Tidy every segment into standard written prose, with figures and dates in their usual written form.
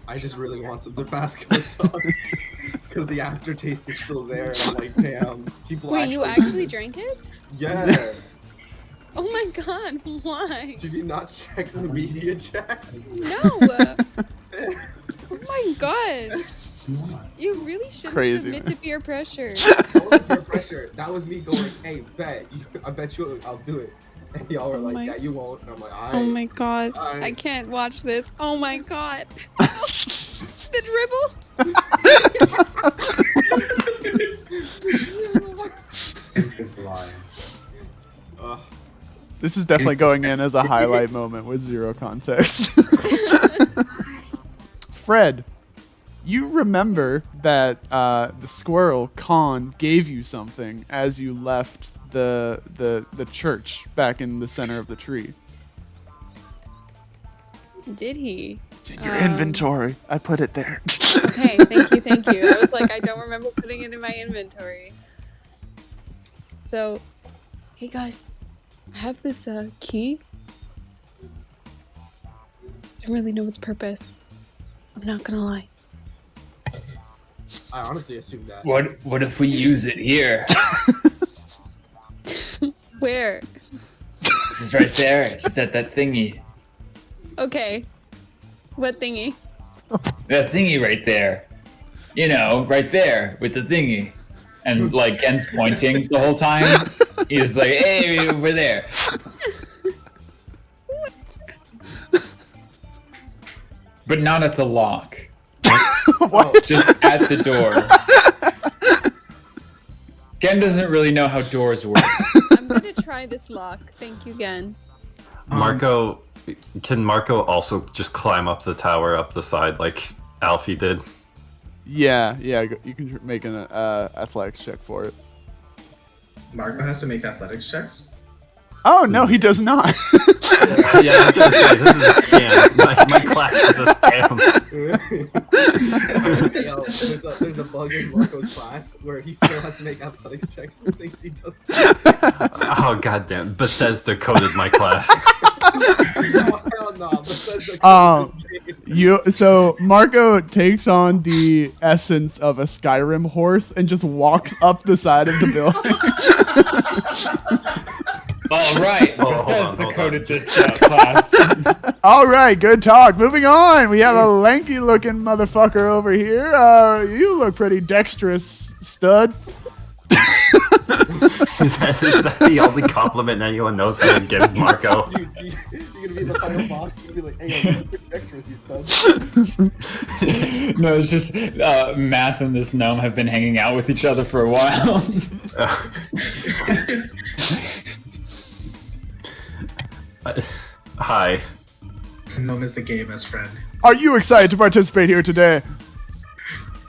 I just really want some Tabasco sauce because the aftertaste is still there. And I'm like, damn. People Wait, you actually drank it? Yeah. Oh my god, why? Did you not check the media chat? No. Oh my god. You really shouldn't submit to peer pressure. That wasn't peer pressure. That was me going, hey, bet. I bet you I'll do it. And y'all were like, yeah, you won't. And I'm like, all right. Oh my god. I can't watch this. Oh my god. The dribble. Stupid lie. This is definitely going in as a highlight moment with zero context. Fred, you remember that the squirrel, Con, gave you something as you left the church back in the center of the tree. Did he? It's in your inventory. I put it there. Okay, thank you. I was like, I don't remember putting it in my inventory. So, hey guys, I have this key. Don't really know its purpose. I'm not gonna lie. I honestly assumed that. What if we use it here? Where? It's right there. Just at that thingy. Okay. What thingy? That thingy right there. You know, right there with the thingy. And like Ken's pointing the whole time. He's like, hey, over there. But not at the lock. What? Just at the door. Ken doesn't really know how doors work. I'm gonna try this lock. Thank you, Gen. Marco, can Marco also just climb up the tower, up the side like Alfie did? Yeah, you can make an athletics check for it. Marco has to make athletics checks? Oh, no, he does not. Yeah, I was gonna say, this is a scam. My class is a scam. Yo, there's a bug in Marco's class where he still has to make athletics checks for things he does. Oh, goddamn. Bethesda coded my class. Oh, hell no. Bethesda coded this game. So Marco takes on the essence of a Skyrim horse and just walks up the side of the building. All right, Bethesda coded this class. All right, good talk. Moving on, we have a lanky-looking motherfucker over here. You look pretty dexterous, stud. Is that the only compliment anyone knows how to give Marco? Dude, you're gonna be the final boss. You're gonna be like, hey, yo, you pretty dexterous, you stud. No, it's just Math and this gnome have been hanging out with each other for a while. Hi. Gnome is the gay best friend. Are you excited to participate here today?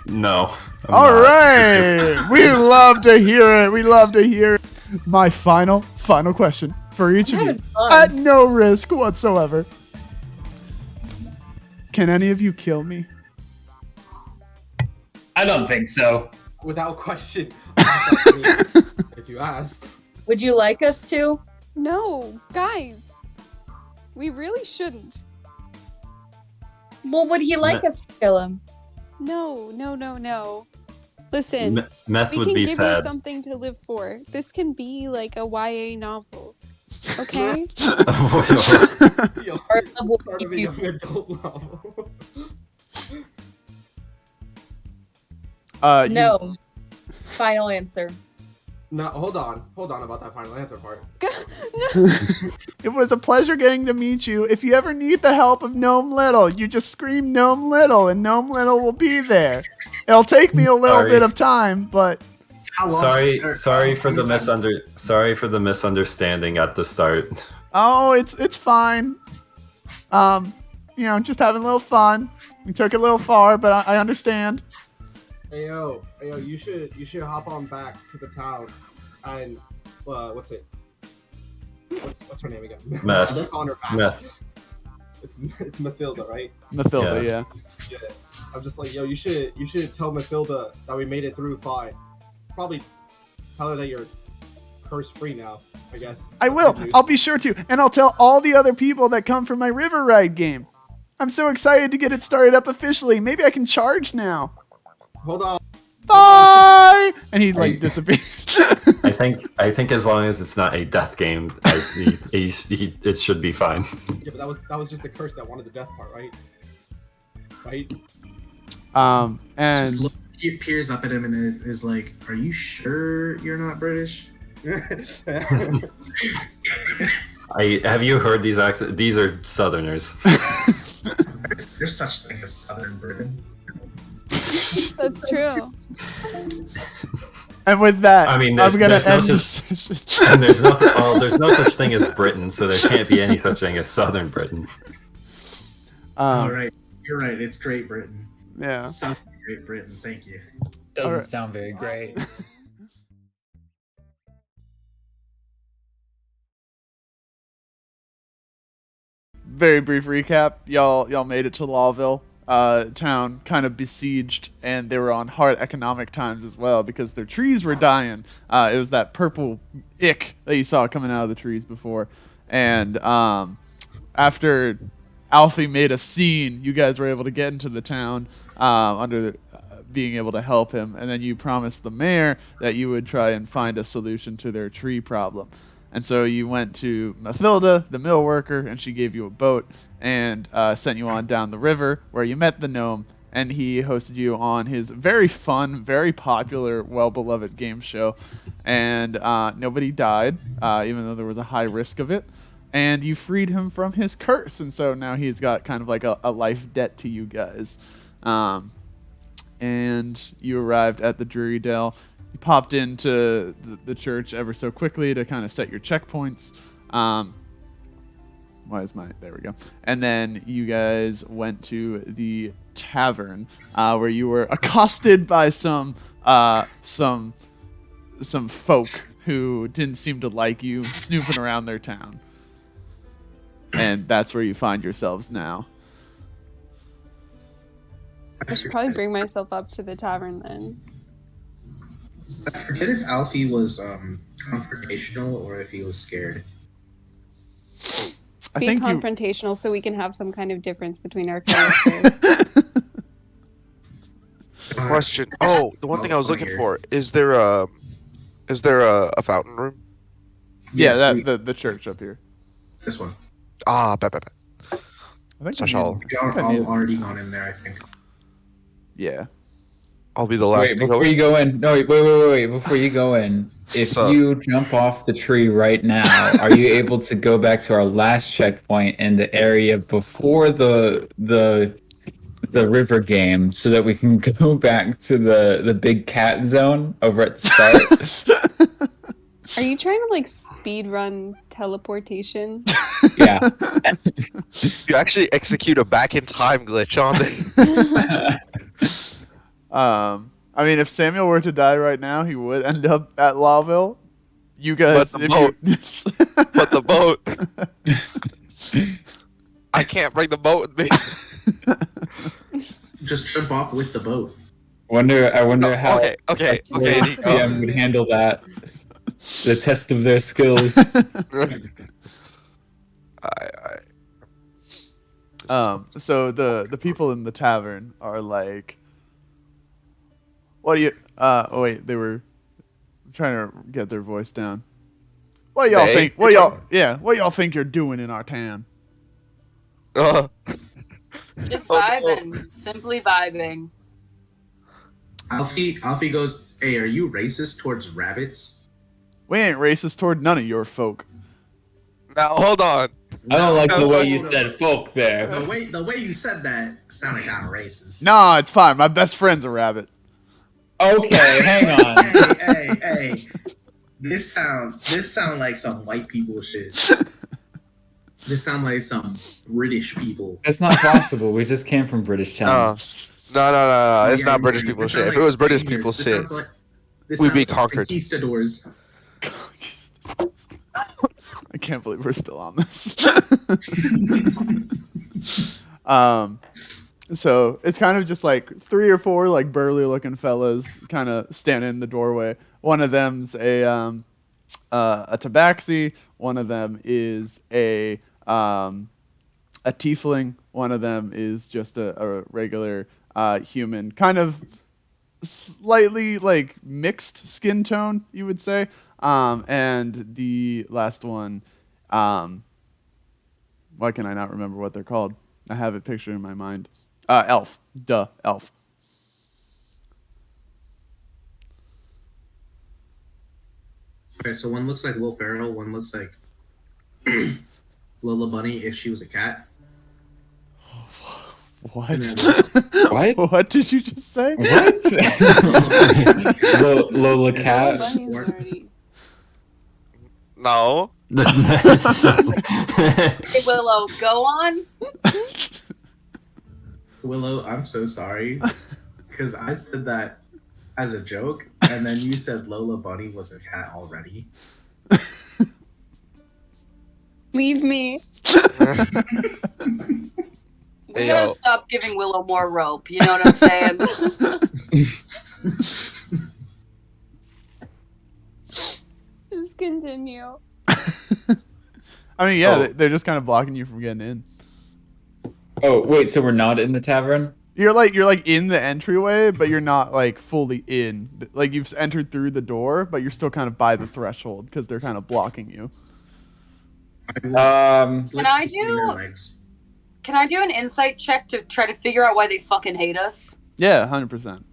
No. All right. We love to hear it. We love to hear it. My final question for each of you, at no risk whatsoever. Can any of you kill me? I don't think so. Without question. If you asked. Would you like us to? No, guys. We really shouldn't. Well, would he like us to kill him? No. Listen, Meth we would can be give sad. you something to live for. This can be like a YA novel. Okay? Yo, Part of what part we of a do. young adult novel. No. Final answer. No, hold on about that final answer part. It was a pleasure getting to meet you. If you ever need the help of Gnome Little, you just scream Gnome Little and Gnome Little will be there. It'll take me a little bit of time, but How long? Sorry for the misunderstanding at the start. oh, it's fine. Just having a little fun. We took it a little far, but I understand. Hey yo, you should hop on back to the town and what's her name again? Meth. Look on her back. Meth. It's Mathilda, right? Mathilda, yeah. Yeah. I'm just like, yo, you should tell Mathilda that we made it through fine. Probably tell her that you're curse free now, I guess. I will. I'll be sure to. And I'll tell all the other people that come from my River Ride game. I'm so excited to get it started up officially. Maybe I can charge now. Hold on. Bye! And he like disappears. I think as long as it's not a death game, it should be fine. Yeah, but that was just the curse that wanted the death part, right? Right? And Just peers up at him and is like, "Are you sure you're not British?" Have you heard these accents? These are Southerners. There's such thing as Southern Britain. That's true. And with that, I mean, I'm gonna there's no end such- this session. And there's no such thing as Britain, so there can't be any such thing as Southern Britain. All right, you're right. It's Great Britain. Yeah. Southern Great Britain. Thank you. Doesn't Alright. sound very great. Very brief recap. Y'all made it to Lawville. Town kind of besieged, and they were on hard economic times as well because their trees were dying. It was that purple ick that you saw coming out of the trees before. And after Alfie made a scene, you guys were able to get into the town being able to help him. And then you promised the mayor that you would try and find a solution to their tree problem. And so you went to Mathilda, the mill worker, and she gave you a boat and sent you on down the river where you met the gnome, and he hosted you on his very fun, very popular, well-beloved game show. And nobody died, even though there was a high risk of it. And you freed him from his curse, and so now he's got kind of like a life debt to you guys. And you arrived at the Dreary Dell. You popped into the church ever so quickly to kind of set your checkpoints. There we go. And then you guys went to the tavern where you were accosted by some folk who didn't seem to like you, snooping around their town. And that's where you find yourselves now. I should probably bring myself up to the tavern then. I forget if Alfie was confrontational or if he was scared. I Be think confrontational so we can have some kind of difference between our characters. Question. Oh, the one thing I was looking for is there a fountain room? Yeah, Yes, the church up here. This one. Ah, bet. I think So we shall- need- We are all already gone in there, I think. Yeah. I'll be the last Wait, to go before in. you go in, no, wait. Before you go in, if So- you jump off the tree right now, are you able to go back to our last checkpoint in the area before the river game, so that we can go back to the big cat zone over at the start? Are you trying to like speed run teleportation? Yeah. You actually execute a back in time glitch on the. I mean, if Samuel were to die right now, he would end up at Lawville. You guys, But the boat. I can't bring the boat with me. Just jump off with the boat. I wonder how Okay. Just PM would handle that. The test of their skills. So the people in the tavern are like, what do you? Oh wait, they were trying to get their voice down. What y'all They? think? What y'all think you're doing in our town? Just Oh, no. vibing. Simply vibing. Alfie goes, "Hey, are you racist towards rabbits?" We ain't racist toward none of your folk. Now hold on. I don't like the No, way no, you no. said folk there. The way you said that sounded kind of racist. Nah, it's fine. My best friend's a rabbit. Okay, hang on. Hey. This sound like some white people shit. This sound like some British people. That's not possible. We just came from British No, town. no. It's Yeah, not British yeah, people this shit. sounds If it was like British Spaniards. people This shit, sounds like- this we'd sounds be like conquered. Conquistadors. I can't believe we're still on this. So it's kind of just like 3 or 4 like burly looking fellas kind of standing in the doorway. One of them's a tabaxi. One of them is a a tiefling. One of them is just a regular human, kind of slightly like mixed skin tone, you would say. And the last one, why can I not remember what they're called? I have it pictured in my mind. Elf. Duh, elf. Okay, so one looks like Will Ferrell, one looks like Lola Bunny if she was a cat. What? And then What? What did you just say? What? Lola Cat. Bunnies already. No. Hey, Willow, go on. Willow, I'm so sorry. Because I said that as a joke, and then you said Lola Bunny was a cat already. Leave me. We Hey, gotta yo. stop giving Willow more rope. You know what I'm saying? Just continue. I mean, yeah, Oh. they're just kind of blocking you from getting in. Oh wait, so we're not in the tavern? You're like in the entryway, but you're not like fully in. Like you've entered through the door, but you're still kind of by the threshold because they're kind of blocking you. Can I do- legs. Can I do an insight check to try to figure out why they fucking hate us? Yeah, 100%.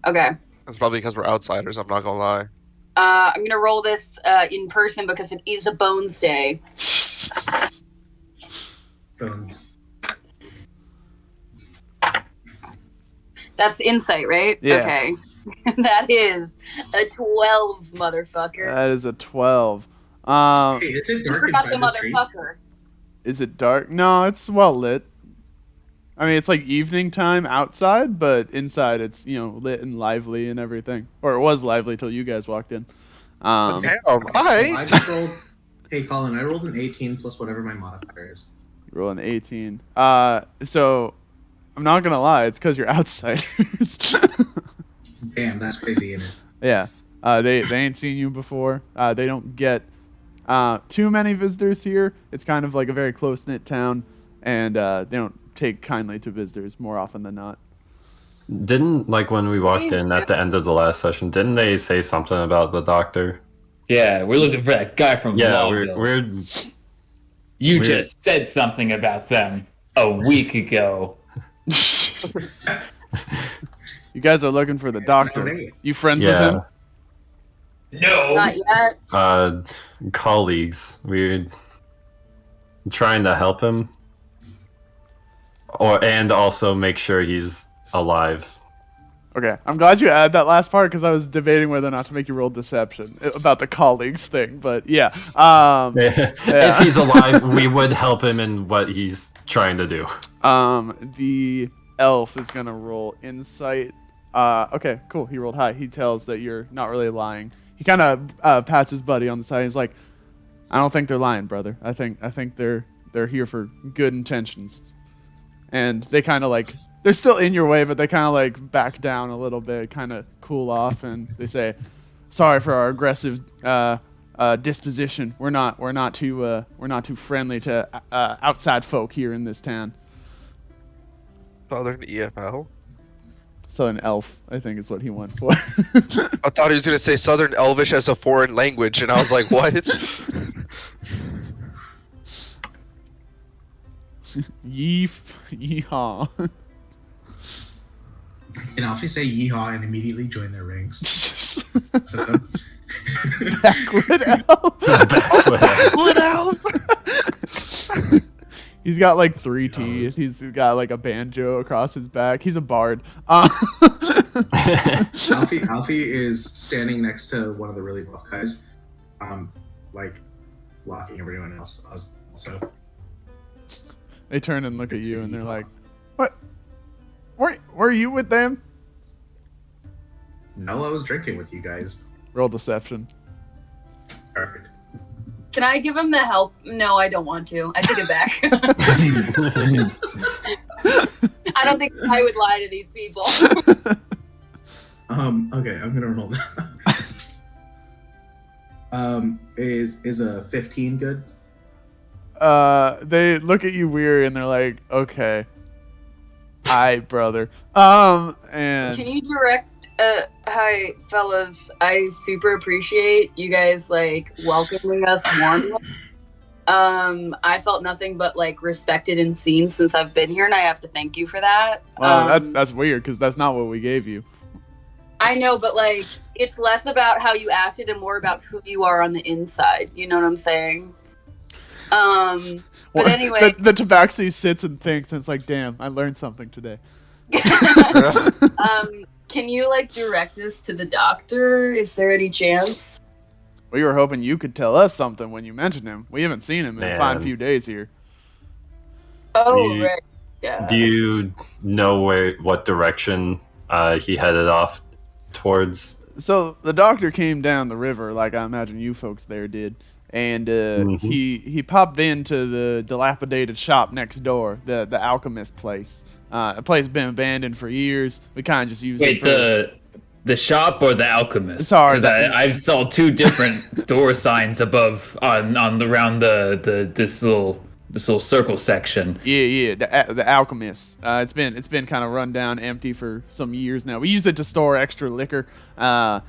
Okay. That's probably because we're outsiders. I'm not gonna lie. I'm gonna roll this in person because it is a Bones Day. Bones. That's insight, right? Yeah. Okay. That is a 12, motherfucker. That is a 12. Hey, is it You dark forgot the inside this tree? motherfucker. Is it dark? No, it's well lit. I mean, it's like evening time outside, but inside it's, lit and lively and everything. Or it was lively till you guys walked in. Damn, I I. just rolled. Hey, Colin, I rolled an 18 plus whatever my modifier is. Roll an 18. So I'm not gonna lie, it's because you're outsiders. Damn, that's crazy, isn't it? Yeah. They ain't seen you before. They don't get too many visitors here. It's kind of like a very close knit town, and they don't take kindly to visitors more often than not. Didn't, like, when we walked in at the end of the last session, didn't they say something about the doctor? Yeah, we're looking for that guy from Yeah, Longville. You we're- just said something about them a week ago. You guys are looking for the doctor. Right. You friends Yeah. with him? No. Not yet. Colleagues. We're trying to help him. And also make sure he's alive. Okay, I'm glad you added that last part because I was debating whether or not to make you roll deception about the colleagues thing. But yeah, If he's alive, we would help him in what he's trying to do. the elf is gonna roll insight. Okay, cool. He rolled high. He tells that you're not really lying. He kind of pats his buddy on the side. He's like, "I don't think they're lying, brother. I think they're here for good intentions." And they kind of like, they're still in your way, but they kind of like back down a little bit, kind of cool off, and they say, "Sorry for our aggressive disposition. We're not too friendly to outside folk here in this town." Southern EFL. Southern elf, I think, is what he went for. I thought he was gonna say Southern Elvish as a foreign language, and I was like, what? Yeehaw. And Alfie say yeehaw and immediately join their ranks. So, Backward elf. What else? He's got like 3 teeth. He's got like a banjo across his back. He's a bard. Alfie is standing next to one of the really buff guys, like blocking everyone else. So They turn and look at you and they're like, "What? Were you with them?" no, I was drinking with you guys. Roll deception. Perfect. Can I give him the help? No, I don't want to. I take it back. I don't think I would lie to these people. Okay, I'm gonna roll now. Is a 15 good? they look at you weary and they're like, okay. Hi, brother. And Can you direct? Hi, fellas. I super appreciate you guys like welcoming us warmly. I felt nothing but like respected and seen since I've been here, and I have to thank you for that. well, that's weird because that's not what we gave you. I know, but like it's less about how you acted and more about who you are on the inside. You know what I'm saying? But anyway, the tabaxi sits and thinks, and it's like, damn, I learned something today. can you like direct us to the doctor? Is there any chance? We were hoping you could tell us something when you mentioned him. We haven't seen him in a fine few days here. Oh, right. Yeah. Do you know what direction he headed off towards? So the doctor came down the river, like I imagine you folks there did, and he popped into the dilapidated shop next door, the alchemist place. A place been abandoned for years. We kind of just use it for the shop or the alchemist? Sorry, because I saw two different door signs above on around this little circle section. Yeah, the alchemist. It's been kind of run down, empty for some years now. We use it to store extra liquor, and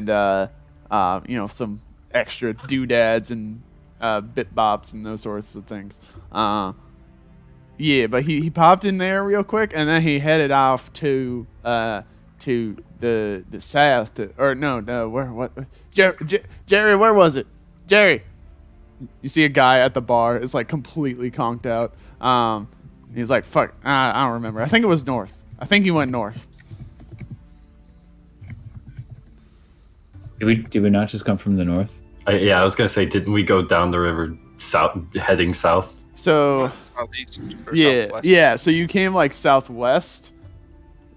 some extra doodads and bit bops and those sorts of things. Yeah, but he popped in there real quick, and then he headed off to the south, Jerry, where was it? Jerry, you see a guy at the bar is like completely conked out. He's like, fuck, I don't remember. I think it was north. I think he went north. Did we not just come from the north? I was gonna say, didn't we go down the river south, heading south? So Southeast or southwest? yeah. So you came like southwest.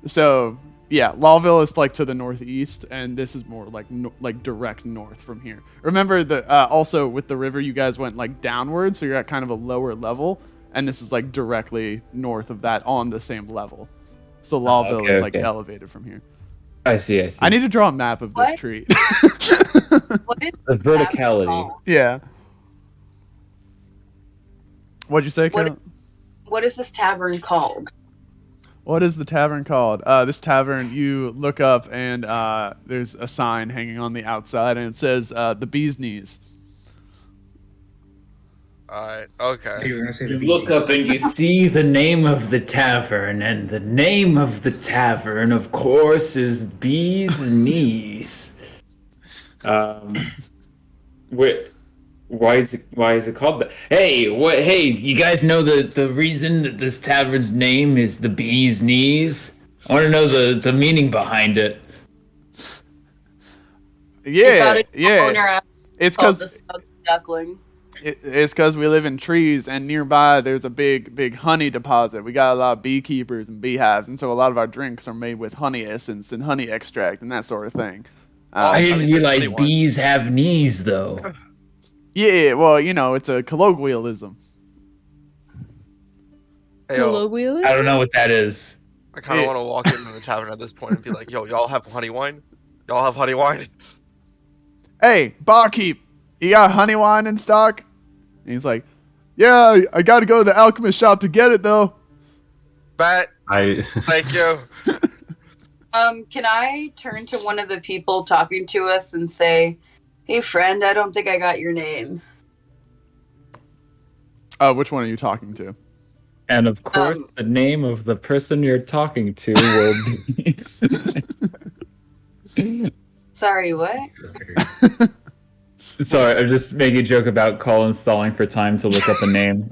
So yeah, Lawville is like to the northeast, and this is more like direct north from here. Remember also with the river, you guys went like downwards, so you're at kind of a lower level, and this is like directly north of that on the same level. So Lawville is like elevated from here. I see. I need to draw a map of this tree. What is The verticality. Yeah. What'd you say, Colin? What is this tavern called? What is the tavern called? This tavern, you look up and there's a sign hanging on the outside, and it says the Bee's Knees. Alright, okay. You were gonna say You the look BG. up and you see the name of the tavern, and the name of the tavern, of course, is Bee's Knees. Why is it called that? Hey, you guys know the reason that this tavern's name is the Bee's Knees? I want to know the meaning behind it. Yeah. It's It's the duckling. it's because we live in trees, and nearby there's a big honey deposit. We got a lot of beekeepers and beehives, and so a lot of our drinks are made with honey essence and honey extract and that sort of thing. I didn't Honey realize says 21. bees have knees, though. Yeah, well, it's a colloquialism. Hey, yo, Colloquialism? I don't know what that is. I kind of want to walk into the tavern at this point and be like, yo, y'all have honey wine? Y'all have honey wine? Hey, barkeep, you got honey wine in stock? And he's like, yeah, I got to go to the alchemist shop to get it, though. Bet. I Thank you. Can I turn to one of the people talking to us and say, "Hey, friend, I don't think I got your name." Which one are you talking to? And of course, the name of the person you're talking to will be. Sorry, what? Sorry, I'm just making a joke about Colin stalling for time to look up a name.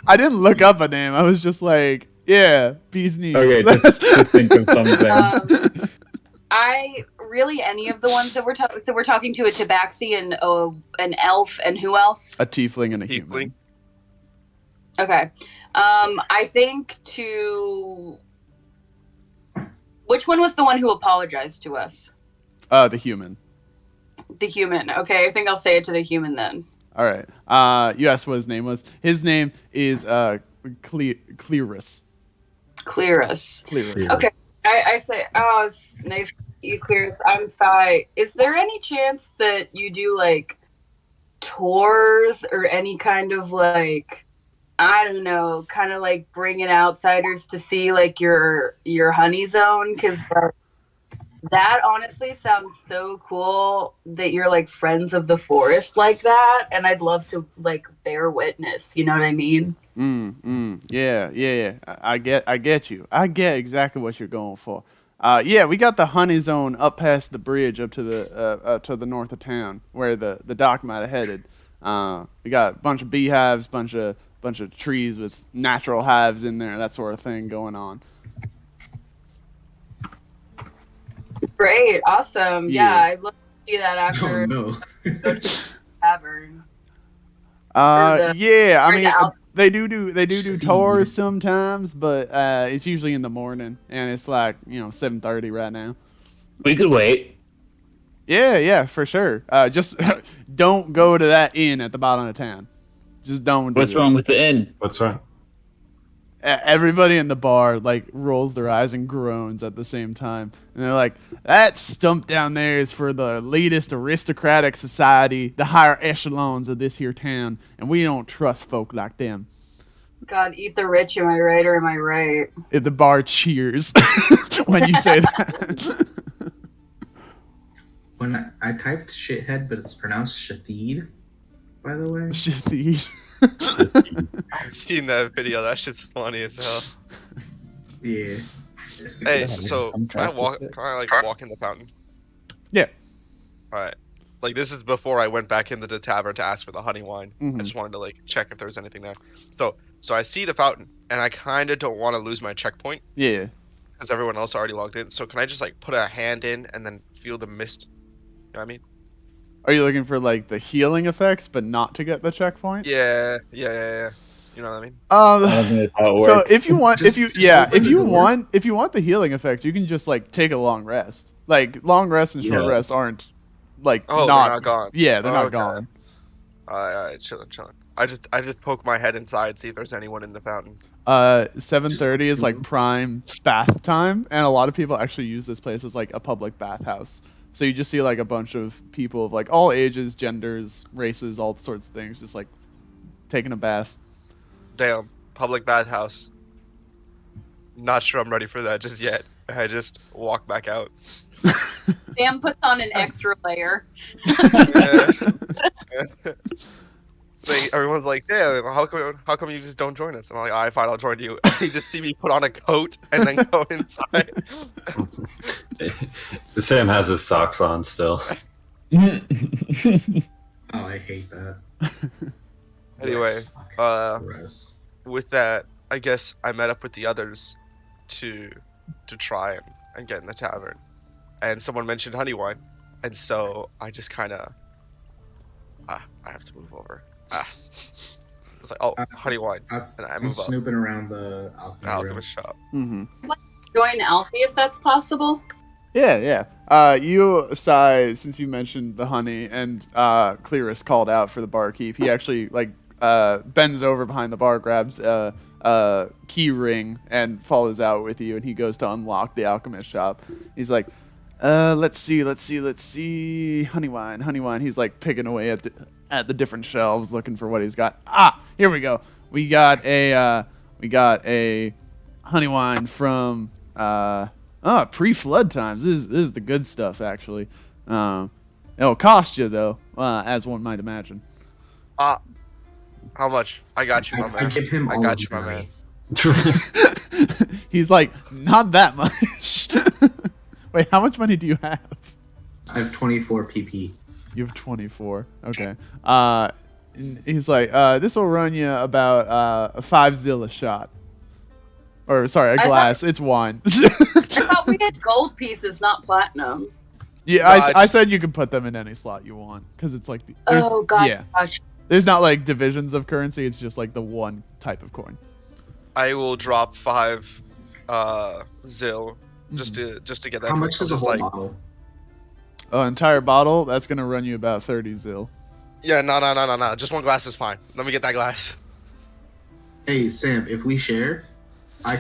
I didn't look up a name. I was just like, yeah, Bee's Knees. Okay, just think of something. I really any of the ones that we're talking to, a tabaxi and an elf and who else? A tiefling and a Tiefling. human. Okay. I think which one was the one who apologized to us? The human. The human. Okay, I think I'll say it to the human then. All right. You asked what his name was. His name is Clearus. Clearus. Clearus. Okay. I say, oh, it's nice to meet you, Clearus. I'm sorry. Is there any chance that you do like tours or any kind of like, I don't know, kind of like bringing outsiders to see like your honey zone? Because that honestly sounds so cool that you're like friends of the forest like that, and I'd love to like bear witness. You know what I mean? Yeah. I get you. I get exactly what you're going for. Yeah, we got the honey zone up past the bridge up to the north of town where the dock might have headed. We got a bunch of beehives, bunch of trees with natural hives in there, that sort of thing going on. Great, awesome. Yeah, I'd love to see that after Oh no. go to the tavern. Yeah, I or mean the they do tours sometimes, but it's usually in the morning, and it's like 7:30 right now. We could wait. Yeah, for sure. Just don't go to that inn at the bottom of town. Just don't. What's wrong with the inn? What's wrong? Everybody in the bar like rolls their eyes and groans at the same time, and they're like, "That stump down there is for the elitist aristocratic society, the higher echelons of this here town, and we don't trust folk like them." God, eat the rich, am I right or am I right? The bar cheers when you say that. When I typed shithead, but it's pronounced Shatheed, by the way. It's just the. I've seen that video. That shit's funny as hell. Yeah. Hey, so can I walk in the fountain? Yeah. All right. Like this is before I went back into the tavern to ask for the honey wine. Mhm. I just wanted to like check if there was anything there. So I see the fountain, and I kind of don't want to lose my checkpoint Yeah. because everyone else already logged in. So can I just like put a hand in and then feel the mist? You know what I mean? Are you looking for like the healing effects, but not to get the checkpoint? Yeah. You know what I mean? I don't think that's how it works. So if you want, Just if open you the door. want the healing effects, you can just like take a long rest. Like long rests and short Yeah. rests aren't like Oh, not, they're not gone. Yeah, they're not Okay. gone. Alright, chilling. I just poke my head inside, see if there's anyone in the fountain. 7:30 is like prime bath time, and a lot of people actually use this place as like a public bathhouse. So you just see like a bunch of people of like all ages, genders, races, all sorts of things, just like taking a bath. Damn, public bathhouse. Not sure I'm ready for that just yet. I just walk back out. Sam puts on an extra layer. Everyone's like, "Yeah, how come you just don't join us?" I'm like, "All right, fine, I'll join you." You just see me put on a coat and then go inside. Sam has his socks on still. Oh, I hate that. Anyway, Gross. with that, I guess I met up with the others to try and get in the tavern, and someone mentioned honey wine, and so I just kind of I have to move over. I was like, "Oh, honey wine," and I I'm move up. snooping around the Alchemist shop. Mm-hmm. Join Alfie if that's possible. Yeah. You, Sai, since you mentioned the honey and Clearus called out for the barkeep, he actually like bends over behind the bar, grabs a key ring, and follows out with you, and he goes to unlock the alchemist shop. He's like, let's see, honey wine. He's like picking away at the different shelves, looking for what he's got. Here we go. We got a honey wine from pre-flood times. This is the good stuff, actually. It'll cost you though, as one might imagine. How much? I got you, my man. I give him I all got of you, the my money. man. He's like, not that much. Wait, how much money do you have? I have 24 PP. You have 24. Okay. He's like, this will run you about 5 zil a shot. Or sorry, a glass. It's wine. I thought we had gold pieces, not platinum. Yeah, No, I said you could put them in any slot you want because it's like Oh god, yeah. gosh. There's not like divisions of currency. It's just like the one type of coin. I will drop 5 zil just to get that. How much is a Just whole like, bottle? An entire bottle. That's gonna run you about 30 zil. Yeah, no. Just one glass is fine. Let me get that glass. Hey Sam, if we share, I'll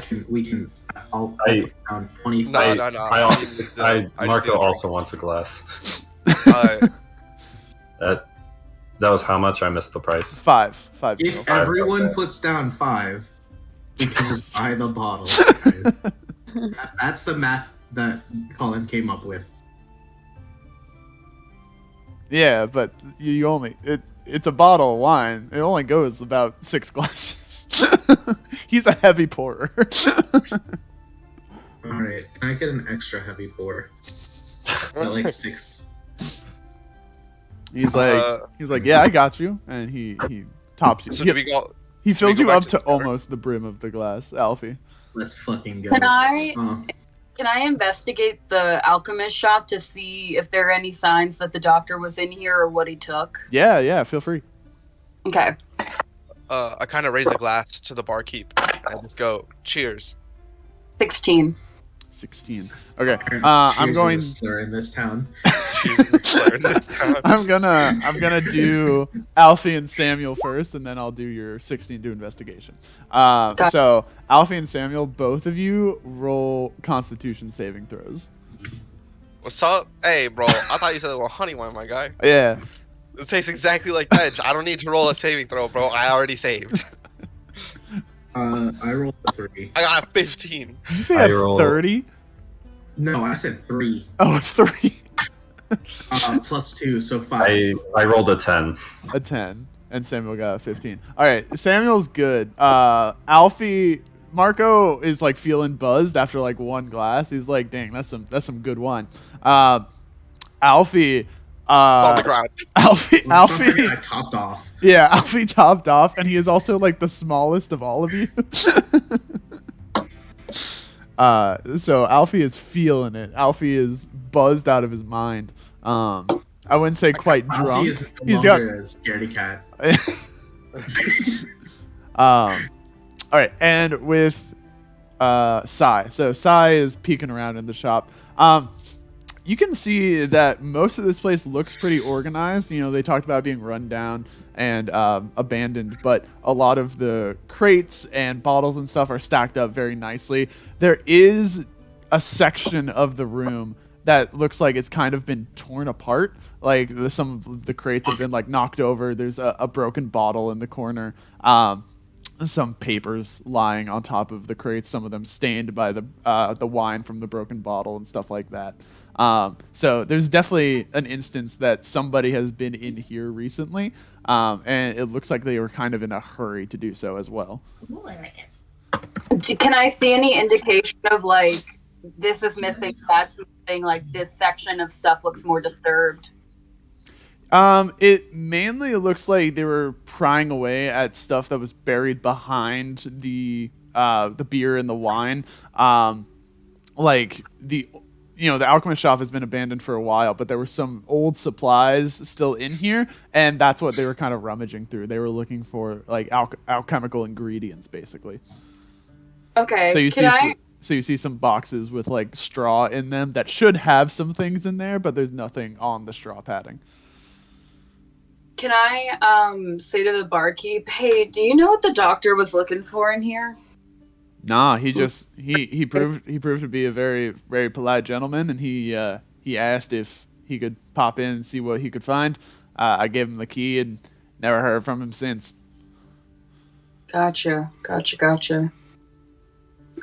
put down 25. No. Marco also wants a glass. Uh, That That was how much? I missed the price. 5 If silver. everyone puts down 5, we can just buy the bottle. That's the math that Colin came up with. Yeah, but you only it's a bottle of wine. It only goes about 6 glasses. He's a heavy pourer. Alright, can I get an extra heavy pour? Is that like 6? He's like, yeah, I got you, and he tops you. So do we go? He fills we go you back up to to the tavern? almost the brim of the glass, Alfie. Let's fucking go. Can I Uh, can I investigate the alchemist shop to see if there are any signs that the doctor was in here or what he took? Yeah, feel free. Okay. I kind of raise a glass to the barkeep and just go, cheers. 16. 16. Okay. cheers I'm is going. a slur in this town. Cheers is the slur in this town. I'm gonna do Alfie and Samuel first, and then I'll do your 16 to investigation. So Alfie and Samuel, both of you roll Constitution saving throws. What's up? Hey, bro. I thought you said it was honey wine, my guy. Yeah. It tastes exactly like that. I don't need to roll a saving throw, bro. I already saved. I rolled a 3. I got a 15. Did you say I a roll- 30? No, I said 3. Oh, a 3. Plus 2, so 5. I rolled a 10. A 10. And Samuel got a 15. All right, Samuel's good. Alfie, Marco is like feeling buzzed after like one glass. He's like, dang, that's some good wine. Alfie. It's on the ground. Alfie. I topped off. Yeah, Alfie topped off, and he is also like the smallest of all of you. So Alfie is feeling it. Alfie is buzzed out of his mind. I wouldn't say quite drunk. Alfie is no He's got. longer a scaredy cat. All right, and with Sai. So Sai is peeking around in the shop. You can see that most of this place looks pretty organized. You know, they talked about being run down and abandoned, but a lot of the crates and bottles and stuff are stacked up very nicely. There is a section of the room that looks like it's kind of been torn apart. Like some of the crates have been like knocked over. There's a broken bottle in the corner. Some papers lying on top of the crates. Some of them stained by the wine from the broken bottle and stuff like that. So there's definitely an instance that somebody has been in here recently, and it looks like they were kind of in a hurry to do so as well. Ooh, I like it. Can I see any indication of like this is missing, that's missing, like this section of stuff looks more disturbed? It mainly looks like they were prying away at stuff that was buried behind the beer and the wine. The alchemist shop has been abandoned for a while, but there were some old supplies still in here, and that's what they were kind of rummaging through. They were looking for like alchemical ingredients, basically. Okay. So you see some boxes with like straw in them that should have some things in there, but there's nothing on the straw padding. Can I say to the barkeep, hey, do you know what the doctor was looking for in here? Nah, he proved to be a very, very polite gentleman, and he asked if he could pop in and see what he could find. I gave him the key and never heard from him since. Gotcha.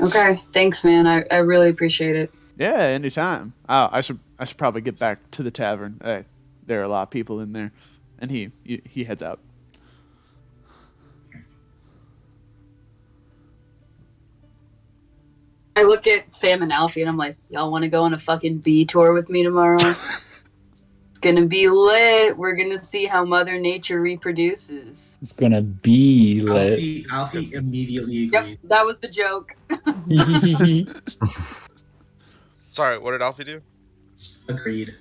Okay, thanks, man. I really appreciate it. Yeah, anytime. I should probably get back to the tavern. There are a lot of people in there, and he heads out. I look at Sam and Alfie and I'm like, y'all want to go on a fucking bee tour with me tomorrow? It's gonna be lit. We're gonna see how Mother Nature reproduces. It's gonna be lit. Alfie immediately Yep, agrees. that was the joke. Sorry, what did Alfie do? Agreed.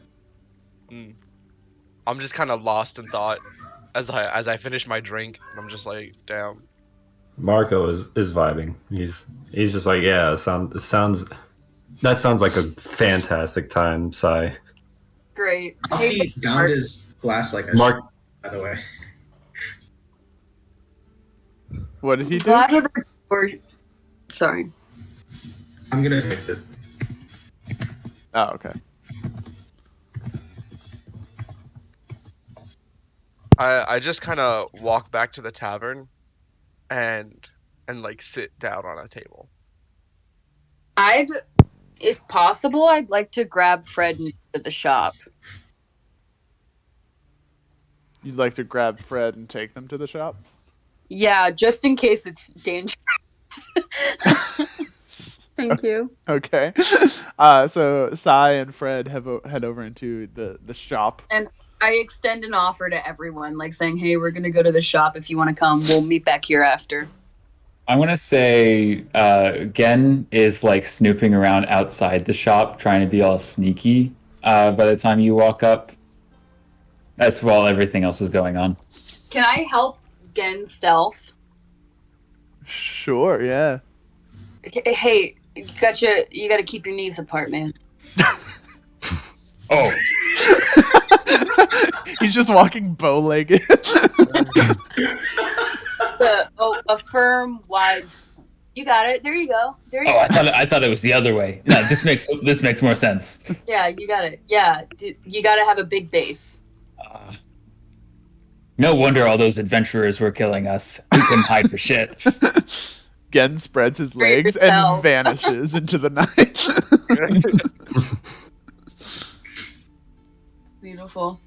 I'm just kind of lost in thought as I finish my drink. I'm just like, damn. Marco is vibing. He's just like, yeah, that sounds like a fantastic time, Sai. Great. Alfie downed his glass like a Mark- shit, by the way. What did he do? Glad of the- or, sorry. I'm gonna fix it. Oh, okay. I just kind of walk back to the tavern, and like sit down on a table. If possible, I'd like to grab Fred and go to the shop. You'd like to grab Fred and take them to the shop? Yeah, just in case it's dangerous. Thank you. Okay. So Sai and Fred head over into the shop. And I extend an offer to everyone, like saying, hey, we're going to go to the shop. If you want to come, we'll meet back here after. I want to say Gen is like snooping around outside the shop, trying to be all sneaky by the time you walk up. That's while everything else is going on. Can I help Gen stealth? Sure, yeah. Hey, you got to keep your knees apart, man. Oh. He's just walking bow-legged. A firm, wide. You got it. There you go. There you go. I thought it was the other way. No, this makes more sense. Yeah, you got it. Yeah, you got to have a big base. No wonder all those adventurers were killing us. We couldn't hide for shit. Gen spreads his legs yourself. and vanishes into the night. Beautiful.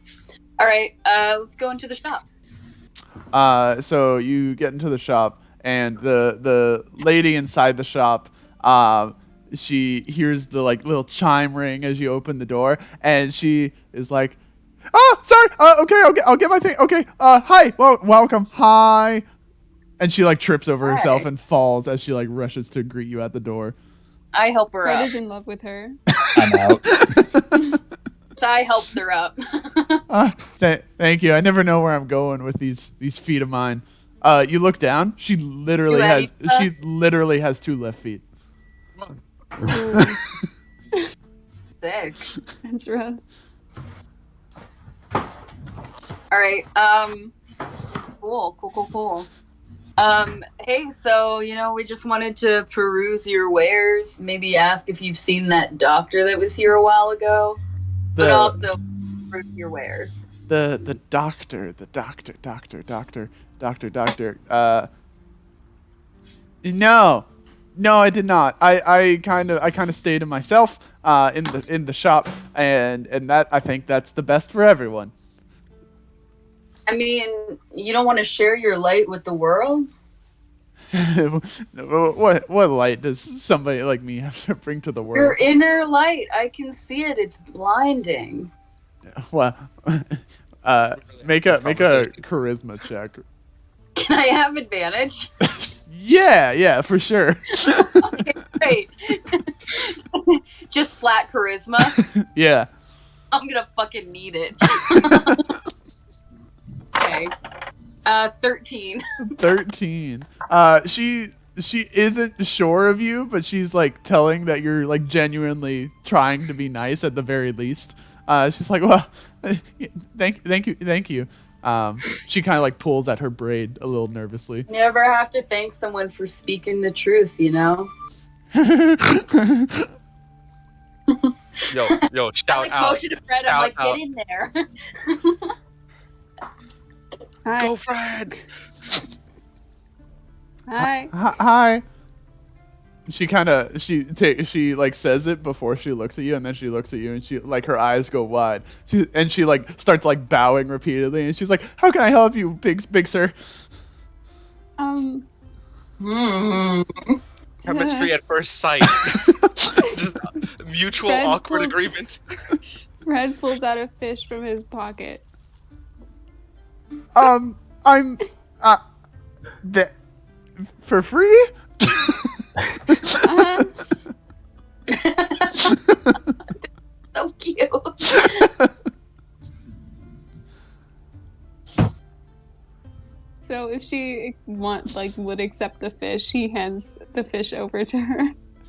All right, let's go into the shop. So you get into the shop, and the lady inside the shop, she hears the like little chime ring as you open the door, and she is like, "Oh, sorry. Okay, I'll get my thing. Okay. Hi. Well, welcome. Hi." And she like trips over herself Hi. and falls as she like rushes to greet you at the door. I help her Fred up. is in love with her. I'm out. So I helped her up. Thank you. I never know where I'm going with these feet of mine. You look down. She literally You ready, has 2 left feet. Ooh, Sick. that's rough. All right. Cool. Hey, so, we just wanted to peruse your wares, maybe ask if you've seen that doctor that was here a while ago, but also peruse your wares. The doctor. No, I did not. I kind of stayed to myself in the shop, and that I think that's the best for everyone. I mean, you don't want to share your light with the world? What light does somebody like me have to bring to the Your world? inner light. I can see it. It's blinding. Well, make a charisma check. Can I have advantage? Yeah, for sure. Okay, great. Just flat charisma. Yeah. I'm gonna fucking need it. Okay. 13. 13. She isn't sure of you, but she's like telling that you're like genuinely trying to be nice at the very least. She's like, well, thank you. She kind of like pulls at her braid a little nervously. Never have to thank someone for speaking the truth, Yo, shout I like out. motion to Fred. I'm Shout like, out. get in there. Hi. Go, Fred. Hi. Hi. She like says it before she looks at you, and then she looks at you, and she like her eyes go wide. She like starts like bowing repeatedly, and she's like, "How can I help you, big sir?" Chemistry at first sight. Just mutual Fred awkward pulls- agreement. Fred pulls out a fish from his pocket. I'm for free. Uh-huh. So cute. So if she would accept the fish, he hands the fish over to her.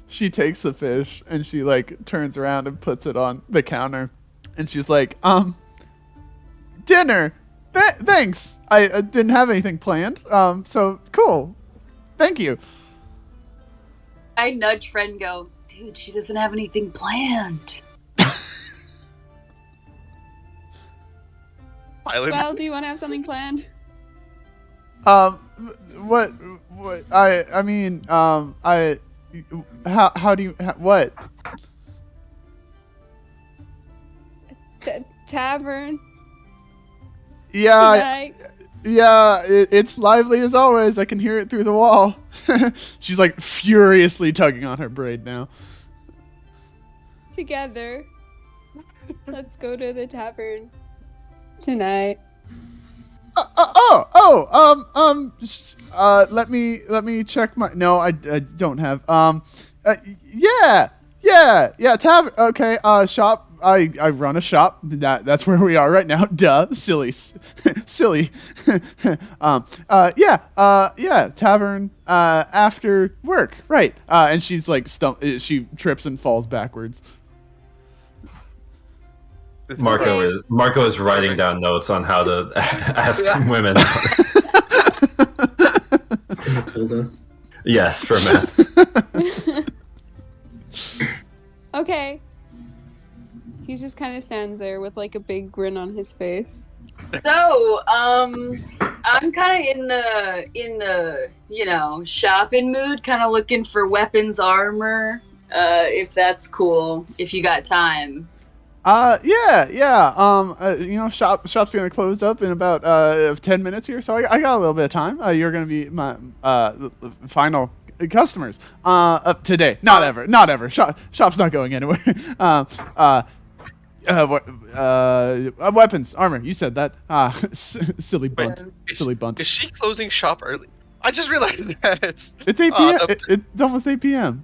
She takes the fish and she like turns around and puts it on the counter, and she's like, dinner. Thanks. I didn't have anything planned. So cool. Thank you. I nudge Fred and go, dude, she doesn't have anything planned. island. Well, do you want to have something planned? What I mean, how do you, what? Tavern Yeah, tonight. yeah, it's lively as always. I can hear it through the wall. She's like furiously tugging on her braid now. Together. Let's go to the tavern tonight. Let me check my. No, I don't have. Tavern. Okay. Shop. I run a shop. That's where we are right now. Duh. Silly. Tavern. After work. Right. And she's like she trips and falls backwards. Marco is writing down notes on how to ask women. Matilda. Yes, for math. Okay. He just kind of stands there with like a big grin on his face. So, I'm kind of in the shopping mood, kind of looking for weapons, armor, if that's cool, if you got time. Shop's gonna close up in about 10 minutes here, so I got a little bit of time. You're gonna be my final customers today. Not ever. Shop's not going anywhere. Weapons, armor. You said that. Silly bunt. Silly bunt. Is she closing shop early? I just realized that. It's 8 p.m. It's almost 8 p.m.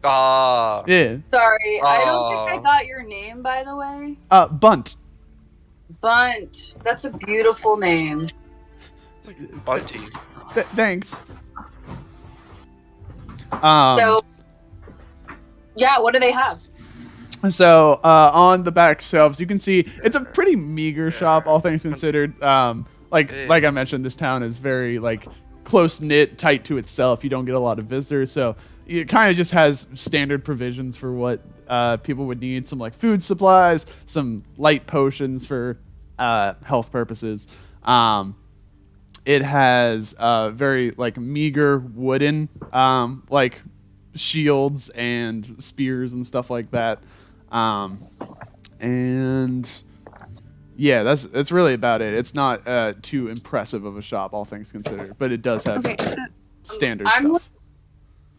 Yeah. Sorry, I don't think I got your name, by the way. Bunt. Bunt. That's a beautiful name. Bunty. Thanks. So, yeah, what do they have? So on the back shelves, you can see it's a pretty meager shop, all things considered. Like I mentioned, this town is very like close knit, tight to itself. You don't get a lot of visitors, so it kind of just has standard provisions for what people would need. Some like food supplies, some light potions for health purposes. It has very like meager wooden like shields and spears and stuff like that. And yeah, that's really about it. It's not too impressive of a shop, all things considered, but it does have standard stuff.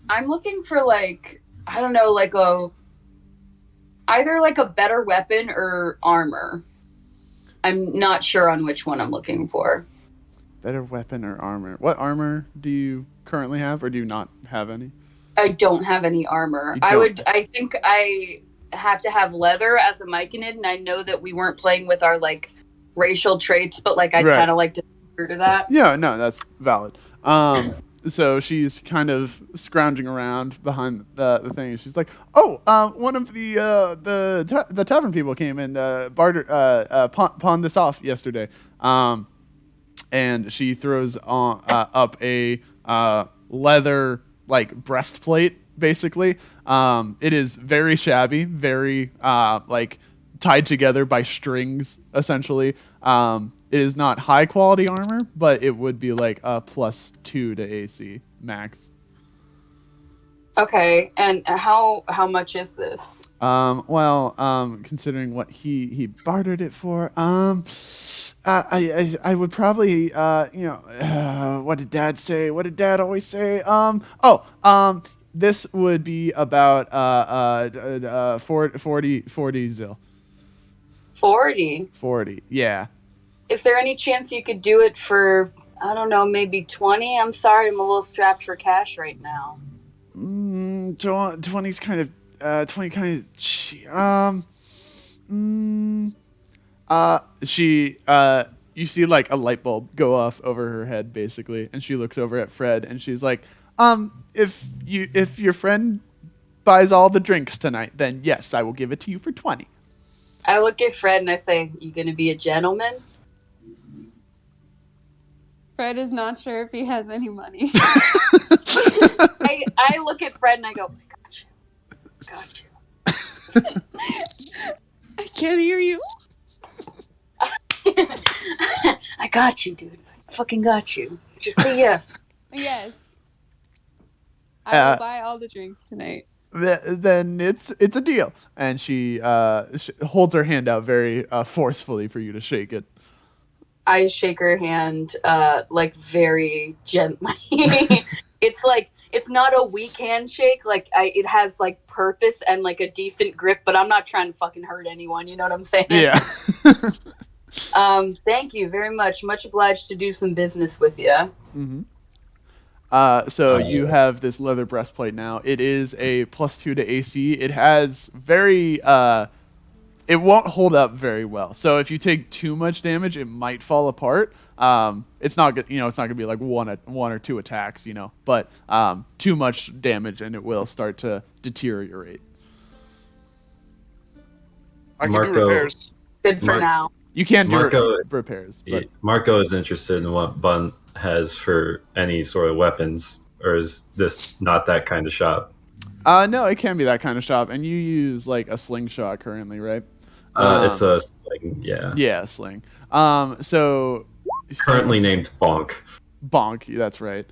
I'm looking for like, I don't know, like either like a better weapon or armor. I'm not sure on which one I'm looking for. Better weapon or armor? What armor do you currently have, or do you not have any? I don't have any armor. I think I have to have leather as a myconid, and I know that we weren't playing with our like racial traits, but like I kind of like to adhere to that. Yeah, no, that's valid. So she's kind of scrounging around behind the thing. She's like, one of the tavern people came and pawned this off yesterday. And she throws up a leather like breastplate, basically. It is very shabby, very like tied together by strings, essentially. It is not high quality armor, but it would be like a +2 to AC max. Okay, and how much is this? Considering what he bartered it for, I would probably, what did Dad say? What did Dad always say? This would be about 40 zil. 40, yeah. Is there any chance you could do it for, I don't know, maybe 20? I'm sorry, I'm a little strapped for cash right now. 20's kind of, you see like a light bulb go off over her head, basically, and she looks over at Fred and she's like, if your friend buys all the drinks tonight, then yes, I will give it to you for 20. I look at Fred and I say, you gonna be a gentleman? Fred is not sure if he has any money. I look at Fred and I go, got you. I can't hear you. I got you, dude. I fucking got you. Just say yes. Yes. I will buy all the drinks tonight. Then it's a deal. And she holds her hand out very forcefully for you to shake it. I shake her hand, like very gently. It's not a weak handshake. Like it has like purpose and like a decent grip, but I'm not trying to fucking hurt anyone. You know what I'm saying? Yeah. Thank you very much. Much obliged to do some business with you. Mm-hmm. So you have this leather breastplate now. It is a +2 to AC. It has very it won't hold up very well. So if you take too much damage, it might fall apart. It's not good, it's not gonna be like one or two attacks, but too much damage and it will start to deteriorate. I can do repairs. Good for now. You can't do repairs. But Marco is interested in what Bun has for any sort of weapons, or is this not that kind of shop? No, it can be that kind of shop, and you use like a slingshot currently, right? It's a sling, yeah. Yeah, a sling. So currently named Bonk. Bonk, that's right.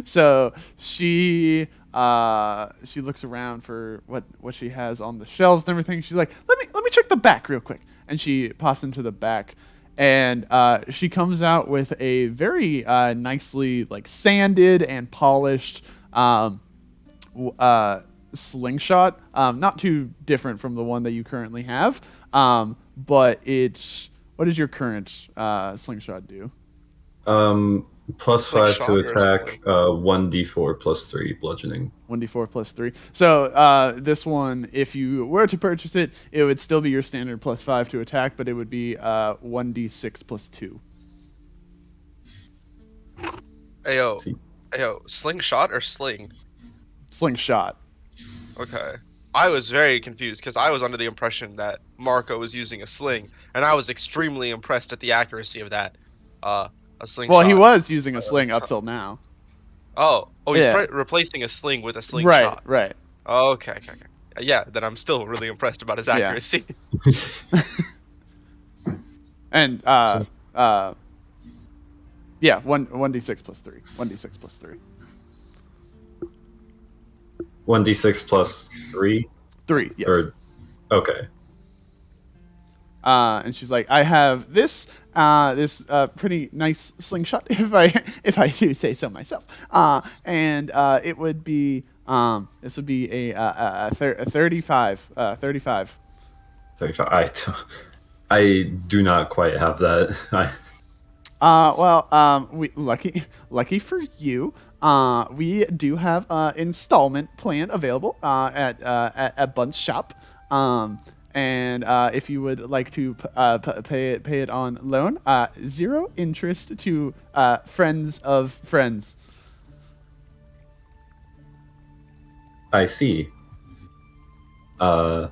So she looks around for what she has on the shelves and everything. She's like, let me check the back real quick, and she pops into the back. And she comes out with a very nicely like sanded and polished slingshot. Not too different from the one that you currently have. But what does your current slingshot do? +5 to attack, 1d4 +3 bludgeoning. 1d4 +3. So this one, if you were to purchase it, it would still be your standard +5 to attack, but it would be 1d6 +2. Ayo, slingshot or sling? Slingshot. Okay. I was very confused because I was under the impression that Marco was using a sling, and I was extremely impressed at the accuracy of that. A slingshot. Well, he was using a sling up till now. He's replacing a sling with a slingshot. Right. Okay. Yeah, then I'm still really impressed about his accuracy. And 1d6 +3. 1d6 +3. 1d6 +3? 3, yes. Okay. And she's like, I have this pretty nice slingshot, if I do say so myself. And it would be this would be a 35. 35. 35. I do not quite have that. We lucky for you, we do have installment plan available at Bunch Shop. And if you would like to pay it on loan, 0 interest to friends of friends. I see. In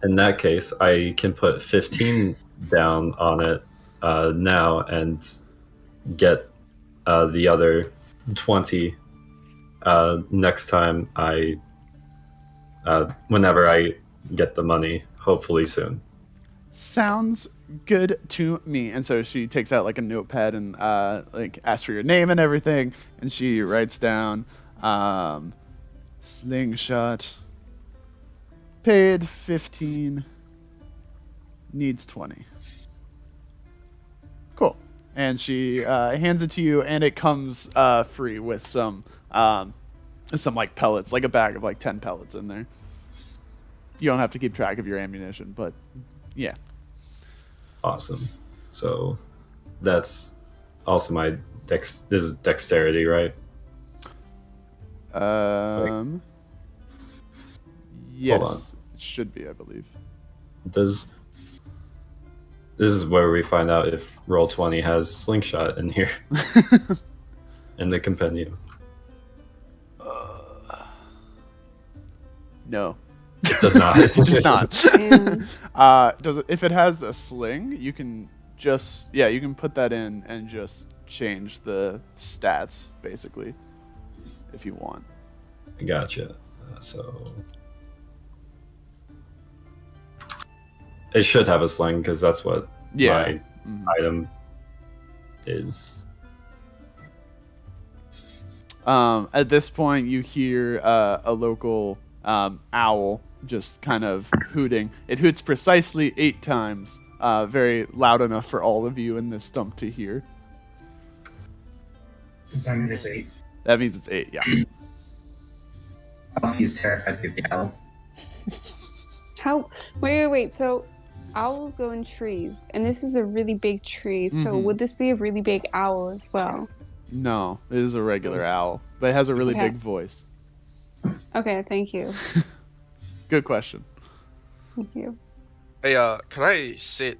that case, I can put 15 down on it now and get the other 20 next time whenever I get the money, hopefully soon. Sounds good to me. And so she takes out like a notepad and like asks for your name and everything, and she writes down slingshot, paid 15, needs 20. Cool. And she hands it to you, and it comes free with some like pellets, like a bag of like 10 pellets in there. You don't have to keep track of your ammunition, but yeah. Awesome. So that's also my this is dexterity, right? Yes, it should be, I believe. This is where we find out if Roll20 has slingshot in here. In the compendium. No. It does not. It does not. If it has a sling, you can you can put that in and just change the stats, basically, if you want. Gotcha. It should have a sling because that's what Yeah. my item is. At this point, you hear a local owl just kind of hooting. It hoots precisely 8 times, very loud enough for all of you in this stump to hear. Does that mean it's 8? That means it's 8, yeah. Alfie is terrified of the owl. How? Wait. So, owls go in trees, and this is a really big tree. So, would this be a really big owl as well? No, it is a regular owl, but it has a really big voice. Okay, thank you. Good question. Thank you. Hey, can I sit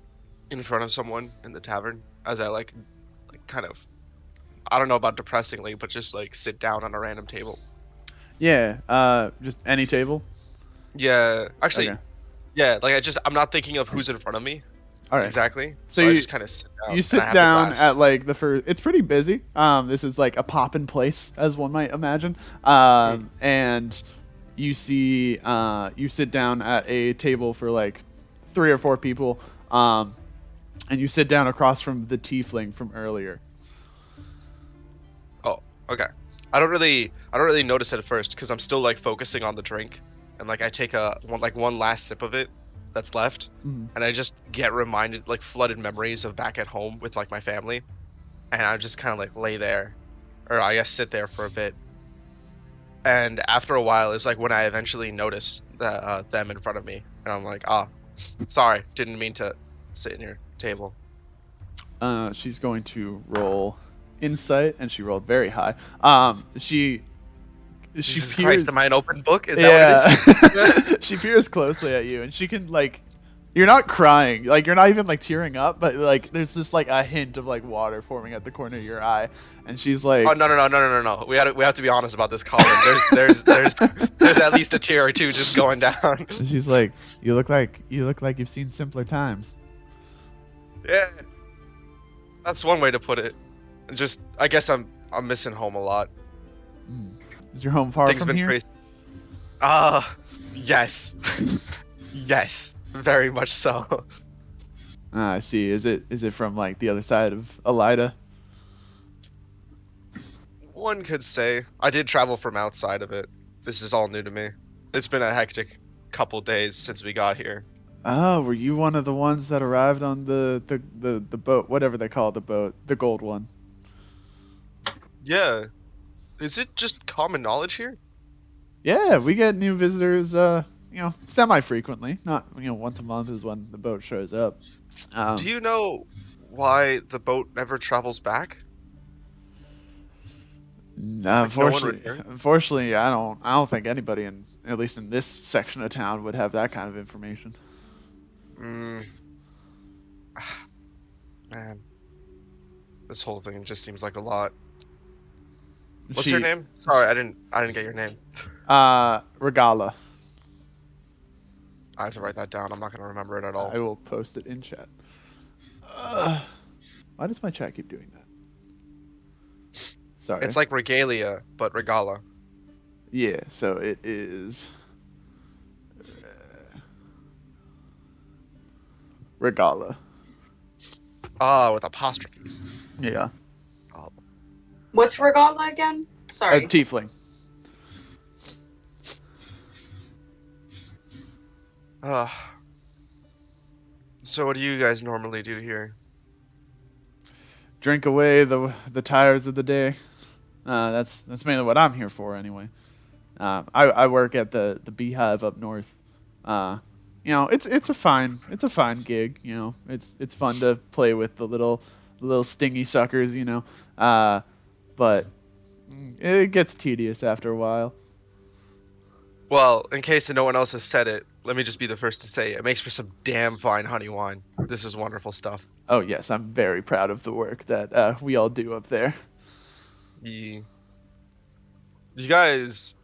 in front of someone in the tavern as I like kind of, I don't know about depressingly, but just like sit down on a random table? Yeah, just any table. Yeah, actually, Okay. yeah. Like I'm not thinking of who's in front of me. All right. Exactly. So I you- just kind of sit down. You and sit I have down the glass. at like the first. It's pretty busy. This is like a poppin' place, as one might imagine. And you see, you sit down at a table for like 3 or 4 people. And you sit down across from the tiefling from earlier. Oh, okay. I don't really notice it at first because I'm still like focusing on the drink, and like I take one last sip of it that's left, Mhm. and I just get reminded, like flooded memories of back at home with like my family, and I just kind of like lay there, or I guess sit there for a bit, and after a while is like when I eventually notice them in front of me, and I'm like, sorry, didn't mean to sit in your table. She's going to roll insight, and she rolled very high. She Jesus peers. Christ, am I an open book? Is that what it is? She peers closely at you, and she can like. You're not crying, like you're not even like tearing up, but like there's just like a hint of like water forming at the corner of your eye, and she's like, Oh no! We have to be honest about this, Colin. There's at least a tear or two just going down. she's like, you look like you've seen simpler times. Yeah, that's one way to put it. Just I guess I'm missing home a lot. Is your home far Things from been here? crazy. Yes, yes, very much so. I see. Is it from like the other side of Elida? One could say I did travel from outside of it. This is all new to me. It's been a hectic couple days since we got here. Oh, were you one of the ones that arrived on the boat, whatever they call the boat, the gold one? Yeah, is it just common knowledge here? Yeah, we get new visitors, semi-frequently. Not, once a month is when the boat shows up. Do you know why the boat never travels back? No, Like, no one unfortunately, I don't think anybody at least in this section of town would have that kind of information. Man, this whole thing just seems like a lot. What's your name? Sorry, I didn't get your name. Regala. I have to write that down. I'm not gonna remember it at all. I will post it in chat. Why does my chat keep doing that? Sorry. It's like regalia, but regala. Yeah, so it is Regala. With apostrophes. Yeah. What's Regala again? Sorry. Tiefling. So what do you guys normally do here? Drink away the tires of the day. That's mainly what I'm here for, anyway. I work at the Beehive up north. It's a fine gig. It's fun to play with the little stingy suckers. But it gets tedious after a while. Well, in case no one else has said it, let me just be the first to say it makes for some damn fine honey wine. This is wonderful stuff. Oh yes, I'm very proud of the work that we all do up there. You guys,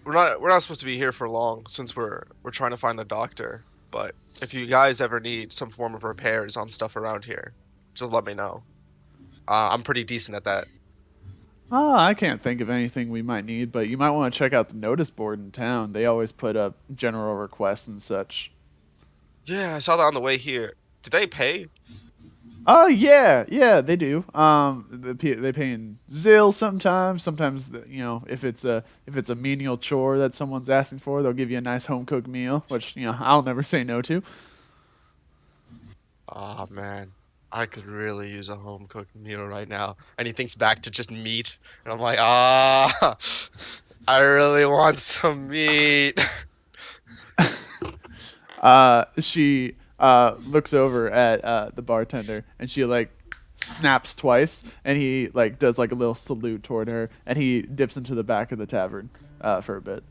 we're not supposed to be here for long since we're trying to find the doctor. But if you guys ever need some form of repairs on stuff around here, just let me know. I'm pretty decent at that. Oh, I can't think of anything we might need, but you might want to check out the notice board in town. They always put up general requests and such. Yeah, I saw that on the way here. Do they pay? Oh yeah, they do. They pay in Zill sometimes. Sometimes, if it's a menial chore that someone's asking for, they'll give you a nice home cooked meal, which I'll never say no to. Oh man, I could really use a home cooked meal right now. And he thinks back to just meat, and I'm like, I really want some meat. She looks over at the bartender and she like snaps twice, and he like does like a little salute toward her, and he dips into the back of the tavern for a bit.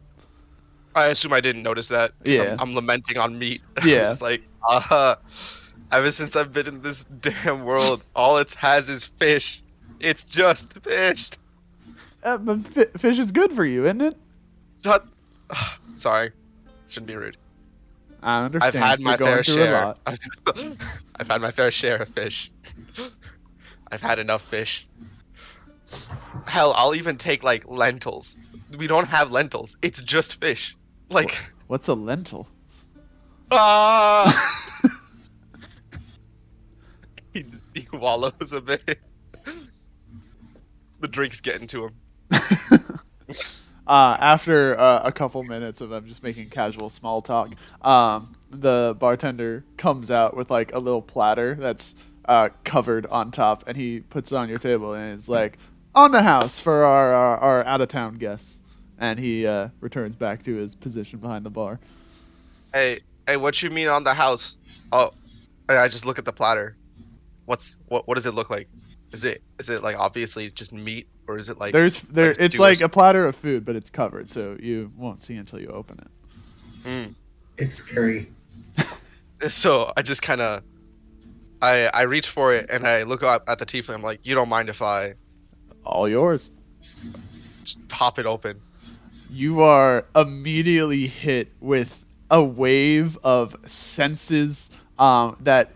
I assume I didn't notice that. 'Cause Yeah. I'm lamenting on meat. Yeah. I'm just like, ever since I've been in this damn world, all it has is fish. It's just fish. But fish is good for you, isn't it? Shut. Sorry, shouldn't be rude. I I've understand. had You're my going fair through a share. lot. I've had my fair share of fish. I've had enough fish. Hell, I'll even take like lentils. We don't have lentils. It's just fish. Like, What's a lentil? he wallows a bit. The drink's getting to him. After a couple minutes of them just making casual small talk, the bartender comes out with like a little platter that's covered on top, and he puts it on your table, and it's like, on the house for our out of town guests. And he returns back to his position behind the bar. Hey, what you mean on the house? Oh, I just look at the platter. What does it look like? Is it like obviously just meat, or is it like It's like a platter of food, but it's covered, so you won't see until you open it. It's scary. So I just kind of I reach for it, and I look up at the tiefling. I'm like, you don't mind if I All yours. just pop it open? You are immediately hit with a wave of senses that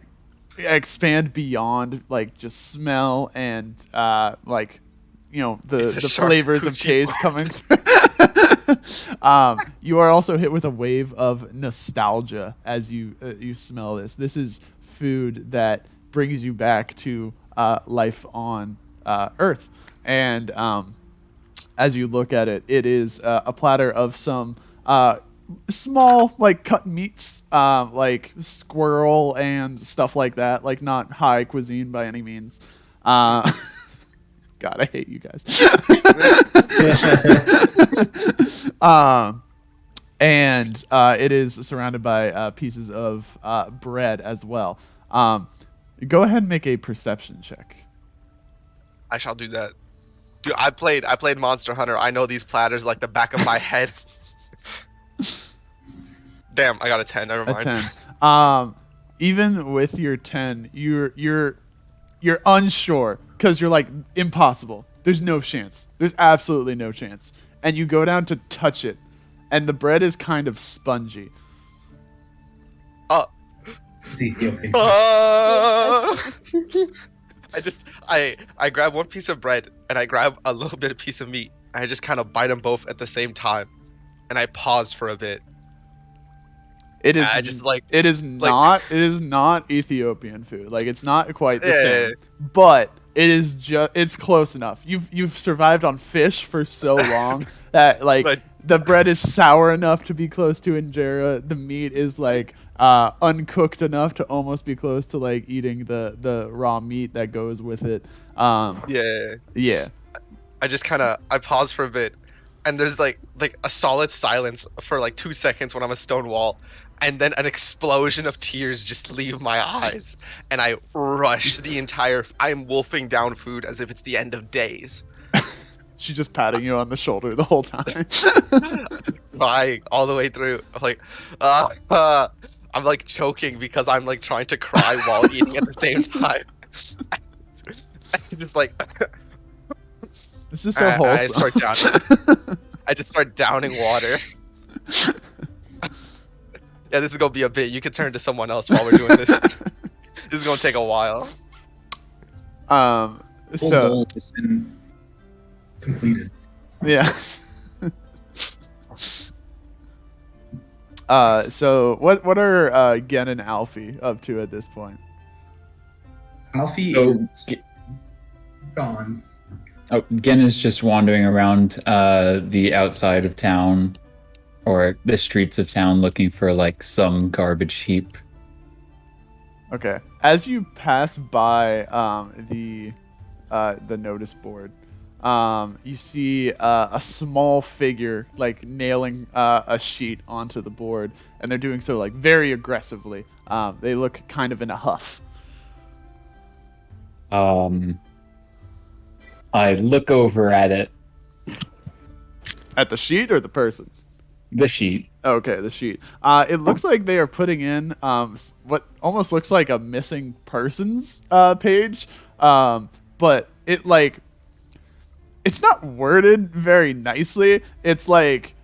expand beyond like just smell and the It's a flavors of charcuterie taste coming. You are also hit with a wave of nostalgia as you smell this. This is food that brings you back to life on Earth, and as you look at it, it is a platter of some small, like, cut meats, like squirrel and stuff like that. Like, not high cuisine by any means. God, I hate you guys. And it is surrounded by pieces of bread as well. Go ahead and make a perception check. I shall do that. Dude, I played Monster Hunter. I know these platters like the back of my head. Damn, I got a 10. Never mind. A 10. Even with your 10, you're unsure because you're like, impossible. There's no chance. There's absolutely no chance. And you go down to touch it, and the bread is kind of spongy. It's Ethiopian. I grab one piece of bread and I grab a little bit of piece of meat. And I just kind of bite them both at the same time, and I pause for a bit. It is. I just like it is like- not. It is not Ethiopian food. Like, it's not quite the Yeah. same, but it is just. It's close enough. You've survived on fish for so long that like But- the bread is sour enough to be close to injera. The meat is like uncooked enough to almost be close to like eating the raw meat that goes with it. Yeah. Yeah. I just kind of I pause for a bit, and there's like a solid silence for like 2 seconds when I'm a stone wall, and then an explosion of tears just leave my eyes, and I rush the entire. I'm wolfing down food as if it's the end of days, She's just patting you on the shoulder the whole time. crying all the way through. I'm like, I'm like choking because I'm like trying to cry while eating at the same time. Just like. This is so I wholesome. just start downing water. Yeah, this is gonna be a bit. You could turn to someone else while we're doing this. This is gonna take a while. Full So bowl has been completed. yeah. So what are Gen and Alfie up to at this point? Alfie So, is gone. Oh, Gen is just wandering around the outside of town or the streets of town looking for like some garbage heap. Okay. As you pass by the notice board, you see a small figure like nailing a sheet onto the board, and they're doing so like very aggressively. They look kind of in a huff. I look over at it, At the sheet or the person? the sheet. Okay, the sheet. It looks like they are putting in what almost looks like a missing persons page, but it's not worded very nicely. It's like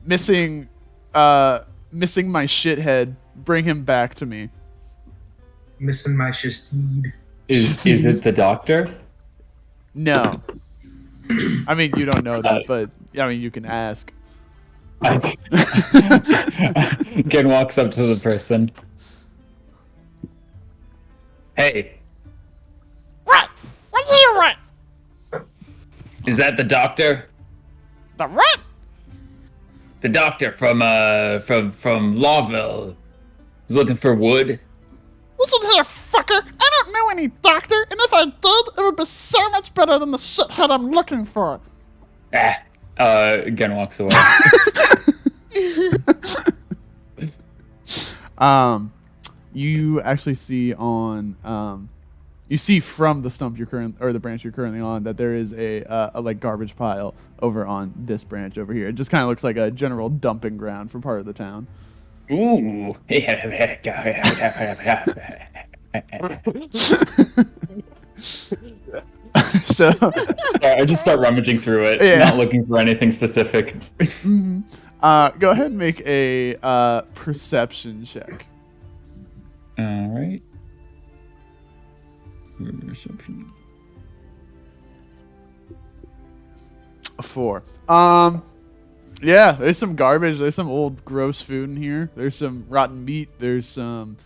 missing my shithead. Bring him back to me. Missing my steed. Is it the doctor? No. I mean, you don't know that, but I mean, you can ask. Gen walks up to the person. Hey. What? What do you want? Is that the doctor? The what? The doctor from Lawville. He's looking for wood. Listen here, fucker. I don't know any doctor, and if I did, it would be so much better than the shithead I'm looking for. Gen walks away. You actually see on you see from the stump the branch you're currently on that there is a like garbage pile over on this branch over here. It just kind of looks like a general dumping ground for part of the town. Ooh. So I just start rummaging through it, Yeah. not looking for anything specific. go ahead and make a perception check. All right. Perception. 4. Yeah, there's some garbage. There's some old gross food in here. There's some rotten meat. There's some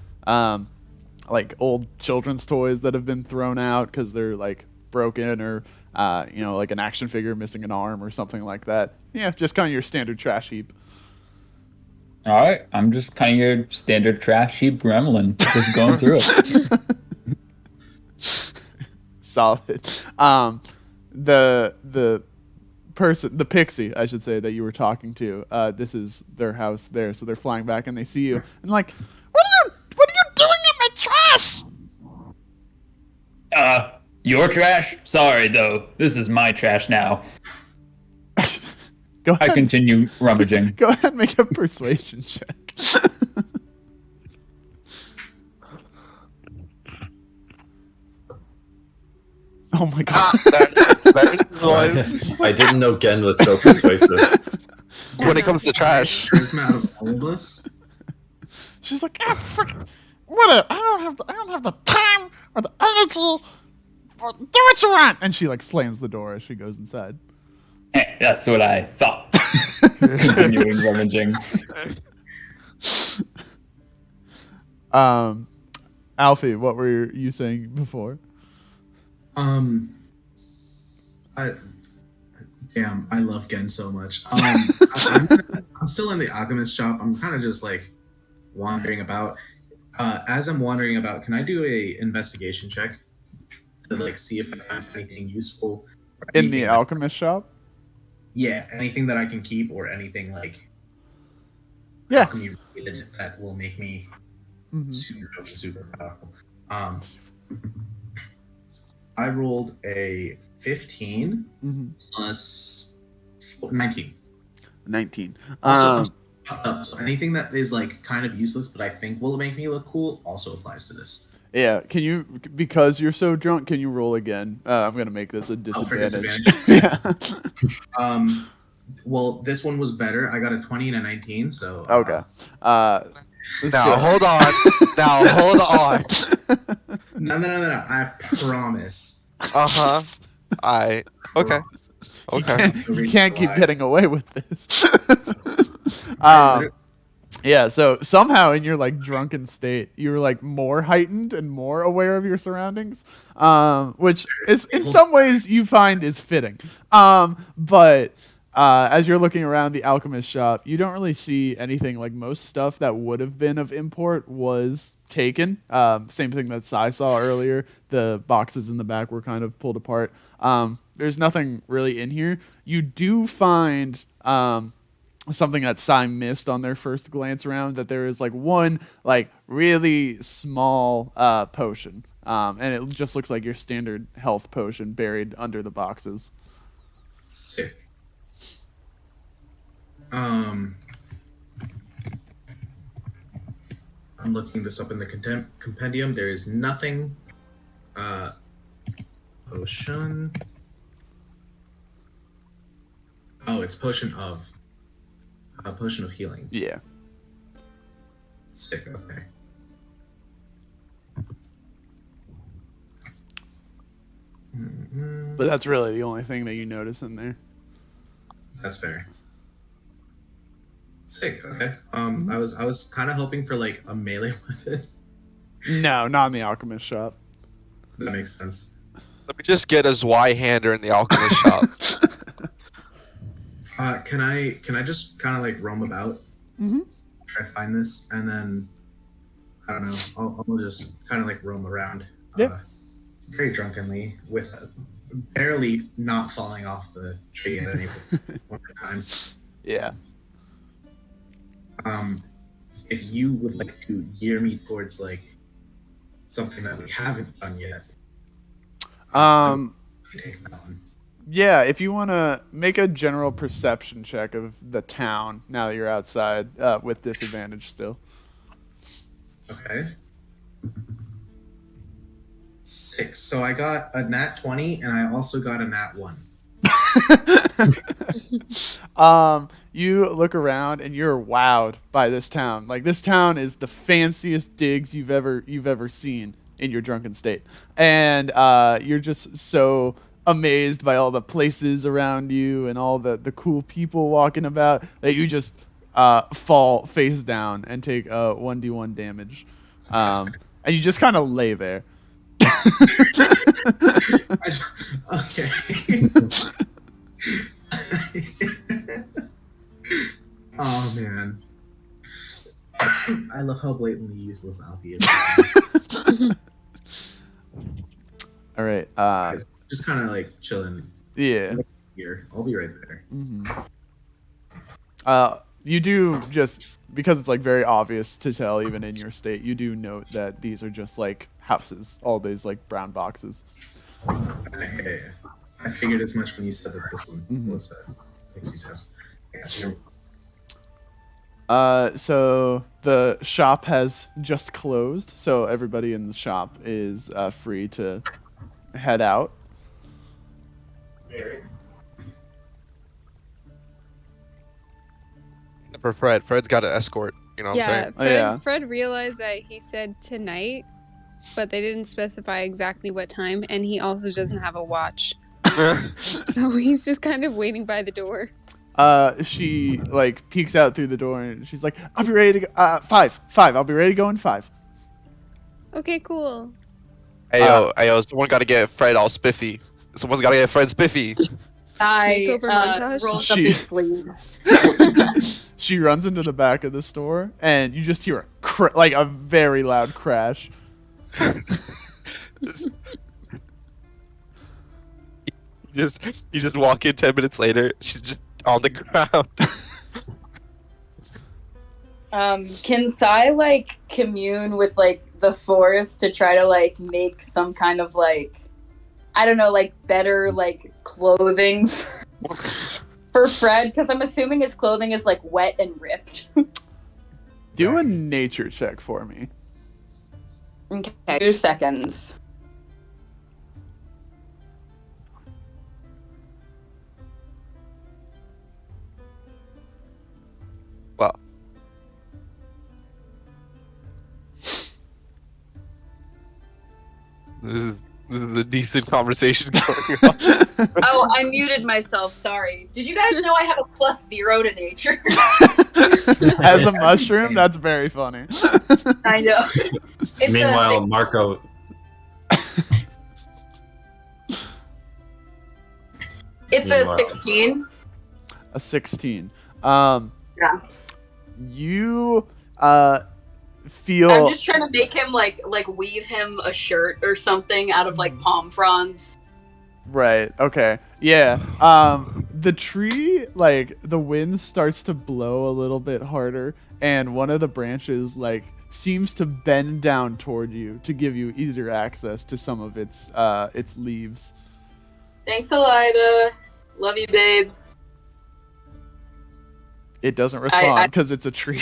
like old children's toys that have been thrown out because they're like broken, or like an action figure missing an arm or something like that. Yeah, just kind of your standard trash heap. All right, I'm just kind of your standard trash heap gremlin, just going through it. Solid. The pixie, I should say, that you were talking to, this is their house there, so they're flying back and they see you and like, What are you doing in my trash? Your trash? Sorry though, this is my trash now. go I ahead, continue rummaging. go ahead and make a persuasion check. Oh my god. I didn't know Gen was so persuasive. When it comes to trash. Charisma out of all of us. She's like, frick. What? I don't have the time or the energy. Or do what you want. And she like slams the door as she goes inside. That's what I thought. Continuing rummaging. Alfie, what were you saying before? I love Gen so much. I'm still in the alchemist shop. I'm kind of just like wandering about. As I'm wandering about, can I do a investigation check to like see if I find anything useful In the alchemist shop? Yeah, anything that I can keep or anything like Yeah. alchemy related that will make me super powerful. I rolled a 15 plus 19. 19. Also, so anything that is like kind of useless but I think will make me look cool also applies to this. Yeah, can you, because you're so drunk, can you roll again? I'm going to make this a disadvantage. disadvantage? Yeah. Well, this one was better. I got a 20 and a 19, so... Okay. Hold on. Now, hold on. No. I promise. Uh-huh. Okay. Okay. You can't keep getting away with this. Yeah, so somehow in your like drunken state, you were like more heightened and more aware of your surroundings, which is in some ways you find is fitting. But as you're looking around the alchemist shop, you don't really see anything. Like most stuff that would have been of import was taken. Same thing that Sai saw earlier. The boxes in the back were kind of pulled apart. There's nothing really in here. You do find something that Sai missed on their first glance around, that there is like one like really small potion, and it just looks like your standard health potion buried under the boxes. Sick. I'm looking this up in the compendium. There is nothing. Potion. Oh, it's potion of. A potion of healing. Yeah. Sick. Okay. But that's really the only thing that you notice in there. That's fair. Sick. Okay. I was kind of hoping for like a melee weapon. No, not in the alchemist shop. That makes sense. Let me just get a Zweihander in the alchemist shop. Can I just kind of like roam about? Mm-hmm. Try to find this, and then I don't know. I'll just kind of like roam around. Yeah. Very drunkenly, with barely not falling off the tree at any one time. Yeah. If you would like to gear me towards like something that we haven't done yet, take that one. Yeah, if you want to make a general perception check of the town now that you're outside, with disadvantage still. Okay. 6. So I got a nat 20, and I also got a nat 1. You look around and you're wowed by this town. Like, this town is the fanciest digs you've ever seen in your drunken state, and you're just so amazed by all the places around you and all the cool people walking about that you just fall face down and take 1d1 damage, and you just kind of lay there. Okay. Oh man, I love how blatantly useless Alfie is. All right. Just kind of like chilling. Yeah. Here, I'll be right there. Mm-hmm. You do, just because it's like very obvious to tell even in your state, you do note that these are just like houses, all these like brown boxes. Okay. I figured as much when you said that this one was Pixie's house. I got you. So the shop has just closed, so everybody in the shop is free to head out. For Fred. Fred's got an escort. You know what I'm saying? Fred realized that he said tonight, but they didn't specify exactly what time, and he also doesn't have a watch. So he's just kind of waiting by the door. She like peeks out through the door and she's like, "I'll be ready to go. 5. I'll be ready to go in 5." Okay, cool. Hey yo, someone got to get Fred all spiffy. Someone's got to get Fred spiffy. I Makeover montage? rolled up his sleeves. She runs into the back of the store and you just hear like a very loud crash. You just walk in 10 minutes later, she's just on the ground. Can Sai like commune with like the forest to try to like make some kind of like, I don't know, like better like clothing for Fred? Because I'm assuming his clothing is like wet and ripped. Do a nature check for me. Okay, 2 seconds. Well, this is a decent conversation going on. Oh, I muted myself. Sorry. Did you guys know I have a +0 to nature? As a mushroom, that's very funny. I know. It's Meanwhile, Marco. It's a 16. A 16. Yeah. You feel. I'm just trying to make him like weave him a shirt or something out of like palm fronds. Right. Okay. Yeah. The tree, like the wind starts to blow a little bit harder, and one of the branches like seems to bend down toward you to give you easier access to some of its leaves. Thanks, Elida. Love you, babe. It doesn't respond because it's a tree.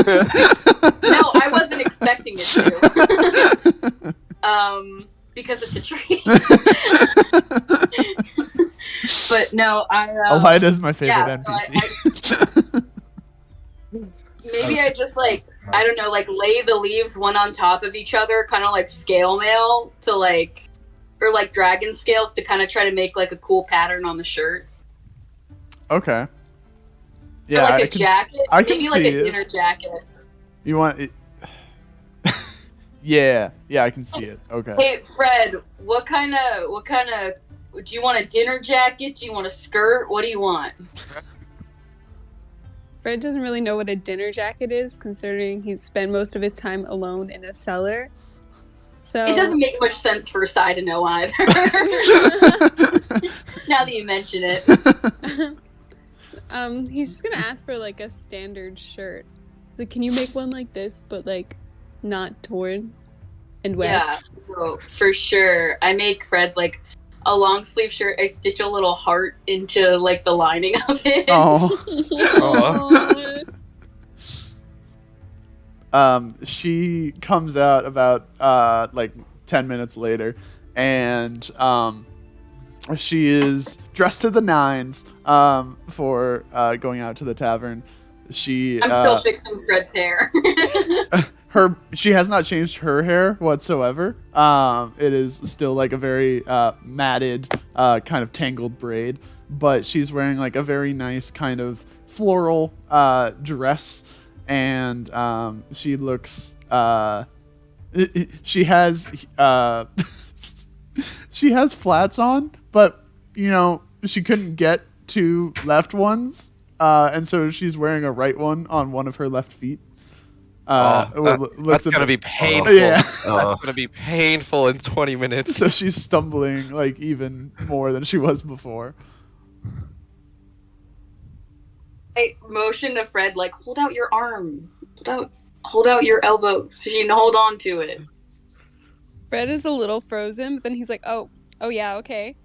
No, I wasn't expecting it to. Because it's a tree. But no, Elida's my favorite NPC. Maybe I just like, I don't know, like lay the leaves one on top of each other, kind of like scale mail to like, or like dragon scales to kind of try to make like a cool pattern on the shirt. Okay. Yeah, or like a jacket. Maybe like see a dinner jacket. You want it? Yeah, I can see it. Okay. Hey, Fred, what kind of, do you want a dinner jacket? Do you want a skirt? What do you want? Fred doesn't really know what a dinner jacket is, considering he's spent most of his time alone in a cellar. So It doesn't make much sense for Sai to know either. Now that you mention it. He's just gonna ask for like a standard shirt. He's like, can you make one like this, but like not torn and wet? Yeah, bro, for sure. I make Fred like a long sleeve shirt. I stitch a little heart into like the lining of it. She comes out about like 10 minutes later, and she is dressed to the nines for going out to the tavern. I'm still fixing Fred's hair. She has not changed her hair whatsoever. It is still like a very matted, kind of tangled braid, but she's wearing like a very nice kind of floral dress, and she looks. She has she has flats on, but you know she couldn't get two left ones, and so she's wearing a right one on one of her left feet. That's gonna be painful. Yeah. That's gonna be painful in 20 minutes. So she's stumbling like even more than she was before. I motion to Fred like, hold out your arm, hold out your elbow so you can hold on to it. Fred is a little frozen, but then he's like, oh yeah, okay.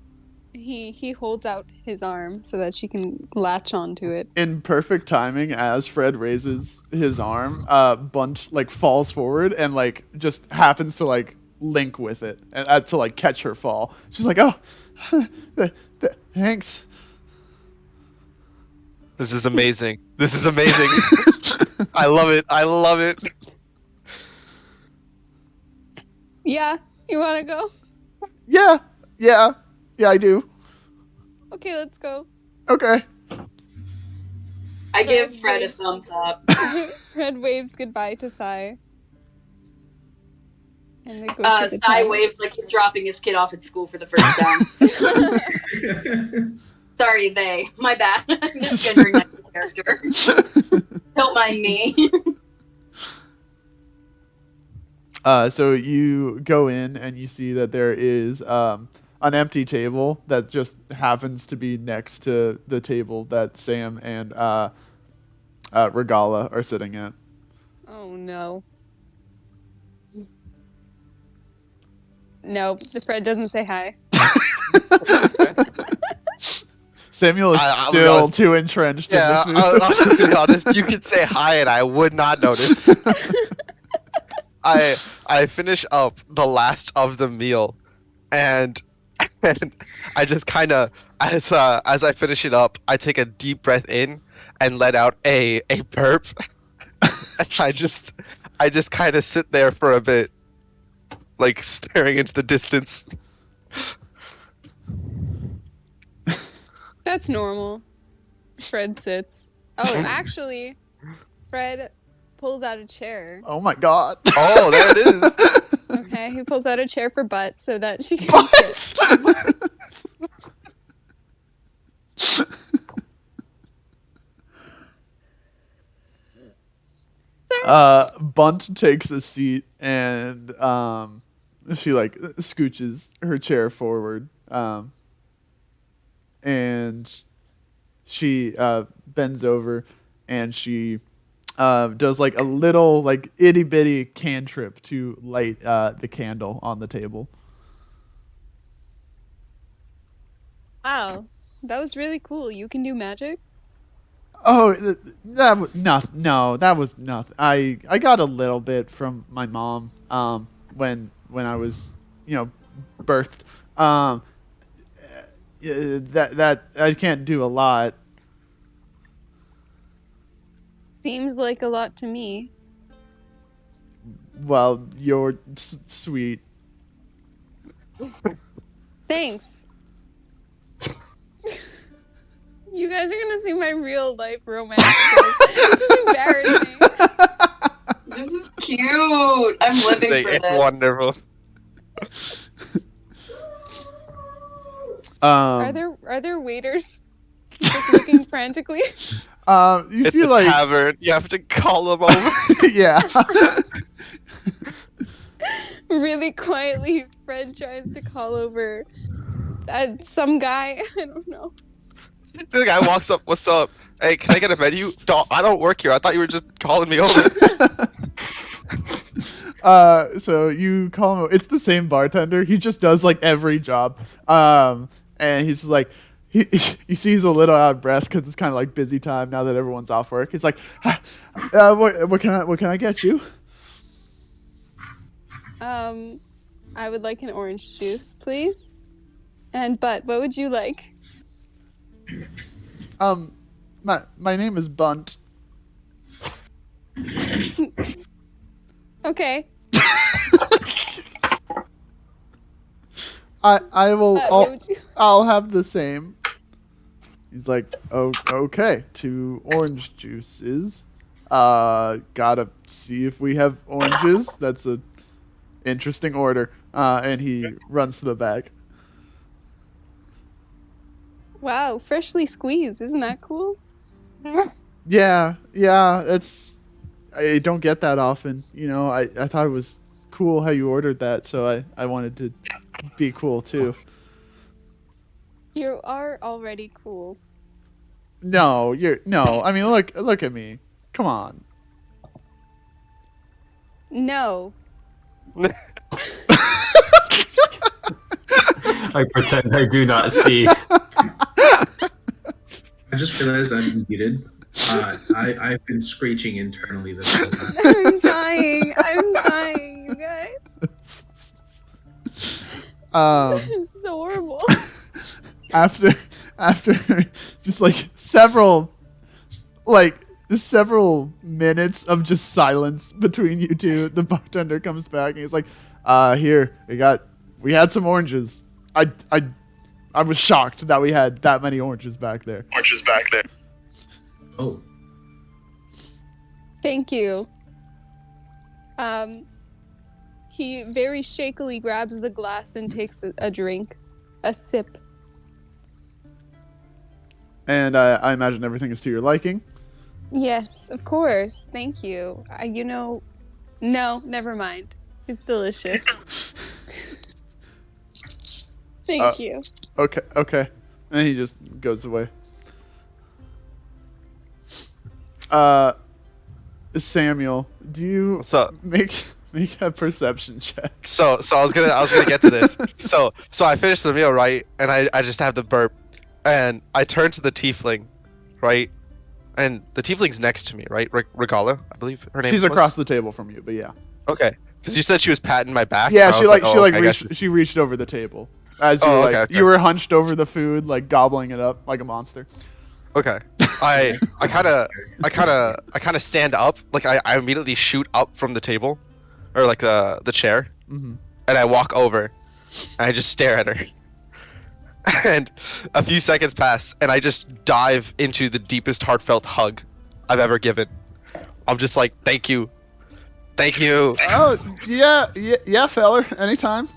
He holds out his arm so that she can latch onto it. In perfect timing, as Fred raises his arm, Bunt like falls forward and like just happens to like link with it and to like catch her fall. She's like, oh, thanks. This is amazing. This is amazing. I love it. I love it. Yeah, you want to go? Yeah, I do. Okay, let's go. Okay. I give Fred a thumbs up. Fred waves goodbye to Sai. And they go to the Sai tavern. waves like he's dropping his kid off at school for the first time. Sorry, they. My bad. I'm misgendering my character. Don't mind me. So you go in and you see that there is an empty table that just happens to be next to the table that Sam and Regala are sitting at. Oh no. No, the Fred doesn't say hi. Samuel is still too entrenched in the food. I'll just be honest. You could say hi and I would not notice. I finish up the last of the meal, and I just kind of, as I finish it up, I take a deep breath in and let out a burp. And I just kind of sit there for a bit, like staring into the distance. That's normal. Fred sits. Oh, actually, Fred pulls out a chair. Oh my god. Oh, there it is. Okay, he pulls out a chair for Butt so that she can sit. Bunt takes a seat and she like scooches her chair forward and she bends over and she does like a little like itty bitty cantrip to light the candle on the table. Wow, that was really cool. You can do magic? Oh, that was nothing. No, that was nothing. I got a little bit from my mom when I was birthed. That I can't do a lot. Seems like a lot to me. Well, you're sweet. Thanks. You guys are gonna see my real life romance. This is embarrassing. This is cute. I'm living for It's this. wonderful. Are there waiters just looking frantically? You It's see a like tavern. You have to call them over. yeah. Really quietly, Fred tries to call over some guy. I don't know. The guy walks up. What's up? Hey, can I get a menu? I don't work here. I thought you were just calling me over. So you call him. It's the same bartender. He just does like every job. And he's just like, you see he's a little out of breath because it's kind of like busy time now that everyone's off work. He's like, what can I get you? I would like an orange juice, please. And Butt, what would you like? My name is Bunt. Okay. I will. What would you... I'll have the same. He's like, oh, okay, 2 orange juices. Gotta see if we have oranges. That's a interesting order. And he runs to the back. Wow, freshly squeezed. Isn't that cool? Yeah. I don't get that often. I thought it was cool how you ordered that, so I wanted to be cool too. You are already cool. No, I mean, look at me. Come on. No. I pretend I do not see. I just realized I'm muted. I've been screeching internally this whole time. I'm dying, you guys. This is horrible. After just like several minutes of just silence between you two, the bartender comes back and he's like, here, we had some oranges. I was shocked that we had that many oranges back there. Oh, Thank you. He very shakily grabs the glass and takes a drink. A sip. And I imagine everything is to your liking. Yes, of course. Thank you. No, never mind. It's delicious. Thank you. Okay. And he just goes away. Samuel, do you What's up? make a perception check? So I was gonna get to this. So I finished the meal, right? And I just have the burp, and I turn to the tiefling, right? And the tiefling's next to me, right? Regala, I believe her name. She's was? across the table from you, but yeah. Okay, because you said she was patting my back. Yeah, and I she was I guess- she reached over the table as you Oh, okay. you were hunched over the food, like gobbling it up like a monster. Okay. I kind of stand up, like I immediately shoot up from the table, or like the chair, Mm-hmm. and I walk over, I just stare at her. And a few seconds pass, and I just dive into the deepest heartfelt hug I've ever given. I'm just like, thank you. Thank you. Oh, yeah, feller. Anytime.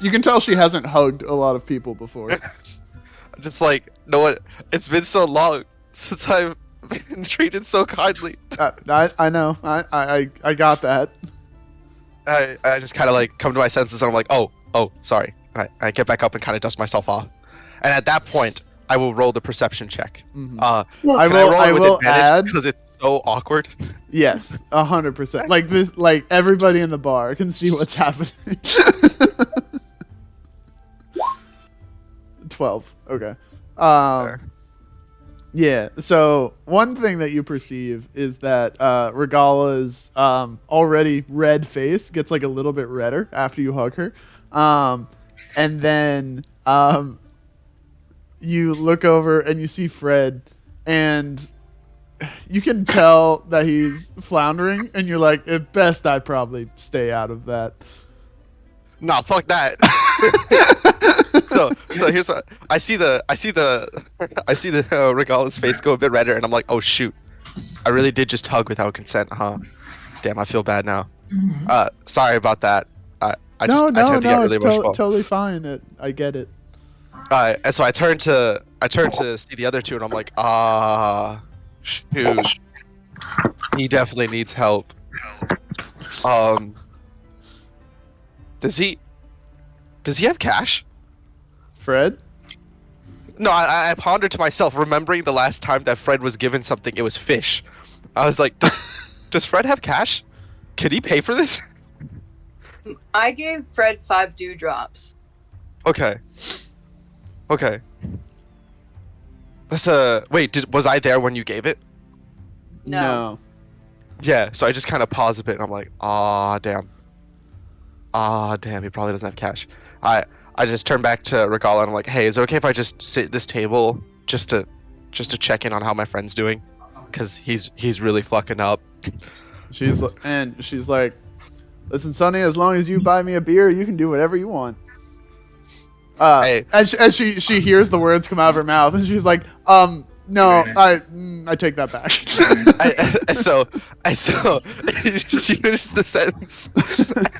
You can tell she hasn't hugged a lot of people before. I'm just like, no what? It's been so long since I've been treated so kindly. I know. I got that. I just kind of like come to my senses, and I'm like, oh, sorry. I get back up and kind of dust myself off. And at that point, I will roll the perception check. Mhm. I will add because it's so awkward. Yes, 100%. Like this, like everybody in the bar can see what's happening. 12. Okay. Yeah. So one thing that you perceive is that Regala's already red face gets like a little bit redder after you hug her, and then you look over and you see Fred, and you can tell that he's floundering, and you're like, at best, I probably stay out of that. Nah, fuck that. so here's what I see the Regala's face go a bit redder, and I'm like, oh shoot, I really did just hug without consent, huh? Damn, I feel bad now. Sorry about that. I tend to get really it's emotional. totally fine. I get it. And so I turn to see the other two, and I'm like, shoot, he definitely needs help. Does he have cash? Fred? No, I pondered to myself, remembering the last time that Fred was given something, it was fish. I was like, does Fred have cash? Could he pay for this? I gave Fred 5 dewdrops. Okay. That's wait, was I there when you gave it? No. Yeah, so I just kind of pause a bit, and I'm like, damn, he probably doesn't have cash. I just turn back to Regala, and I'm like, hey, is it okay if I just sit at this table just to check in on how my friend's doing? Because he's really fucking up. She's like, listen, Sonny, as long as you buy me a beer, you can do whatever you want. Hey. And she hears the words come out of her mouth, and she's like, no, I take that back. So she finished the sentence,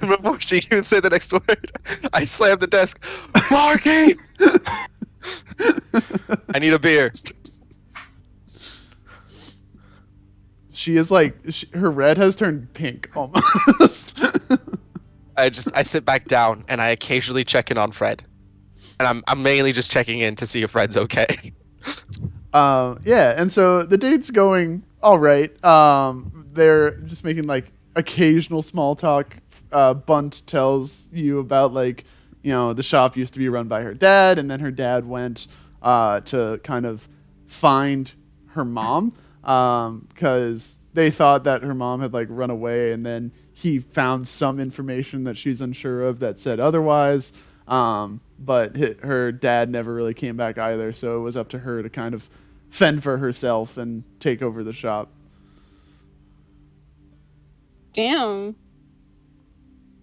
and before she even said the next word, I slammed the desk. Marky! I need a beer. She is like, her red has turned pink almost. I sit back down, and I occasionally check in on Fred, and I'm mainly just checking in to see if Fred's okay. Yeah, and so the date's going all right. They're just making like occasional small talk. Bunt tells you about like, the shop used to be run by her dad, and then her dad went to kind of find her mom because they thought that her mom had like run away, and then he found some information that she's unsure of that said otherwise. But her dad never really came back either, so it was up to her to kind of fend for herself and take over the shop. Damn.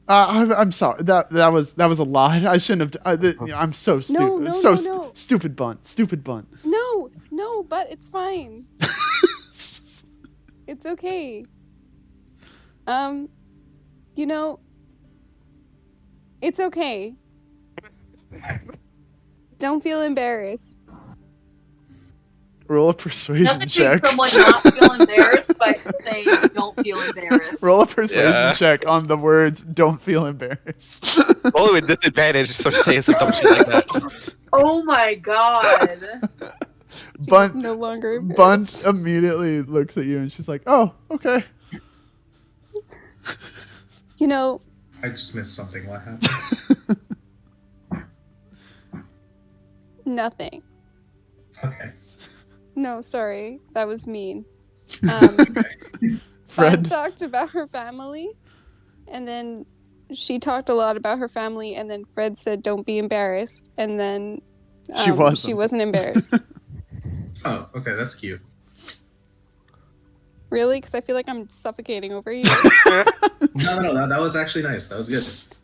I'm sorry. That was a lot. I shouldn't have. I'm so stupid. No. Stupid bunt. Stupid bunt. No, but it's fine. It's okay. It's okay. Don't feel embarrassed. Roll a persuasion Nothing check. makes someone not feel embarrassed by saying don't feel embarrassed. Roll a persuasion check on the words "don't feel embarrassed." Only with disadvantage, so saying some dumb shit like that. Oh my god. Bunt no longer embarrassed. Bunt immediately looks at you and she's like, "Oh, okay." I just missed something. What happened? Nothing. Okay. No, sorry. That was mean. Fred Fred talked about her family, and then she talked a lot about her family, and then Fred said, don't be embarrassed, and then she wasn't embarrassed. Oh, okay, that's cute. Really? Because I feel like I'm suffocating over you. No, that was actually nice. That was good.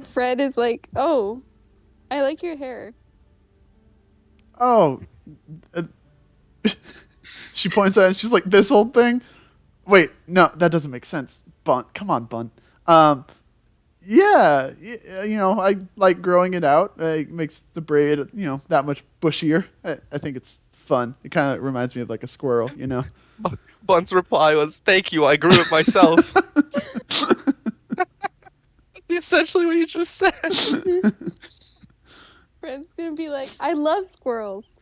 Fred is like, oh, I like your hair. Oh. She points at it. She's like, this old thing? Wait, no, that doesn't make sense. Bun. Come on, Bun. Yeah, you know, I like growing it out. It makes the braid, you know, that much bushier. I think it's fun. It kind of reminds me of like a squirrel, you know? Bun's reply was, "Thank you, I grew it myself." That's essentially what you just said. Fred's gonna be like, I love squirrels.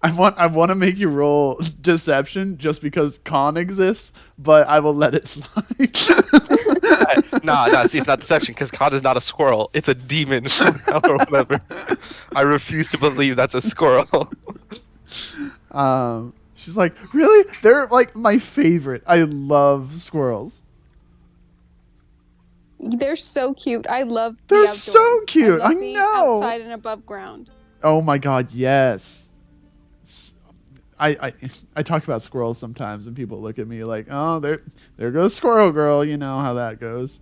I want to make you roll deception just because con exists, but I will let it slide. Nah, see, it's not deception because God is not a squirrel. It's a demon or whatever. I refuse to believe that's a squirrel. She's like, really? They're like my favorite. I love squirrels. They're so cute. I love the They're outdoors. so cute. I, love I being know. outside and above ground. Oh my god, yes. I talk about squirrels sometimes, and people look at me like, oh, there goes Squirrel Girl. You know how that goes.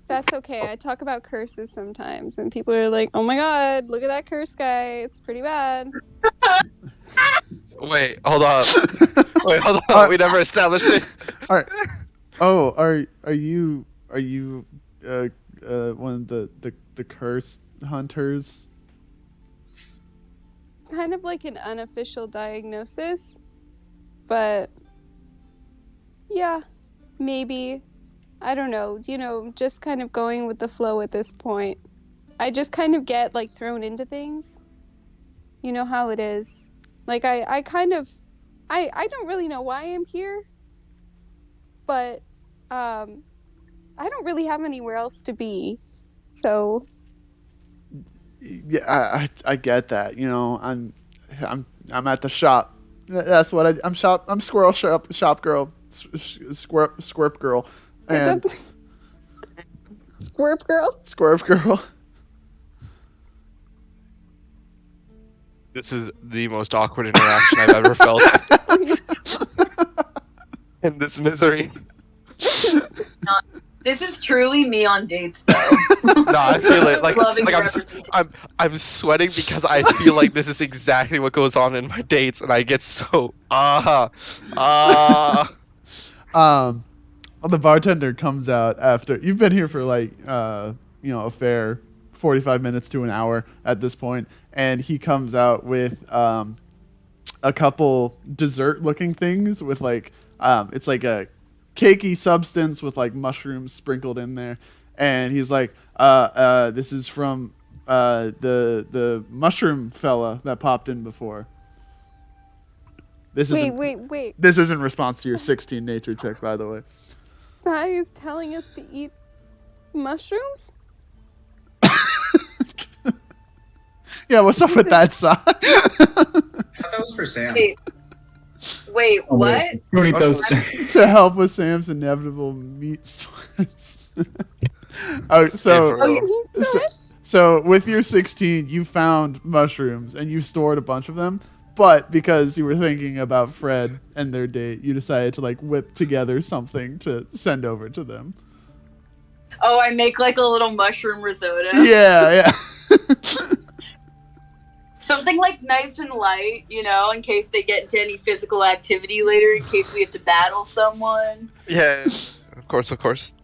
That's okay. I talk about curses sometimes, and people are like, oh my god, look at that curse guy. It's pretty bad. Wait, hold on. We never established it. All right. Oh, are you one of the cursed hunters? Kind of like an unofficial diagnosis, but yeah, maybe. I don't know. You know, just kind of going with the flow at this point. I just kind of get like thrown into things. You know how it is. Like I don't really know why I'm here, but I don't really have anywhere else to be. So Yeah, I get that. You know, I'm at the shop. That's what I'm shop. I'm squirrel shop girl, squirp girl, and Squirp girl. Squirp girl. This is the most awkward interaction I've ever felt in this misery. This is truly me on dates, though. No, I feel it. Loving Like I'm sweating because I feel like this is exactly what goes on in my dates, and I get so The bartender comes out after you've been here for like you know, a fair 45 minutes to an hour at this point, and he comes out with a couple dessert-looking things with like it's like a cakey substance with like mushrooms sprinkled in there, and he's like, this is from the mushroom fella that popped in before. Wait. This is in response to your 16 nature check, by the way. Sai is telling us to eat mushrooms? Yeah, what's up with that, Sai? I thought that was for Sam. Wait, what? To help with Sam's inevitable meat sweats. Oh, so with your 16, you found mushrooms and you stored a bunch of them, but because you were thinking about Fred and their date, you decided to like whip together something to send over to them. Oh, I make like a little mushroom risotto. Yeah. Something like nice and light, you know, in case they get into any physical activity later, in case we have to battle someone. Yeah, of course.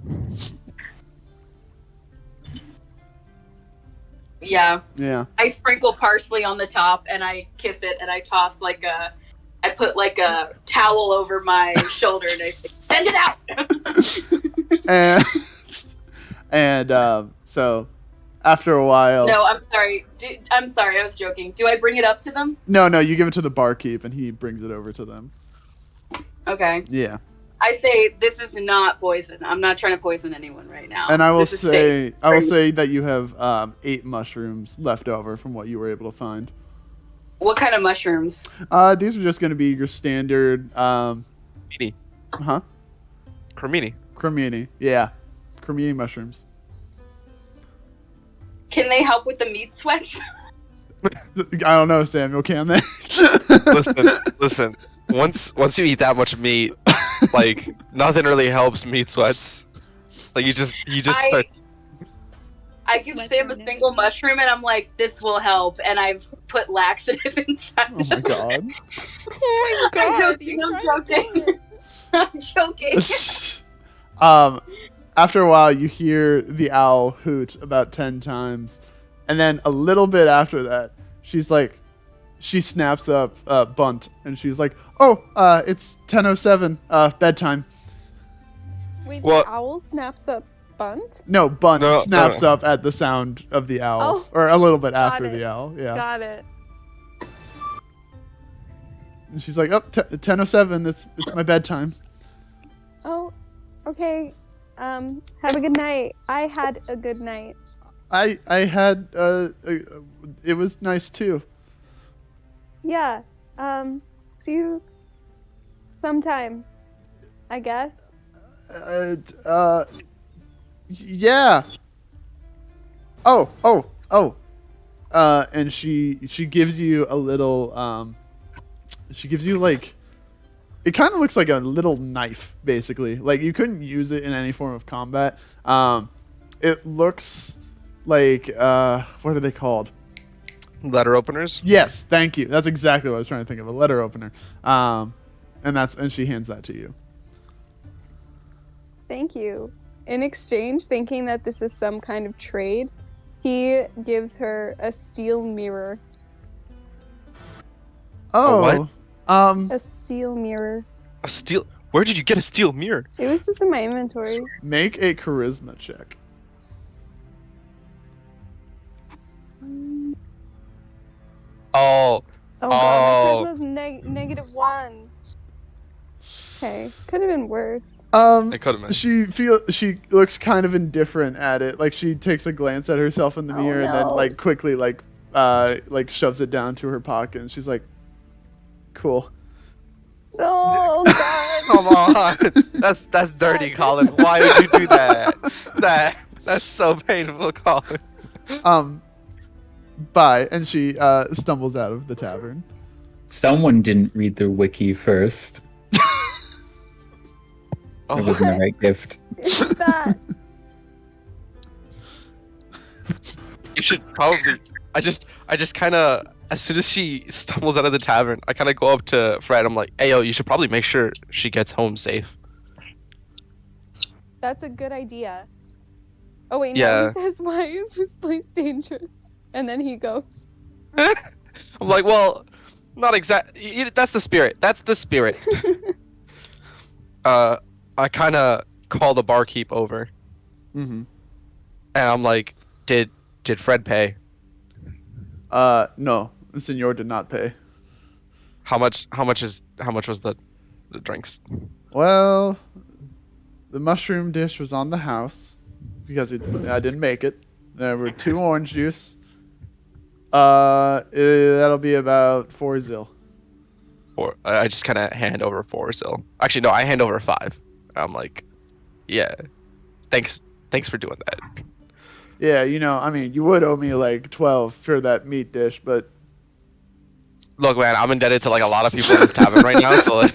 Yeah. Yeah. I sprinkle parsley on the top and I kiss it and I toss like I put like a towel over my shoulder and I say, send it out. and so after a while. No, I'm sorry. I'm sorry. I was joking. Do I bring it up to them? No, you give it to the barkeep and he brings it over to them. Okay. Yeah. I say this is not poison. I'm not trying to poison anyone right now. And I will say that you have 8 mushrooms left over from what you were able to find. What kind of mushrooms? These are just going to be your standard. Cremini. Huh? Cremini. Yeah. Cremini mushrooms. Can they help with the meat sweats? I don't know, Samuel. Can they? Listen. once you eat that much meat, like nothing really helps meat sweats. Like you just start. I give Sam a single mushroom and I'm like, this will help, and I've put laxative inside. Oh my god. Oh my god, I'm joking. I'm joking. After a while, you hear the owl hoot about 10 times, and then a little bit after that, she snaps up Bunt, and she's like, "Oh, it's 10:07, bedtime." Wait, What? the owl snaps up Bunt? No, Bunt No, snaps no. up at the sound of the owl, Oh, or a little bit got after it. the owl. Yeah, Got it. and she's like, "Oh, 10:07. It's my bedtime." Oh, okay. Have a good night. I had a good night. I had it was nice too. Yeah. See you sometime, I guess. Yeah. Oh. And she gives you a little she gives you like, it kind of looks like a little knife, basically. Like you couldn't use it in any form of combat. It looks like what are they called? Letter openers. Yes, thank you. That's exactly what I was trying to think of. A letter opener. And she hands that to you. Thank you. In exchange, thinking that this is some kind of trade, he gives her a steel mirror. Oh, what? A steel mirror. A steel. Where did you get a steel mirror? It was just in my inventory. Make a charisma check. Oh. Oh god, my charisma's -1. Okay, could have been worse. It could have been. She looks kind of indifferent at it. Like she takes a glance at herself in the Oh, mirror and then no. like quickly like shoves it down to her pocket and she's like, "Cool." Oh god. Come on. That's dirty, Colin. Why would you do that? That's so painful, Colin. Bye. And she stumbles out of the tavern. Someone didn't read the wiki first. It Oh, wasn't the right gift. Isn't that? you should probably. I just kind of. As soon as she stumbles out of the tavern, I kind of go up to Fred. I'm like, "Hey, yo, you should probably make sure she gets home safe." That's a good idea. Oh wait, no, Yeah. he says, "Why is this place dangerous?" And then he goes. I'm like, well, not exactly. That's the spirit. That's the spirit. I kind of call the barkeep over, Mm-hmm. and I'm like, "Did Fred pay? No. The senor did not pay. How much was the drinks?" Well, the mushroom dish was on the house because I didn't make it. There were 2 orange juice. That'll be about 4 zil. Or I just kind of hand over 4 zil. Actually, no, I hand over 5. I'm like, yeah, thanks for doing that. Yeah, I mean, you would owe me like 12 for that meat dish, but Look, man, I'm indebted to like a lot of people in this tavern right now, so like,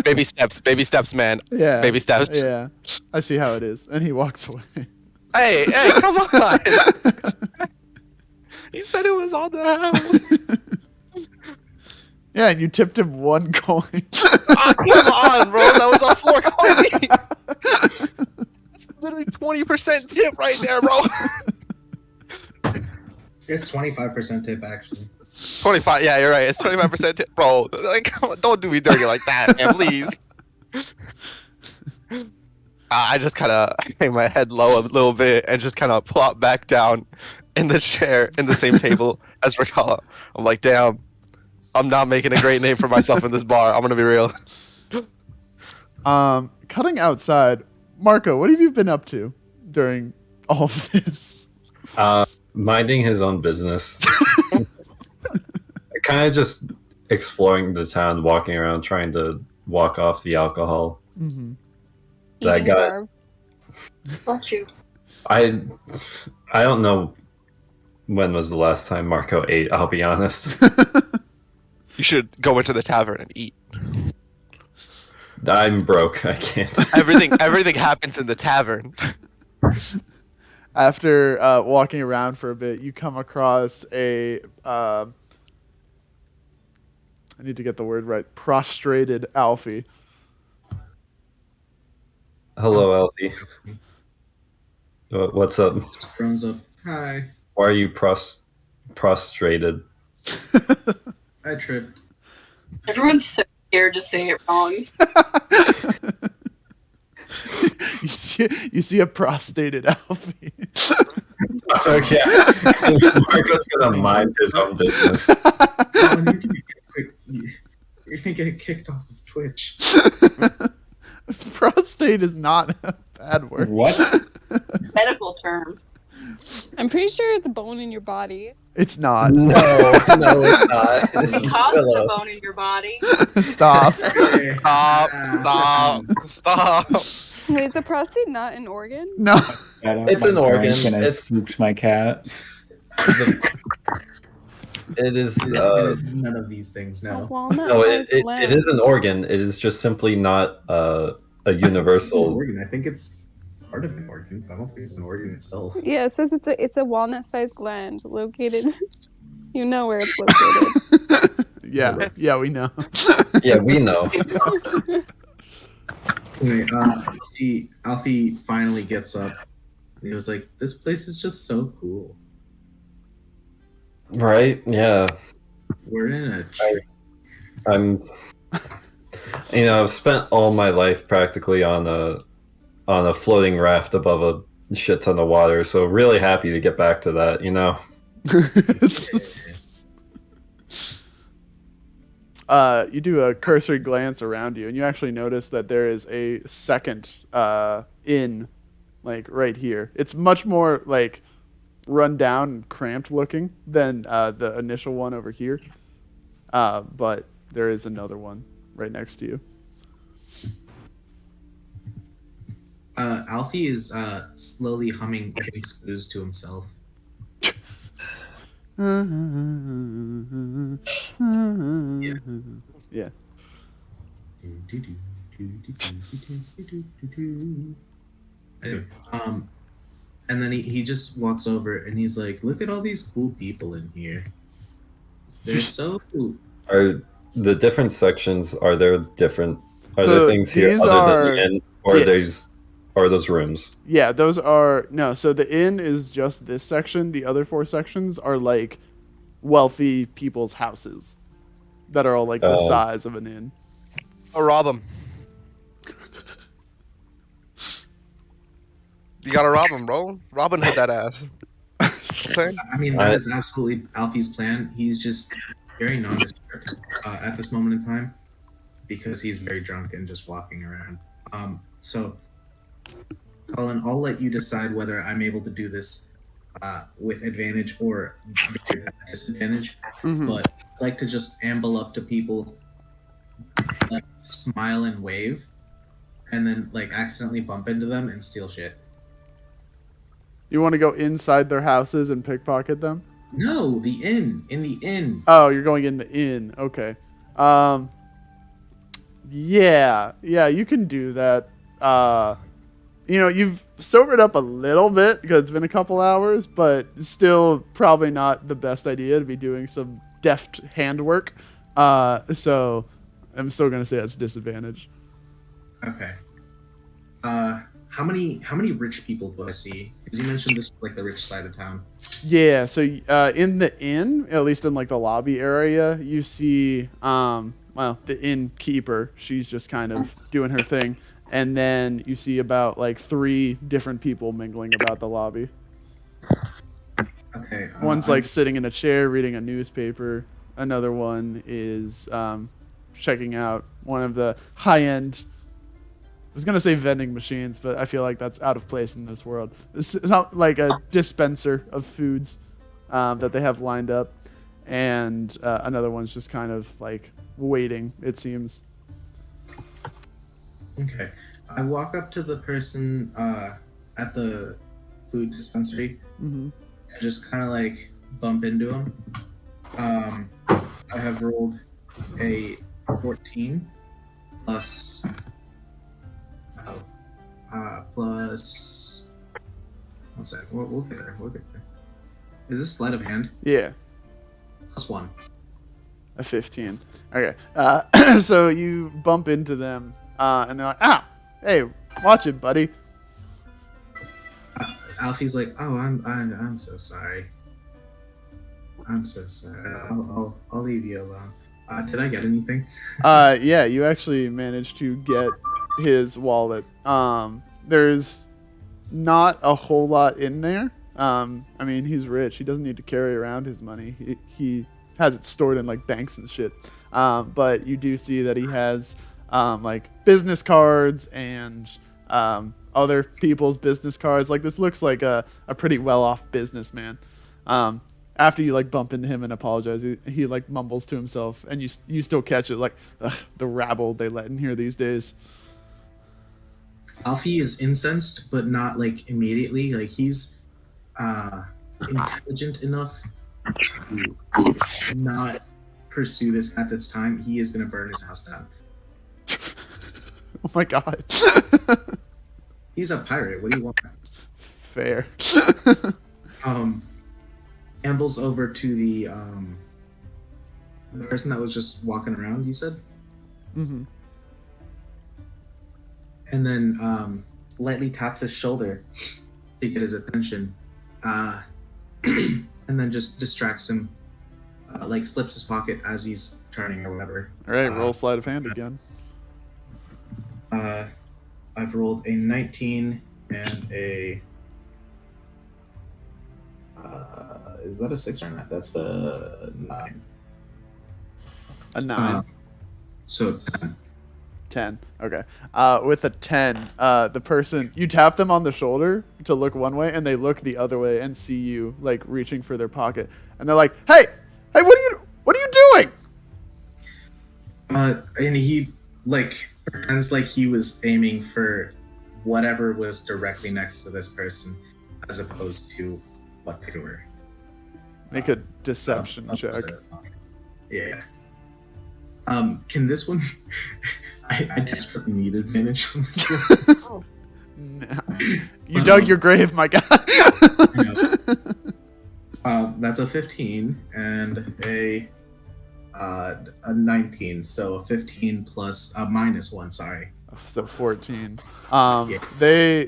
baby steps, man. yeah, Baby steps. Yeah, I see how it is, and he walks away. Hey, come on. He said it was on the house. Yeah, and you tipped him 1 coin. Ah, come on, bro. That was a 4 coin. That's literally 20% tip right there, bro. It's 25% tip actually. 25. Yeah, you're right. It's 25% tip, bro. Like, come on, don't do me dirty like that, man. Please. I just kind of hang my head low a little bit and just kind of plop back down in the chair in the same table as Ricala. I'm like, damn, I'm not making a great name for myself in this bar. I'm gonna be real. Cutting outside, Marco, what have you been up to during all of this? Minding his own business. Kind of just exploring the town, walking around, trying to walk off the alcohol. Mm-hmm. That Eating guy. garb. Bless you. I don't know when was the last time Marco ate. I'll be honest. You should go into the tavern and eat. I'm broke. I can't. Everything happens in the tavern. After walking around for a bit, you come across a I need to get the word right, prostrated Alfie. Hello, Alfie. What's up? Just runs up. Hi. Why are you prostrated? I tripped. Everyone's so scared to say it wrong. You see a prostrated Alfie. Okay. Marco's gonna mind his own business. You're gonna get kicked off of Twitch. Prostate is not a bad word. What? Medical term. I'm pretty sure it's a bone in your body. It's not. No, it's not. It causes a bone in your body. Stop. Stop. Wait, is the prostate not an organ? No. It's an organ. Gonna It's spook my cat. it is. It is none of these things. A No. walnut-sized it gland. is an organ. It is just simply not a universal. Organ. I think it's part of an organ. I don't think it's an organ itself. Yeah, it says it's a walnut-sized gland located. You know where it's located. Yeah, we know. Yeah, we know. Anyway, Alfie finally gets up. And he was like, "This place is just so cool. Right? Yeah. We're in a tree." I'm. I've spent all my life practically on a floating raft above a shit ton of water. So really happy to get back to that. You do a cursory glance around you, and you actually notice that there is a second inn, like right here. It's much more like run down and cramped looking than the initial one over here, but there is another one right next to you. Alfie is slowly humming Pig's Blues to himself. Yeah. Anyway, and then he just walks over and he's like, "Look at all these cool people in here. They're so cool." Are the different sections? Are there different? Are So there things here these other are- than the inn, or yeah. are those rooms? Yeah, those are no. So the inn is just this section. The other 4 sections are like wealthy people's houses that are all like the size of an inn. Oh, rob him. You gotta rob him, bro. Robin Hood that ass. Same. I mean, that is absolutely Alfie's plan. He's just very nondescript at this moment in time because he's very drunk and just walking around. So, Colin, I'll let you decide whether I'm able to do this with advantage or very bad disadvantage. Mhm. But I'd like to just amble up to people, like smile and wave, and then like accidentally bump into them and steal shit. You want to go inside their houses and pickpocket them? No, the inn. In the inn. Oh, you're going in the inn. Okay. Yeah, you can do that. You've sobered up a little bit because it's been a couple hours, but still probably not the best idea to be doing some deft handwork. So I'm still gonna say that's disadvantage. Okay. How many rich people do I see? Because you mentioned this was like the rich side of town. Yeah, so in the inn, at least in like the lobby area, you see the innkeeper. She's just kind of doing her thing. And then you see about like 3 different people mingling about the lobby. Okay. One's like sitting in a chair reading a newspaper. Another one is checking out one of the high-end, I was going to say vending machines, but I feel like that's out of place in this world. It's not like a dispenser of foods that they have lined up. And another one's just kind of like waiting, it seems. Okay. I walk up to the person at the food dispensary and just kind of like bump into him. I have rolled a 14 plus plus. One sec. We'll get there. We'll get there. Is this sleight of hand? Yeah. +1. A 15. Okay. So you bump into them, and they're like, hey, watch it, buddy. Alfie's like, oh, I'm so sorry. I'm so sorry. I'll leave you alone. Did I get anything? Yeah, you actually managed to get his wallet. There's not a whole lot in there. I mean, he's rich. He doesn't need to carry around his money. He has it stored in like banks and shit. But you do see that he has like business cards and other people's business cards. Like this looks like a pretty well-off businessman. After you like bump into him and apologize, he like mumbles to himself, and you still catch it like the rabble they let in here these days. Alfie is incensed, but not like immediately. Like he's intelligent enough to not pursue this at this time. He is gonna burn his house down. Oh my god. He's a pirate. What do you want? Fair. Ambles over to the person that was just walking around, you said? Mm-hmm. And then lightly taps his shoulder to get his attention. And then just distracts him. Like slips his pocket as he's turning or whatever. Alright, roll sleight of hand again. I've rolled a 19 and a... is that a 6 or not? That's a 9. A 9. So 10. 10. Okay. With a 10, the person, you tap them on the shoulder to look one way, and they look the other way and see you like reaching for their pocket, and they're like, "Hey, what are you doing?" And he like pretends like he was aiming for whatever was directly next to this person, as opposed to what they were. Make a deception check. Yeah. Can this one? I desperately need advantage on this one. No. You dug your grave, my guy. That's a 15 and a 19, so a 15 plus a -1. Sorry. So 14. They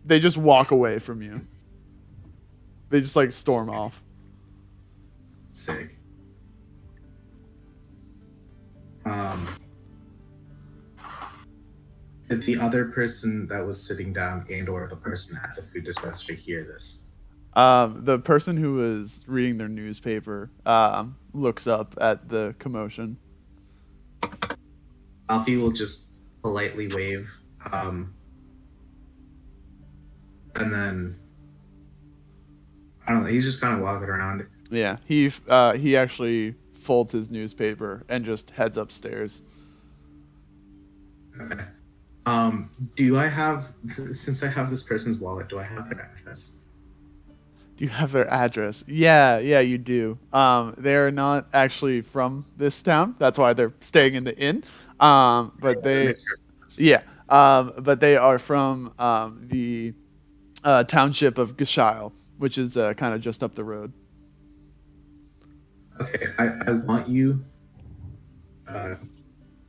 just walk away from you. They just like storm off. Sick. Did the other person that was sitting down and/or the person at the food dispensary hear this? The person who was reading their newspaper looks up at the commotion. Alfie will just politely wave, and then I don't know. He's just kind of walking around. Yeah, he actually folds his newspaper and just heads upstairs. Okay. Do I have, since I have this person's wallet, do I have their address? Do you have their address? Yeah, you do. They're not actually from this town. That's why they're staying in the inn. But they are from the township of Gashile, which is kind of just up the road. Okay, I want you,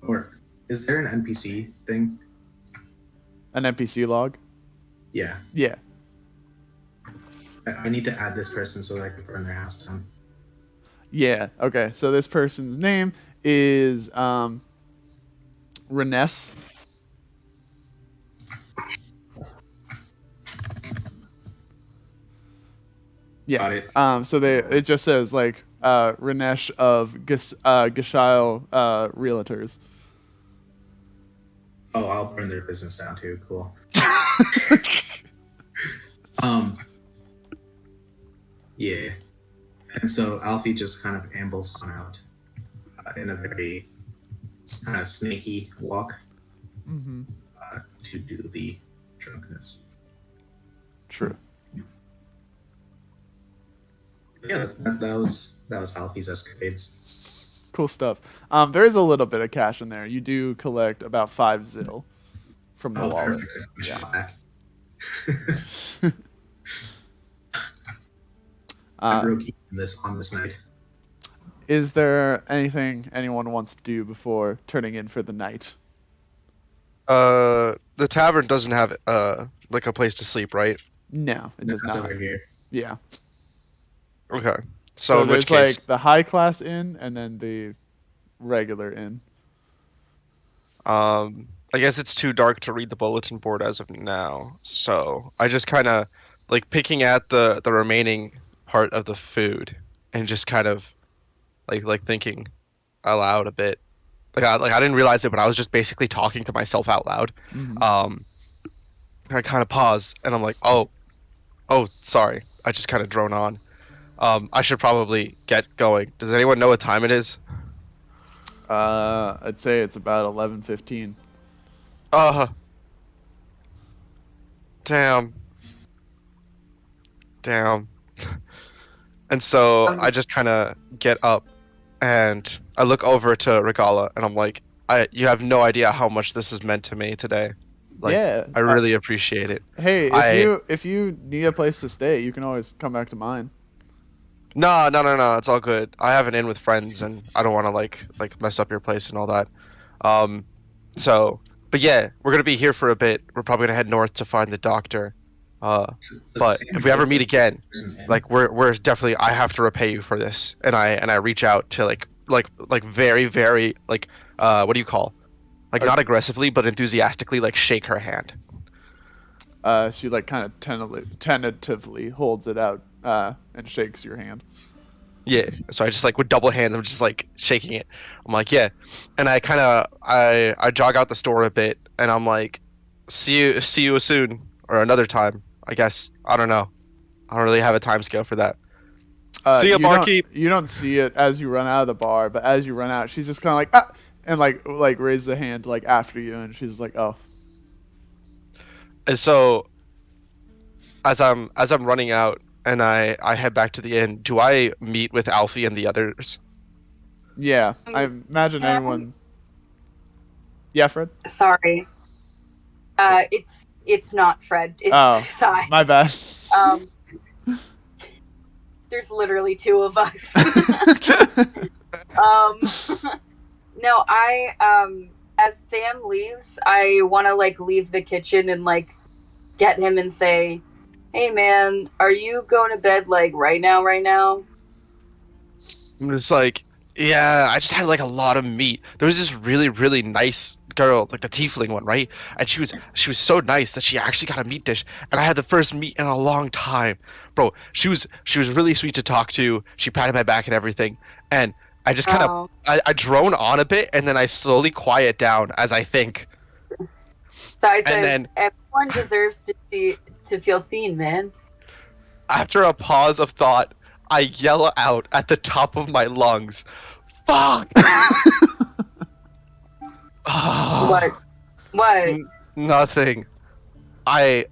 or is there an NPC thing? An NPC log? Yeah. Yeah. I need to add this person so that I can burn their house down. Yeah, okay. So this person's name is Renes. Yeah. Got it. So it just says like Renesh of Gashile Realtors. Oh, I'll burn their business down too. Cool. Yeah. And so Alfie just kind of ambles on out in a very kind of snaky walk to do the drunkenness. True. Yeah, that was Alfie's escapades. Cool stuff. There is a little bit of cash in there. You do collect about 5 zil. from the Oh, wallet. perfect. Yeah. Back. I broke even on this night. Is there anything anyone wants to do before turning in for the night? The tavern doesn't have like a place to sleep, right? No, it does That's not. over here. Yeah. Okay. So in which there's case, like the high class inn and then the regular inn. I guess it's too dark to read the bulletin board as of now. So I just kind of like picking at the remaining part of the food and just kind of like thinking aloud a bit. I didn't realize it, but I was just basically talking to myself out loud. Mhm. I kind of pause and I'm like, oh, sorry. I just kind of drone on. I should probably get going. Does anyone know what time it is? I'd say it's about 11:15. Damn. And so Okay. I just kind of get up and I look over to Regala and I'm like, you have no idea how much this has meant to me today. Like, Yeah. I really appreciate it. Hey, I- if you need a place to stay, you can always come back to mine. No, it's all good. I have an inn with friends and I don't want to like mess up your place and all that. But yeah, we're gonna be here for a bit. We're probably gonna head north to find the doctor. But if we ever meet again, like we're definitely, I have to repay you for this. And I reach out to like very very like what do you call, like not aggressively but enthusiastically like shake her hand. She like kind of tentatively holds it out and shakes your hand. Yeah, so I just like with double hands, I'm just like shaking it. I'm like, yeah, and I kind of I jog out the store a bit, and I'm like, see you soon or another time, I guess. I don't know. I don't really have a time scale for that. See ya, barkeep. You don't see it as you run out of the bar, but as you run out, she's just kind of like ah, and like raises a hand like after you, and she's like, oh. And so as I'm running out and I head back to the inn, do I meet with Alfie and the others? Yeah, I imagine anyone. Yeah, Fred. Sorry. It's not Fred. It's Oh, Sai. my bad. There's literally two of us. No, as Sam leaves, I want to like leave the kitchen and like get him and say, "Hey man, are you going to bed like right now?" I'm just like, yeah, I just had like a lot of meat. There was this really, really nice girl, like the tiefling one, right? And she was so nice that she actually got a meat dish, and I had the first meat in a long time, bro. She was really sweet to talk to. She patted my back and everything, and I just kind of I drone on a bit, and then I slowly quiet down as I think. So I said, And then- everyone deserves to feel seen, man. After a pause of thought, I yell out at the top of my lungs, "Fuck!" Ah. What? Nothing. I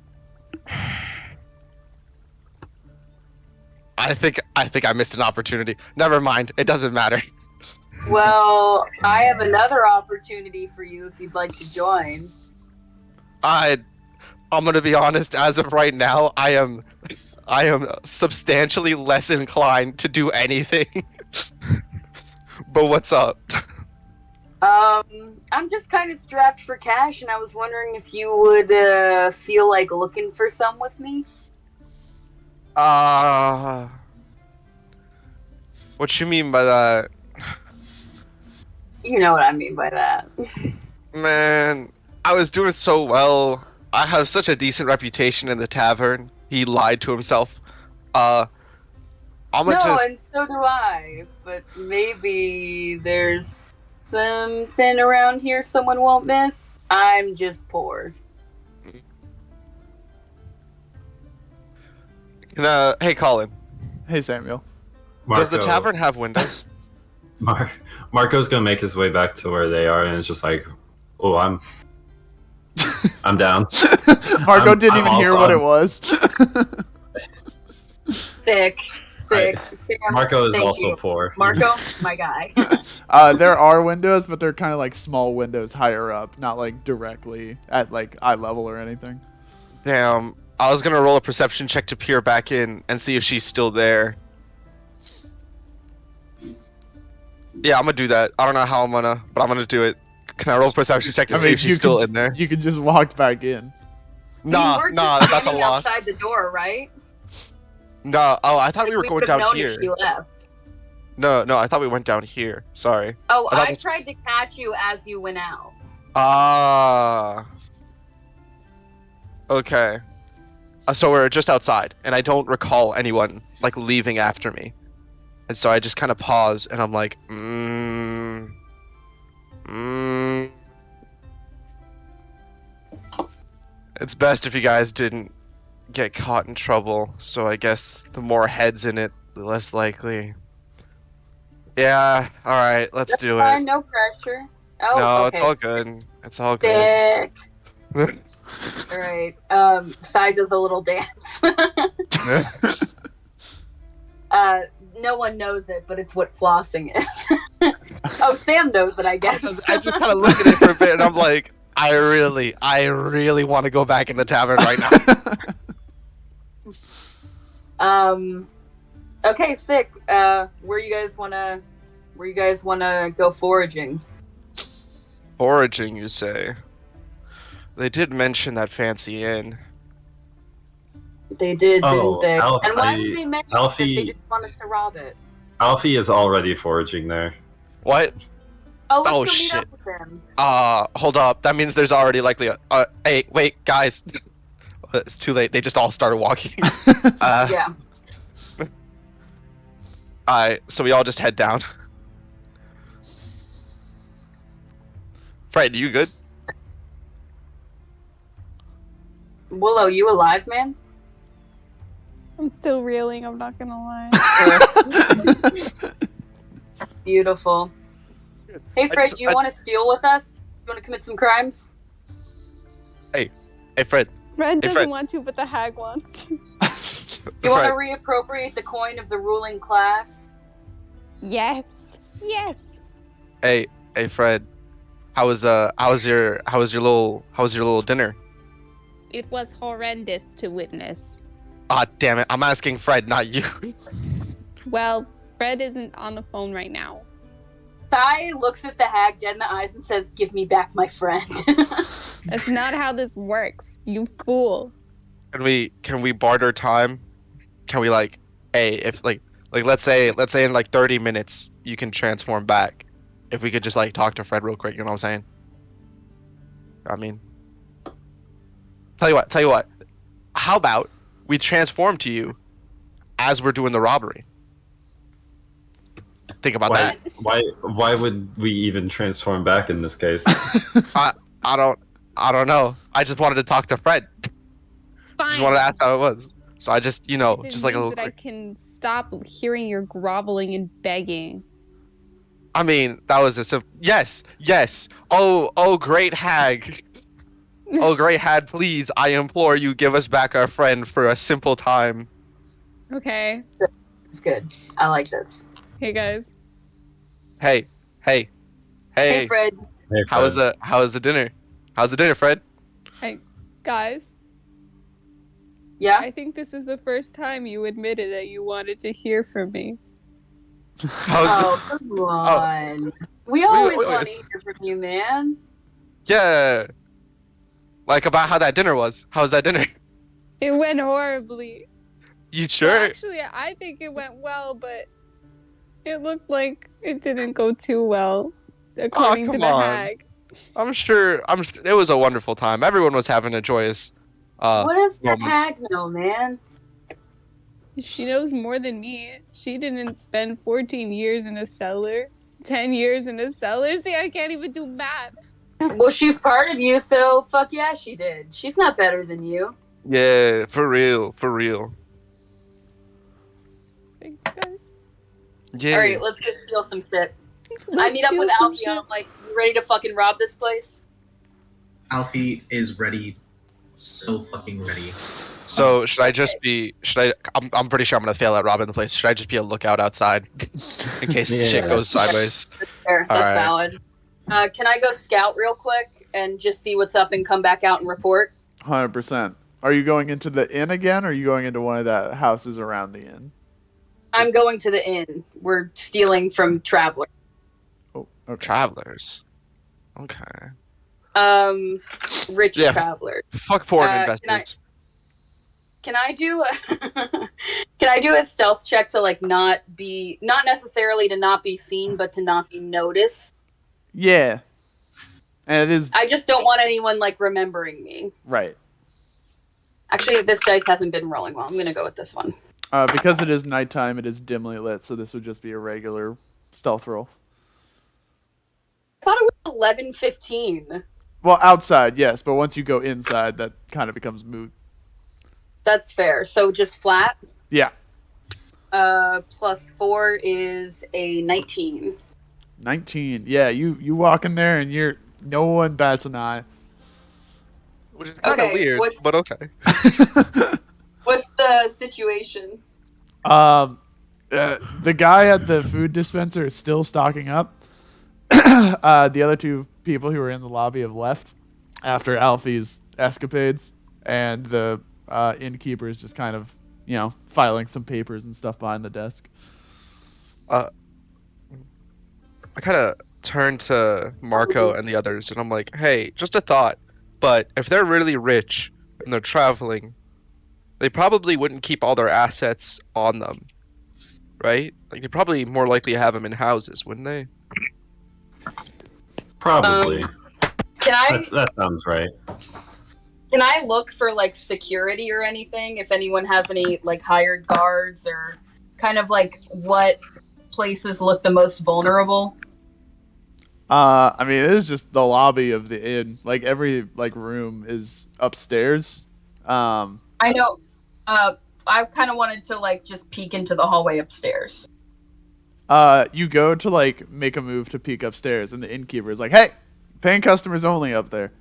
think I missed an opportunity. Never mind. It doesn't matter. Well, I have another opportunity for you if you'd like to join. I'm gonna be honest. As of right now, I am substantially less inclined to do anything. But what's up? I'm just kind of strapped for cash, and I was wondering if you would feel like looking for some with me. What you mean by that? You know what I mean by that. Man, I was doing so well. I have such a decent reputation in the tavern. He lied to himself. I'm No, just. and so do I. But maybe there's something around here someone won't miss. I'm just poor. Hey, Colin. Hey, Samuel. Does the tavern have windows? Marco's gonna make his way back to where they are, and it's just like, oh, I'm down. Marco didn't I'm even hear also- what it was. Sick. Sick. Sam, Marco is thank also you. poor. Marco, my guy. There are windows, but they're kind of like small windows higher up, not like directly at like eye level or anything. Damn. I was gonna roll a perception check to peer back in and see if she's still there. Yeah, I'm gonna do that. I don't know how I'm gonna, but I'm gonna do it. Can I roll a perception check to see if she's still in there? You can just walk back in. Nah, that's a standing loss. outside the door, right? No, oh, I thought we were We going would've down known here. if she left. No, I thought we went down here. Sorry. Oh, I thought I this- tried to catch you as you went out. Ah. Okay. So we're just outside, and I don't recall anyone like leaving after me, and so I just kind of pause, and I'm like, It's best if you guys didn't get caught in trouble. So I guess the more heads in it, the less likely. Yeah. All right. Let's do it. Fine, no pressure. Oh, No, okay. it's all good. It's all good. Sick. All right. Sai does a little dance. No one knows it, but it's what flossing is. Oh, Sam knows it, I guess. I just kind of look at it for a bit, and I'm like, I really want to go back in the tavern right now. Okay, sick. Where you guys wanna go foraging? Foraging, you say? They did mention that fancy inn. They did, Oh, didn't they? Alfie- And why did they mention Alfie- it if they just want us to rob it? Alfie is already foraging there. What? Oh, let's Oh, go meet shit. up with them. Hold up. That means there's already likely a. Hey, wait, guys. It's too late. They just all started walking. Yeah. Alright, so we all just head down. Fred, you good? Willow, you alive, man? I'm still reeling, I'm not gonna lie. Beautiful. Hey, Fred, do you want to steal with us? You want to commit some crimes? Hey, Fred. Fred Hey, doesn't Fred. want to, but the hag wants to. You want to Fred. reappropriate the coin of the ruling class? Yes. Yes. Hey, Fred. How was your little dinner? It was horrendous to witness. Ah, damn it. I'm asking Fred, not you. Well, Fred isn't on the phone right now. Sai looks at the hag dead in the eyes and says, "Give me back my friend." That's not how this works, you fool. Can we barter time? Can we if let's say in like 30 minutes you can transform back. If we could just like talk to Fred real quick, you know what I'm saying? I mean, tell you what. How about we transform to you as we're doing the robbery? Think about that. Why would we even transform back in this case? I don't know. I just wanted to talk to Fred. Fine. Just wanted to ask how it was. So I just, If it just like a means little that I quick. can stop hearing your groveling and begging. I mean, that was a simple. Yes. Oh, great hag. Oh, great hag, please, I implore you, give us back our friend for a simple time. Okay. It's good. I like this. Hey guys. Hey. Hey, Fred. Hey, How was Fred. the dinner? How's the dinner, Fred? Guys, Yeah. I think this is the first time you admitted that you wanted to hear from me. How's Oh, come on. We always want to hear from you, man. Yeah. Like about how that dinner was. How was that dinner? It went horribly. You Well, sure? actually, I think it went well, but it looked like it didn't go too well, according to come the on. hag. I'm sure it was a wonderful time. Everyone was having a joyous What does the moments. hag know, man? She knows more than me. She didn't spend 14 years in a cellar, 10 years in a cellar. See, I can't even do math. Well, she's part of you, so fuck yeah, she did. She's not better than you. Yeah, for real. Thanks, guys. Yeah. All right, let's go steal some shit. I Let's meet up do with some Alfie and shit. I'm like, you ready to fucking rob this place? Alfie is ready, so fucking ready. So should I just be? I'm pretty sure I'm gonna fail at robbing the place. Should I just be a lookout outside in case the shit Yeah. goes sideways? Fair. All That's right. valid. Can I go scout real quick and just see what's up and come back out and report? 100%. Are you going into the inn again, or are you going into one of the houses around the inn? I'm going to the inn. We're stealing from travelers. Oh, okay. Travelers. Okay. Rich Yeah. travelers. Fuck foreign Can investors. Can I do can I do a stealth check to like not necessarily to not be seen, but to not be noticed? Yeah. And it is I just don't want anyone like remembering me. right. Actually, this dice hasn't been rolling well. I'm gonna go with this one. Because it is nighttime, it is dimly lit, so this would just be a regular stealth roll. I thought it was 11:15. Well, outside, yes, but once you go inside, that kind of becomes moot. That's fair. So just flat. Yeah. Plus 4 is a 19. 19. Yeah, you walk in there and no one bats an eye. Which is kind of Okay, weird, what's- but okay. What's the situation? The guy at the food dispenser is still stocking up. The other two people who were in the lobby have left after Alfie's escapades, and the innkeeper is just kind of, filing some papers and stuff behind the desk. I kind of turn to Marco and the others, and I'm like, hey, just a thought, but if they're really rich and they're traveling, they probably wouldn't keep all their assets on them, right? Like, they probably more likely have them in houses, wouldn't they? Probably. Can I That sounds right. can I look for like security or anything? If anyone has any like hired guards or kind of like what places look the most vulnerable? I mean, it is just the lobby of the inn. Like, every room is upstairs. I know. I kind of wanted to like just peek into the hallway upstairs. You go to make a move to peek upstairs, and the innkeeper is like, "Hey, paying customers only up there."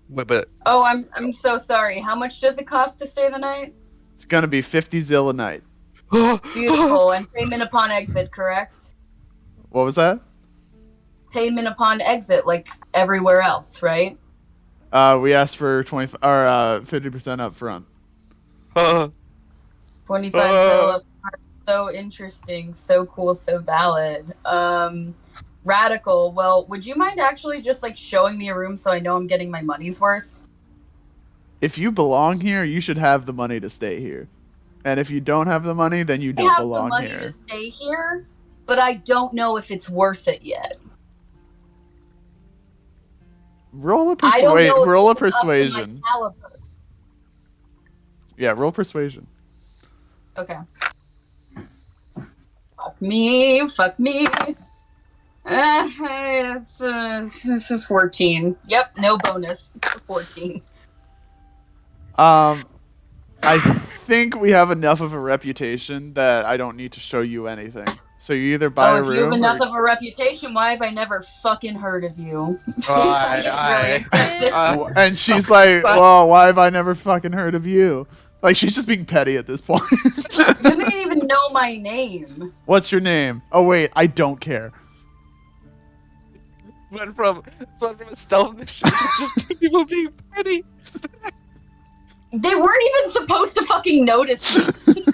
But Oh, I'm so sorry. How much does it cost to stay the night? It's gonna be 50 zil a night. Beautiful. And payment upon exit, correct? What was that? Payment upon exit, like everywhere else, right? We asked for 50% up front. 25 so so interesting, so cool, so valid. Radical. Well, would you mind actually just like showing me a room so I know I'm getting my money's worth? If you belong here, you should have the money to stay here. And if you don't have the money, then you I don't have the belong money here. to stay here, but I don't know if it's worth it yet. Roll a I don't know if roll a it's up to my persuasion. caliber. Yeah, roll persuasion. Okay. Fuck me. It's a 14. Yep, no bonus. 14. I think we have enough of a reputation that I don't need to show you anything. So you either buy a If room. you have enough or- of a reputation, why have I never fucking heard of you? I- and she's like, "Well, why have I never fucking heard of you?" Like, she's just being petty at this point. You didn't even know my name. What's your name? Oh wait, I don't care. went from a stealth mission to just people being pretty. They weren't even supposed to fucking notice me.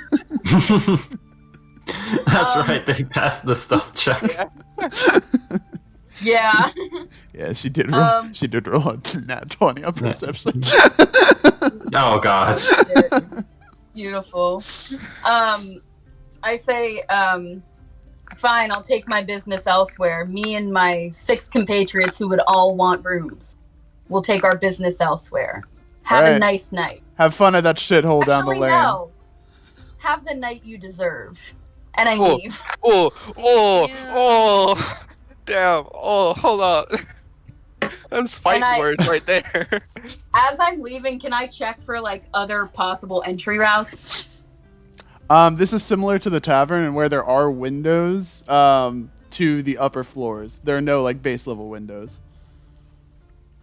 That's right. They passed the stealth check. Yeah. Yeah, she did roll. She did roll a nat 20 on perception. Oh god. Beautiful. I say, fine, I'll take my business elsewhere. Me and my 6 compatriots who would all want rooms. We'll take our business elsewhere. Have Alright. a nice night. Have fun at that shithole down the Actually, lane. no. Have the night you deserve. And I Oh. leave. Oh, damn. Oh, hold up. Them's fighting And I- words right there. As I'm leaving, can I check for like other possible entry routes? This is similar to the tavern, and where there are windows to the upper floors. There are no base level windows.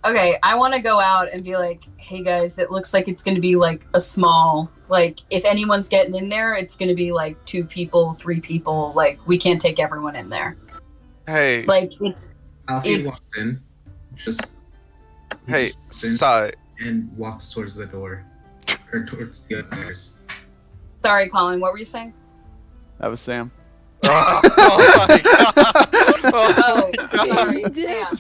Okay, I want to go out and be like, hey guys, it looks like it's going to be like a small, like if anyone's getting in there, it's going to be like 2 people, 3 people. Like we can't take everyone in there. Hey, Like it's. Alfie walks in. He hey, just walks in Sai. and walks towards the door. Or towards the others. Sorry, Colin. What were you saying? That was Sam. Oh my god! Oh, my God. sorry.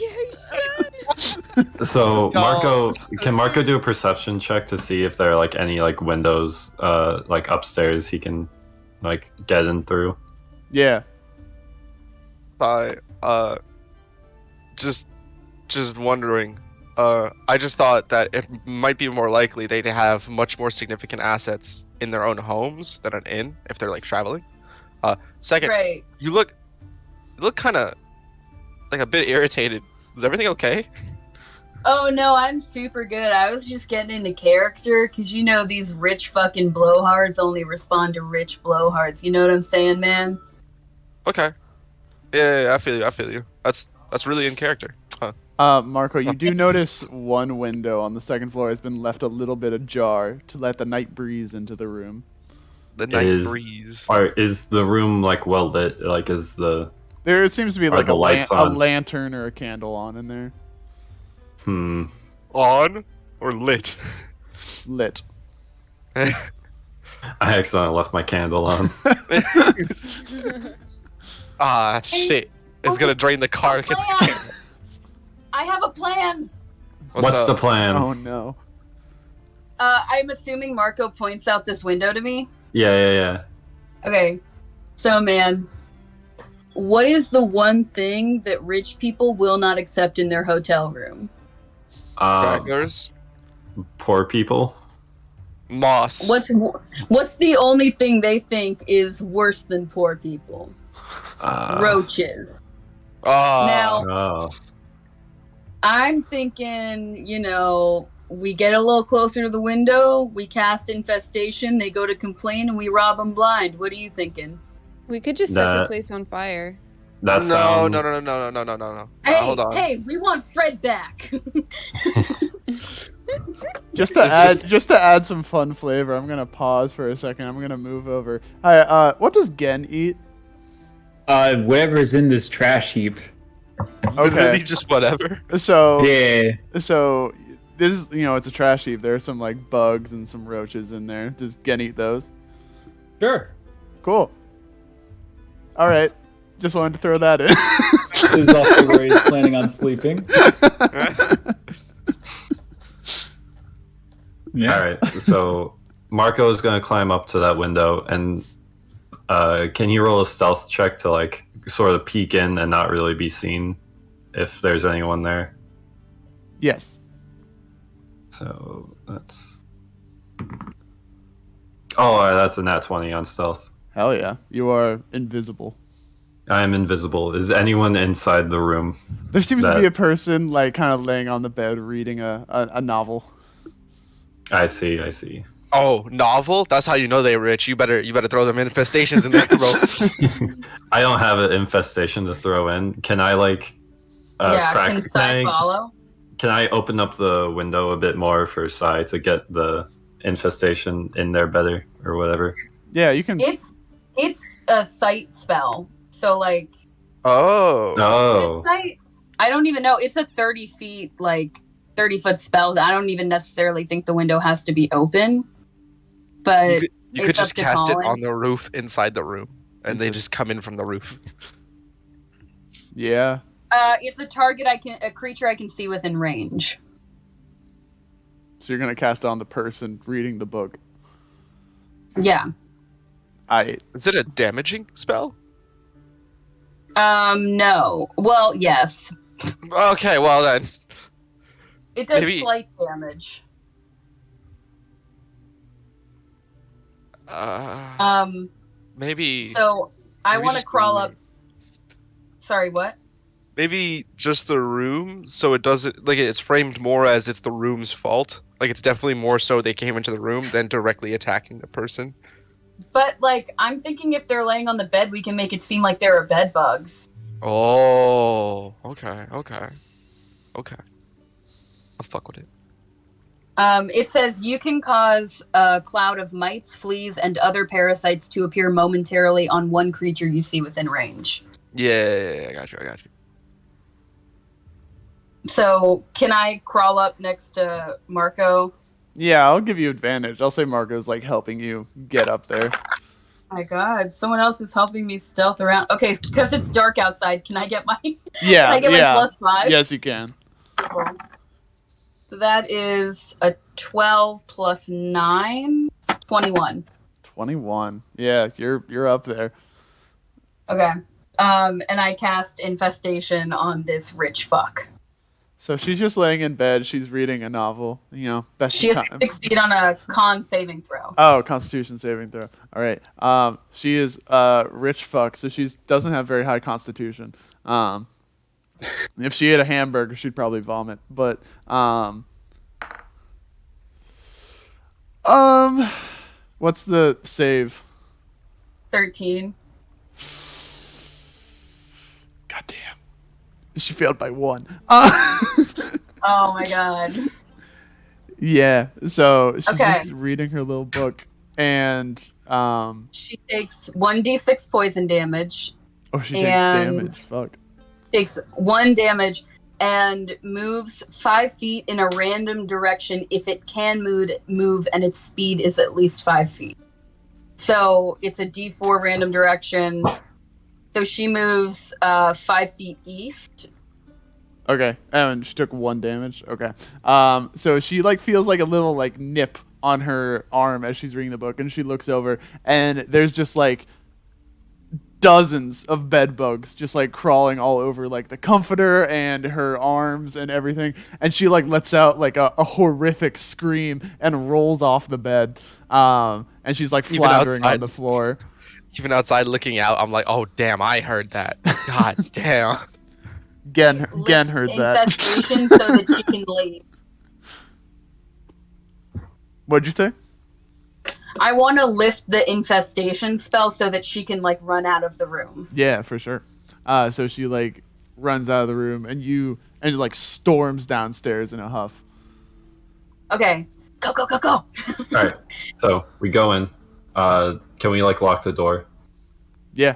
So Yo, Marco, so can Marco do a perception check to see if there are like any like windows, like upstairs he can like get in through? Yeah. Sai, just wondering. I just thought that it might be more likely they'd have much more significant assets in their own homes than an inn if they're like traveling. Second, Right. you look kind of like a bit irritated. Is everything okay? Oh no, I'm super good. I was just getting into character because you know these rich fucking blowhards only respond to rich blowhards. You know what I'm saying, man? Okay. Yeah, I feel you. I feel you. That's really in character. Marco, you do notice one window on the second floor has been left a little bit ajar to let the night breeze into the room. The night breeze. Is the room like well lit? Like is the There seems to be Are like the a lights a on? lantern or a candle on in there. On or lit? Lit. I accidentally left my candle on. Ah, shit. It's gonna drain the car. I have a plan. What's the plan? Oh no. I'm assuming Marco points out this window to me. Yeah. Okay. So, man, what is the one thing that rich people will not accept in their hotel room? Stragglers? Poor people. Moss. What's the only thing they think is worse than poor people? Roaches. Now, Oh. I'm thinking, you know, we get a little closer to the window, we cast infestation, they go to complain, and we rob them blind. What are you thinking? We could just set the place on fire. That no, sounds... no. Hey, Hold on. hey, we want Fred back. Just to add some fun flavor, I'm gonna pause for a second. I'm gonna move over. Hi, what does Gen eat? Whatever's in this trash heap. Literally just whatever. So Yeah. So this is, you know, it's a trash heap. There are some like bugs and some roaches in there. Does Gen eat those? Sure. Cool. All right. Just wanted to throw that in. This is also where he's planning on sleeping. Yeah. All right. So Marco is going to climb up to that window, and can you roll a stealth check to like sort of peek in and not really be seen if there's anyone there? Yes. So that's... Oh, that's a nat 20 on stealth. Hell yeah. You are invisible. I am invisible. Is anyone inside the room? There seems to be a person like kind of laying on the bed reading a novel. I see. Oh, novel? That's how you know they're rich. You better throw them infestations in there, bro. I don't have an infestation to throw in. Can I like Can Sai follow? Can I open up the window a bit more for Sai to get the infestation in there better or whatever? Yeah, you can. It's a sight spell. So like Oh. I don't even know. It's a 30 feet, like 30-foot spell. I don't even necessarily think the window has to be open. But you could just cast it on the roof inside the room, and they just come in from the roof. Yeah. It's a target a creature I can see within range. So you're gonna cast it on the person reading the book. Yeah. Is it a damaging spell? No. Well, yes. Okay, well then. It does slight damage. Maybe. So I want to crawl up. Sorry, what? Maybe just the room, so it doesn't like it's framed more as it's the room's fault. Like it's definitely more so they came into the room than directly attacking the person. But like, I'm thinking if they're laying on the bed, we can make it seem like there are bed bugs. Oh, okay. I'll fuck with it. It says you can cause a cloud of mites, fleas, and other parasites to appear momentarily on one creature you see within range. Yeah, I got you. So, can I crawl up next to Marco? Yeah, I'll give you advantage. I'll say Marco's like helping you get up there. My God, someone else is helping me stealth around. Okay, because it's dark outside. Can I get my? Yeah, can I get yeah. my +5? Yes, you can. Cool. So that is a 12 plus 9, 21. 21. Yeah, you're up there. Okay. And I cast infestation on this rich fuck. So she's just laying in bed. She's reading a novel. You know, best She has time. to succeed on a con saving throw. Oh, Constitution saving throw. All right. She is rich fuck, so she doesn't have very high Constitution. If she ate a hamburger, she'd probably vomit. But what's the save? 13. Goddamn. She failed by 1. Oh my God. Yeah. So she's Okay. just reading her little book, and She takes 1d6 poison damage. oh, she takes And- damage. Fuck. Takes 1 damage and moves 5 feet in a random direction if it can move and its speed is at least 5 feet. So it's a d4 random direction. So she moves 5 feet east. Okay, and she took 1 damage. Okay, so she like feels like a little like nip on her arm as she's reading the book, and she looks over, and there's just like dozens of bed bugs just like crawling all over like the comforter and her arms and everything, and she like lets out like a horrific scream and rolls off the bed, and she's like Even floundering on outside. the floor. Even outside looking out, I'm like, oh damn, I heard that. God damn. Gen Lift heard that. infestation so that she can leave. What'd you say? I want to lift the infestation spell so that she can like run out of the room. Yeah, for sure. So she like runs out of the room, and like storms downstairs in a huff. Okay, go. All right, so we go in. Can we like lock the door? Yeah.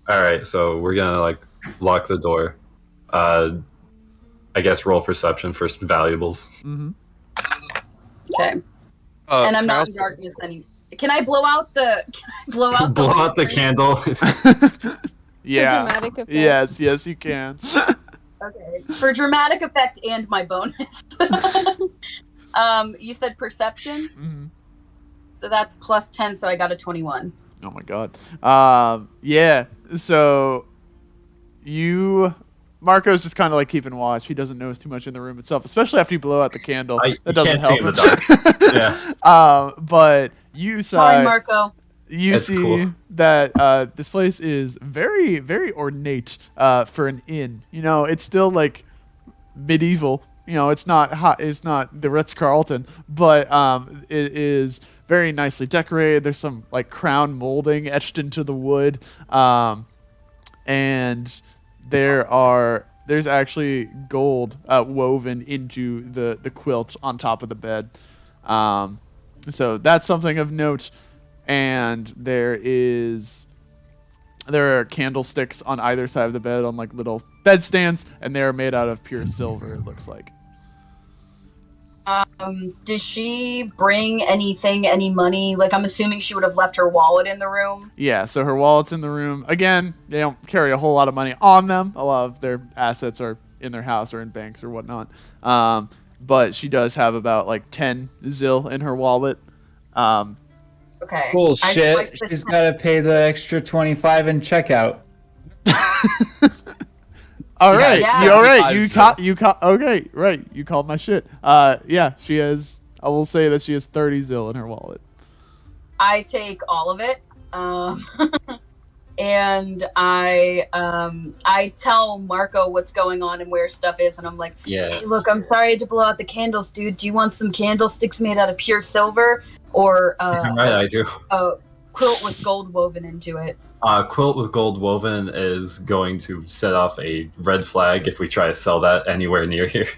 All right, so we're gonna like lock the door. I guess roll perception for some valuables. Mm-hmm. Okay. And I'm can I not also- in darkness anymore. Can I blow out the? Can I blow out Blow out the lantern? candle. Yeah. dramatic effect. Yes, you can. Okay. For dramatic effect and my bonus. You said perception, Mm-hmm. so that's plus 10. So I got a 21. Oh my god. Yeah. So Marco's just kind of like keeping watch. He doesn't notice too much in the room itself, especially after you blow out the candle. You That doesn't can't help see in him. the dark. Yeah. But you Sorry, saw. Marco. You That's see cool. that this place is very, very ornate for an inn. You know, it's still like medieval. You know, it's not hot. It's not the Ritz-Carlton, but it is very nicely decorated. There's some like crown molding etched into the wood, and there's actually gold woven into the quilt on top of the bed. So that's something of note. And there are candlesticks on either side of the bed on like little bed stands, and they are made out of pure silver, it looks like. Does she bring anything, any money? Like, I'm assuming she would have left her wallet in the room. Yeah, so her wallet's in the room. Again, they don't carry a whole lot of money on them. A lot of their assets are in their house or in banks or whatnot. But she does have about like 10 zil in her wallet. Okay. I Bullshit. swiped the She's got to pay the extra 25 in checkout. All right, Yeah. all right. Yeah. Okay, right. You called my shit. Yeah, she has. I will say that she has 30 zil in her wallet. I take all of it, and I tell Marco what's going on and where stuff is, and I'm like, Yeah. "Hey, look, I'm sorry to blow out the candles, dude. Do you want some candlesticks made out of pure silver, or Right, I do. a quilt with gold woven into it?" Quilt with gold woven is going to set off a red flag if we try to sell that anywhere near here.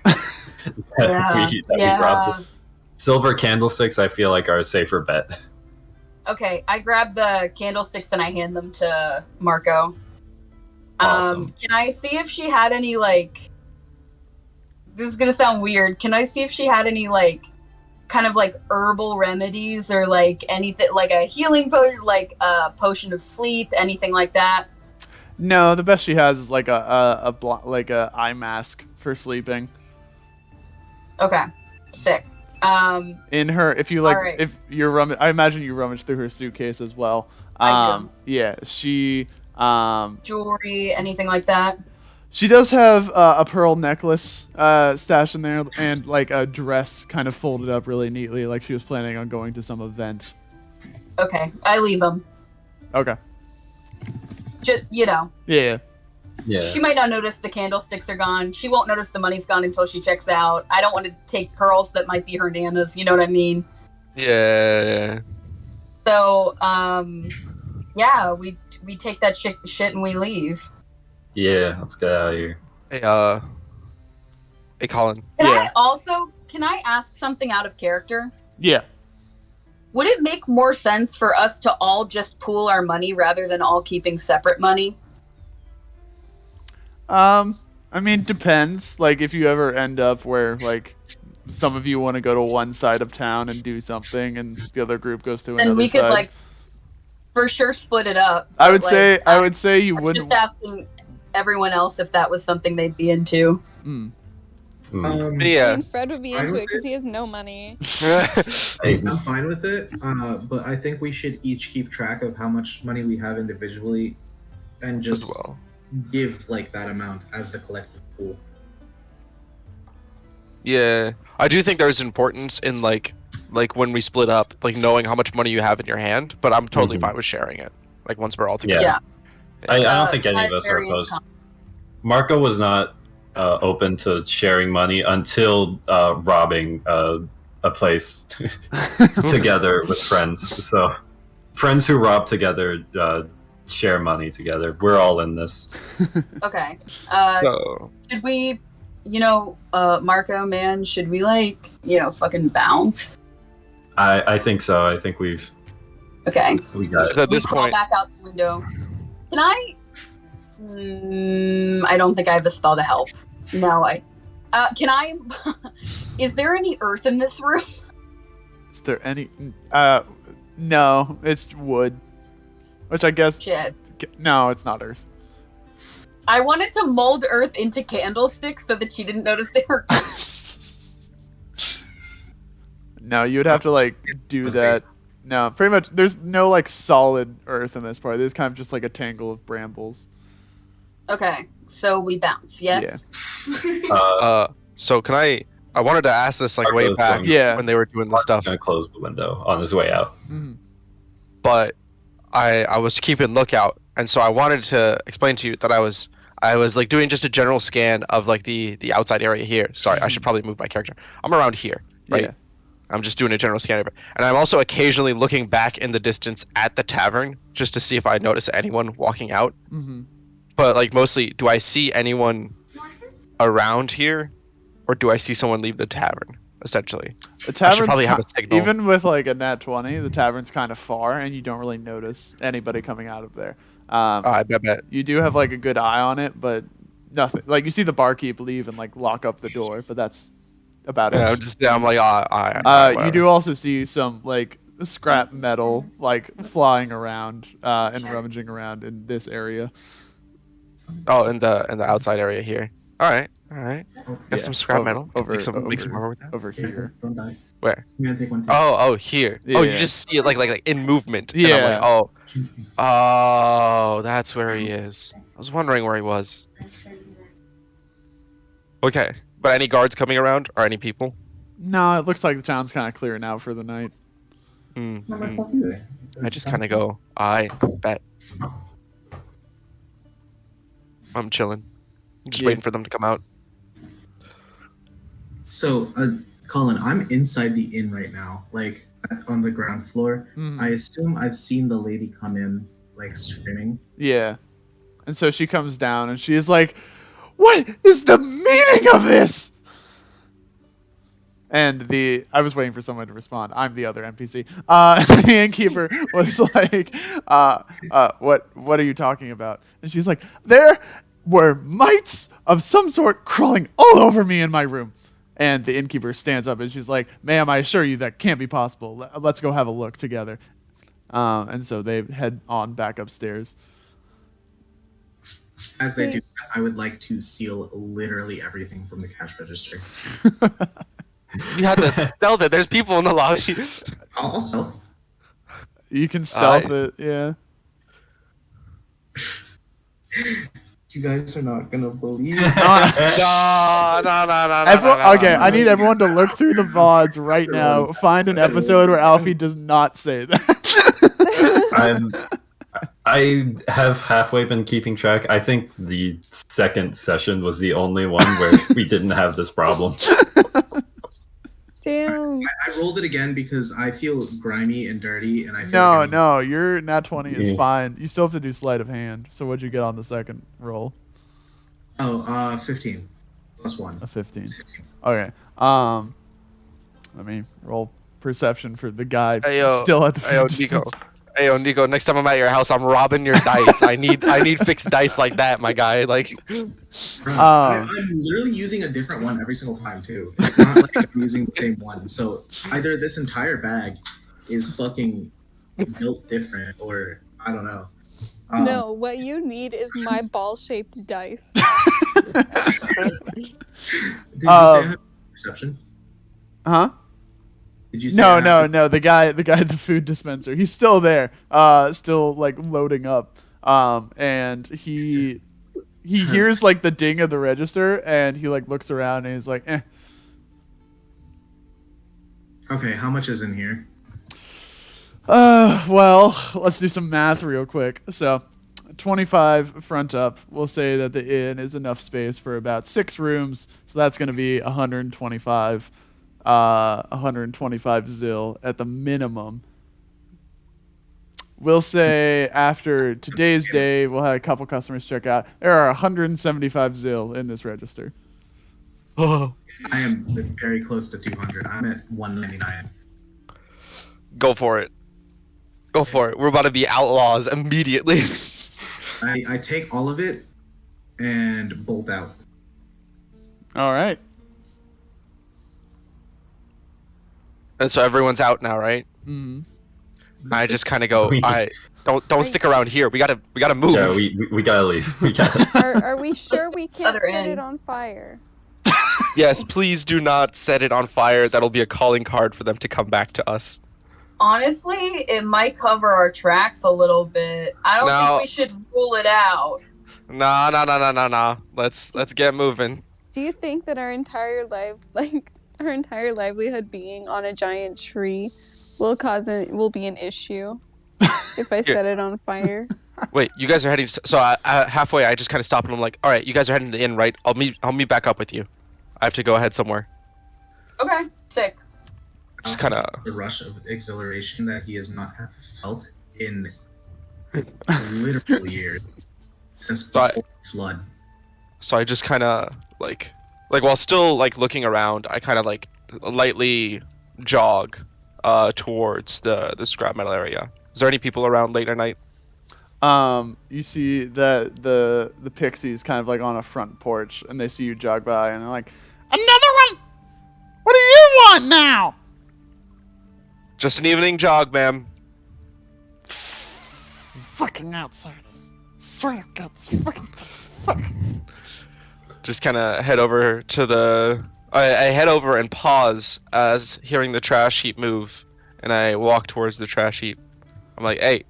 Yeah. we robbed. Silver candlesticks, I feel like, are a safer bet. Okay, I grab the candlesticks and I hand them to Marco. Awesome. Can I see if she had any, like... This is gonna sound weird. Can I see if she had any, like, kind of, like, herbal remedies or, like, anything, like a healing potion, like a potion of sleep, anything like that? No, the best she has is like a eye mask for sleeping. Okay, sick. In her, if you like, Alright. if you're I imagine you rummage through her suitcase as well. I do. Yeah, she Jewelry, anything like that? She does have a pearl necklace stashed in there, and like a dress kind of folded up really neatly, like she was planning on going to some event. Okay, I leave them. Okay. Just, you know. Yeah. Yeah. She might not notice the candlesticks are gone. She won't notice the money's gone until she checks out. I don't want to take pearls that might be her nana's, you know what I mean? Yeah. So, yeah, we take that shit and we leave. Yeah, let's get out of here. Hey, Colin. Can I ask something out of character? Yeah. Would it make more sense for us to all just pool our money rather than all keeping separate money? I mean, depends. Like, if you ever end up where, like, some of you want to go to one side of town and do something, and the other group goes to another Then we could, side. like, for sure split it up. I would Like, say you I'm wouldn't. just asking everyone else if that was something they'd be into. Hmm. I Yeah. mean, Fred would be Fine into with it because it. he has no money. I'm fine with it, but I think we should each keep track of how much money we have individually, and As just well. give like that amount as the collective pool. Yeah. I do think there's importance in like when we split up, like knowing how much money you have in your hand, but I'm totally fine with sharing it. Like once we're all together. Yeah. I don't Uh, think any of size us are variance opposed. com- Marco was not open to sharing money until robbing a place together with friends. So, friends who rob together share money together. We're all in this. Okay. So Should we, Marco, man, should we, like, fucking bounce? I think so. I think we Okay. got it. at We this crawl point, back out the window. Can I? I don't think I have the spell to help. No, can I? Is there any earth in this room? Is there any? No, it's wood. Which I guess. Shit. No, it's not earth. I wanted to mold earth into candlesticks so that she didn't notice they were. No, you would have to like do Let's that. No, pretty much. There's no like solid earth in this part. There's kind of just like a tangle of brambles. Okay, so we bounce. Yes. so can I wanted to ask this like way Marco's back going- Yeah. when they were doing this stuff, Gonna close the window on his way out. Mhm. but I was keeping lookout, and so I wanted to explain to you that I was like doing just a general scan of like the outside area here. Sorry, I should probably move my character. I'm around here, right? Yeah. I'm just doing a general scan of it. And I'm also occasionally looking back in the distance at the tavern just to see if I notice anyone walking out. Mm-hmm. But like mostly, do I see anyone around here, or do I see someone leave the tavern? Essentially, The tavern's probably have a signal. even with like a nat 20, the tavern's kind of far, and you don't really notice anybody coming out of there. I bet. You do have like a good eye on it, but nothing. Like you see the barkeep leave and like lock up the door, but that's about Yeah, it. I'm like, You whatever. do also see some like scrap metal like flying around and rummaging around in this area. Oh, in the outside area here. All right. Got Yeah, some scrap over- metal. over- make some over- armor with that. Over here. Don't die. Where? I'm gonna take one. Oh, here. Oh, you Yeah. just see it like in movement. And Yeah. I'm like, oh, that's where he is. I was wondering where he was. Okay, but any guards coming around or any people? No, it looks like the town's kind of clearing out for the night. I just kind of go, I bet. I'm chilling. I'm just Yeah. waiting for them to come out. So, Colin, I'm inside the inn right now, like on the ground floor. Mhm. I assume I've seen the lady come in, like screaming. Yeah. And so she comes down and she is like, "What is the meaning of this?" And I was waiting for someone to respond. I'm the other NPC. The innkeeper was like, what are you talking about? And she's like, there were mites of some sort crawling all over me in my room. And the innkeeper stands up and she's like, ma'am, I assure you that can't be possible. Let's go have a look together. And so they head on back upstairs. As they do that, I would like to steal literally everything from the cash register. You have to stealth it. There's people in the lobby. I'll stealth. You can stealth it, yeah. You guys are not gonna believe it. No. Okay, I need everyone to look through the VODs right now. Find an episode where Alfie does not say that. I have halfway been keeping track. I think the second session was the only one where we didn't have this problem. Damn. I rolled it again because I feel grimy and dirty, and I feel No, your nat 20 is fine. You still have to do sleight of hand. So what'd you get on the second roll? 15 plus 1. A 15. Okay. Let me roll perception for the guy still at the food dispenser. Nico, next time I'm at your house, I'm robbing your dice. I need fixed dice like that, my guy. Like, I'm literally using a different one every single time too. It's not like I'm using the same one. So either this entire bag is fucking built different, or I don't know. No, what you need is my ball-shaped dice. Did you say I have perception? Huh? Did you say No. The guy at the food dispenser. He's still there. Still like loading up. And he hears like the ding of the register, and he like looks around and he's like, eh. Okay, how much is in here? Well, let's do some math real quick. So, 25 front up. We'll say that the inn is enough space for about 6 rooms, so that's going to be 125. 125 zil at the minimum. We'll say after today's day, we'll have a couple customers check out. There are 175 zil in this register. Oh, I am very close to 200. I'm at 199. Go for it. Go for it. We're about to be outlaws immediately. I take all of it and bolt out. All right. And so everyone's out now, right? Mm-hmm. I just kind of go, all right, don't stick around here. We gotta move. Yeah, we gotta leave. We gotta. Are we sure we can't set it on fire? Yes, please do not set it on fire. That'll be a calling card for them to come back to us. Honestly, it might cover our tracks a little bit. I don't think we should rule it out. Nah. Let's get moving. Do you think that our entire livelihood being on a giant tree will be an issue if I set it on fire? Wait, you guys are heading. So halfway, I just kind of stop and I'm like, all right, you guys are heading to the inn, right? I'll meet back up with you. I have to go ahead somewhere. Okay, sick. Just kind of the rush of exhilaration that he has not felt in literal years since before the flood. So I just kind of like while still like looking around, I kind of like lightly jog towards the scrap metal area. Is there any people around late at night? You see that the pixies kind of like on a front porch, and they see you jog by, and they're like, another one? What do you want now? Just an evening jog, ma'am. Fucking outsiders. Swear to God, this fucking fuck. Just kind of head over to the. I head over and pause as hearing the trash heap move, and I walk towards the trash heap. I'm like, hey,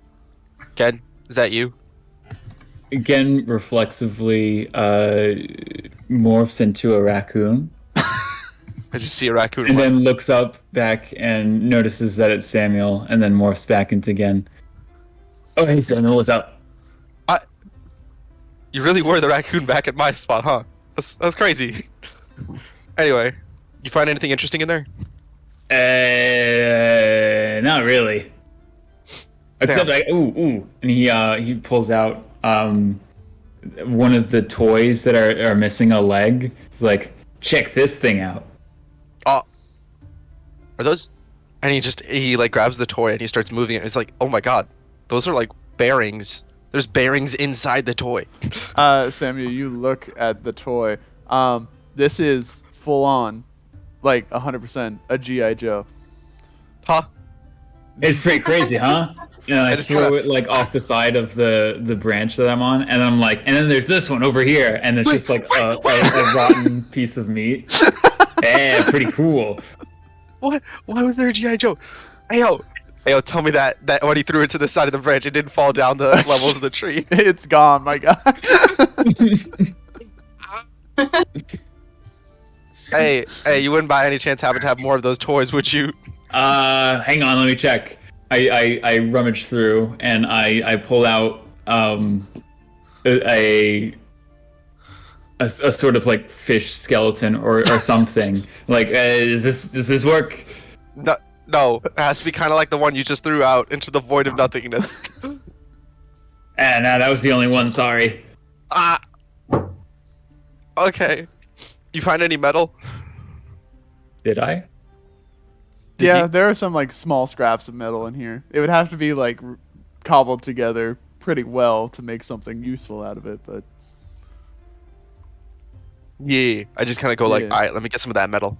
Ken, is that you? Again, reflexively morphs into a raccoon. I just see a raccoon. And then looks up back and notices that it's Samuel, and then morphs back into again. Oh, hey, Samuel, what's up? You really were the raccoon back at my spot, huh? That's crazy. Anyway, you find anything interesting in there? Not really. Except like, ooh, and he pulls out one of the toys that are missing a leg. He's like, check this thing out. are those? And he like grabs the toy and he starts moving it. It's like, oh my god, those are like bearings. There's bearings inside the toy. Samuel, you look at the toy. This is full on, like 100% a GI Joe. Huh? It's pretty crazy, huh? And I just throw kinda- it like off the side of the branch that I'm on, and I'm like, and then there's this one over here, and it's just like a rotten piece of meat. Yeah, pretty cool. What? Why was there a GI Joe? Hey yo, tell me that when he threw it to the side of the branch, it didn't fall down the levels of the tree. It's gone, my guy. Hey, you wouldn't by any chance happen to have more of those toys, would you? Hang on, let me check. I rummage through and I pull out a sort of like fish skeleton or something. Like, does this work? No, it has to be kind of like the one you just threw out into the void of nothingness. No, that was the only one. Sorry. Okay. You find any metal? Did I? Yeah, there are some like small scraps of metal in here. It would have to be like cobbled together pretty well to make something useful out of it, but Yeah. I just kind of go like, Yeah. all right, let me get some of that metal.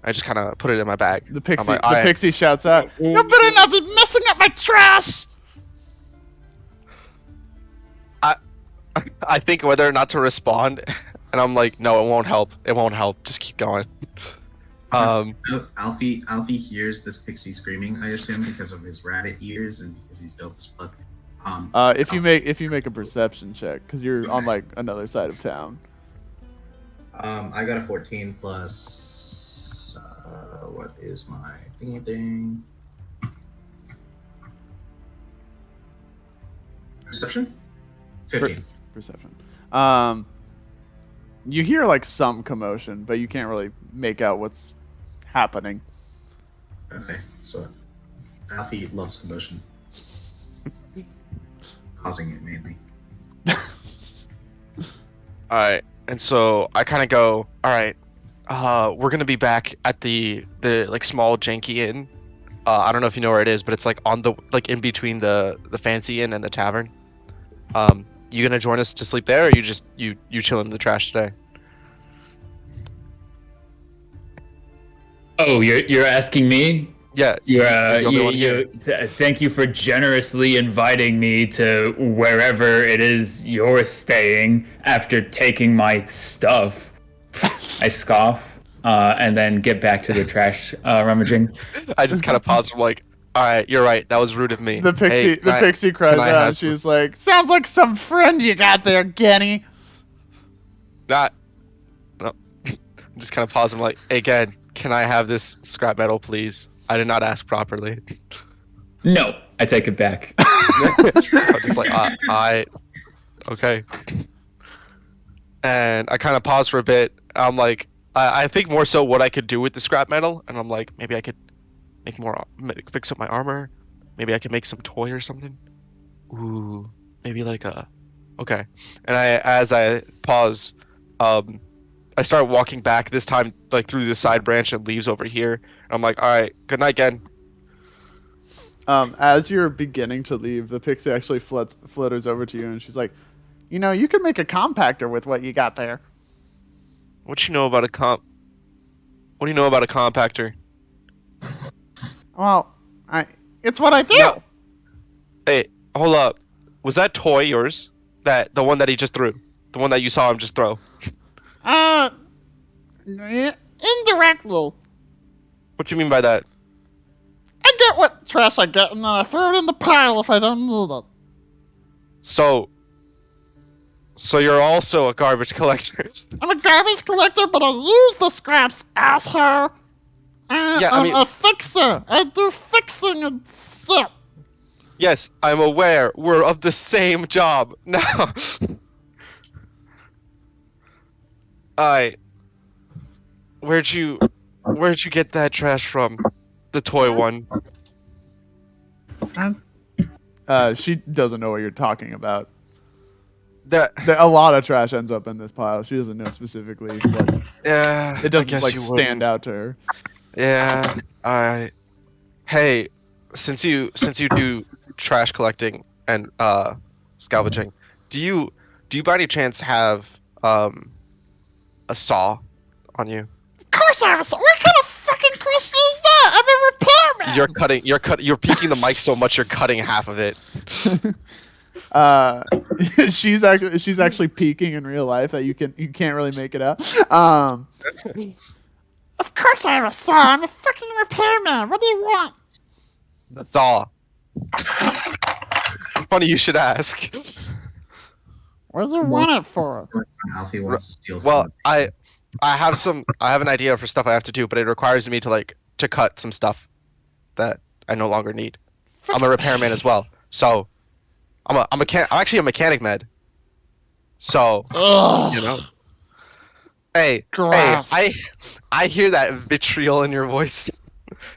I just kind of put it in my bag. the pixie I'm like, pixie shouts out, You better not be messing up my trash! I think whether or not to respond, and I'm like, no, it won't help. It won't help. Just keep going. Alfie hears this pixie screaming, I assume, because of his rabbit ears and because he's dope as fuck. if you make a perception check, because you're on like another side of town. I got a 14 plus. What is my thingy thing? Perception? 15. Perception. You hear like some commotion, but you can't really make out what's happening. Okay, so Alfie loves commotion. Causing it mainly. Alright, and so I kind of go, alright, we're gonna be back at the like small janky inn. I don't know if you know where it is, but it's like on the like in between the fancy inn and the tavern. You gonna join us to sleep there, or you just you chilling in the trash today? Oh, you're asking me? Yeah. You're, the only one here. thank you for generously inviting me to wherever it is you're staying after taking my stuff. I scoff, and then get back to the trash rummaging. I just kind of pause. I'm like, all right, you're right. That was rude of me. The pixie Hey, pixie cries can I out. have She's like, "Sounds like some friend you got there, Genny." Not. No. I'm just kind of pause. I'm like, hey, again, can I have this scrap metal, please? I did not ask properly. No, I take it back. I'm just like, okay. And I kind of pause for a bit. I'm like, I think more so what I could do with the scrap metal, and I'm like, maybe I could fix up my armor. Maybe I could make some toy or something. Ooh, maybe like okay. And as I pause, I start walking back. This time, like through the side branch and leaves over here. I'm like, all right, good night, again. As you're beginning to leave, the pixie actually flutters over to you, and she's like, "You know, you could make a compactor with what you got there." What do you know about a compactor? Well, it's what I do. No. Hey, hold up. Was that toy yours? The one that he just threw? The one that you saw him just throw? Indirectly. What do you mean by that? I get what trash I get, and then I throw it in the pile if I don't need it. So you're also a garbage collector. I'm a garbage collector, but I use the scraps, asshole. I'm a fixer. I do fixing and shit. Yes, I'm aware. We're of the same job. Now. Alright. Where'd you get that trash from? The toy one. She doesn't know what you're talking about. That A lot of trash ends up in this pile. She doesn't know specifically. Like, yeah. it doesn't like stand out to her. Yeah. Hey, since you do trash collecting and scavenging, do you by any chance have a saw on you? Of course I have a saw. What kind of fucking question is that? I'm a repairman. You're peeking the mic so much you're cutting half of it. She's actually peeking in real life that you can't really make it out. Of course I have a saw. I'm a fucking repairman. What do you want? The saw. Funny you should ask. What do you want it for? Alfie wants to steal. Well, I have an idea for stuff I have to do, but it requires me to cut some stuff that I no longer need. I'm a repairman as well, so I'm actually a mechanic med. So you know. Hey, I hear that vitriol in your voice.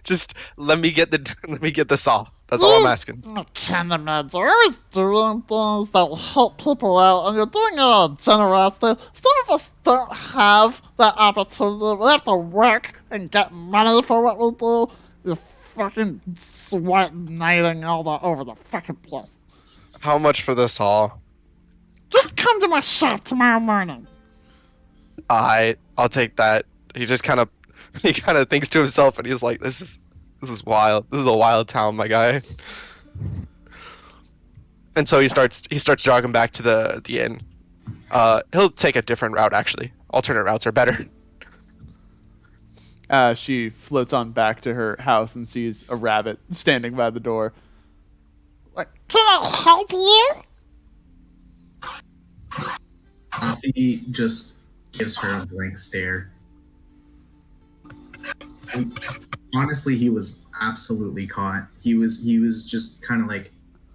Just let me get the saw. That's all I'm asking. Mechanic meds are always doing things that will help people out, and you're doing it out of generosity. Some of us don't have that opportunity. We have to work and get money for what we do. You're fucking sweat knighting all over the fucking place. How much for the saw? Just come to my shop tomorrow morning. I'll take that. He kind of thinks to himself, and he's like, "This is wild. This is a wild town, my guy." And so he starts jogging back to the inn. He'll take a different route, actually. Alternate routes are better. She floats on back to her house and sees a rabbit standing by the door. Like, can I help you? Alfie just gives her a blank stare. Honestly, he was absolutely caught. He was just kind of like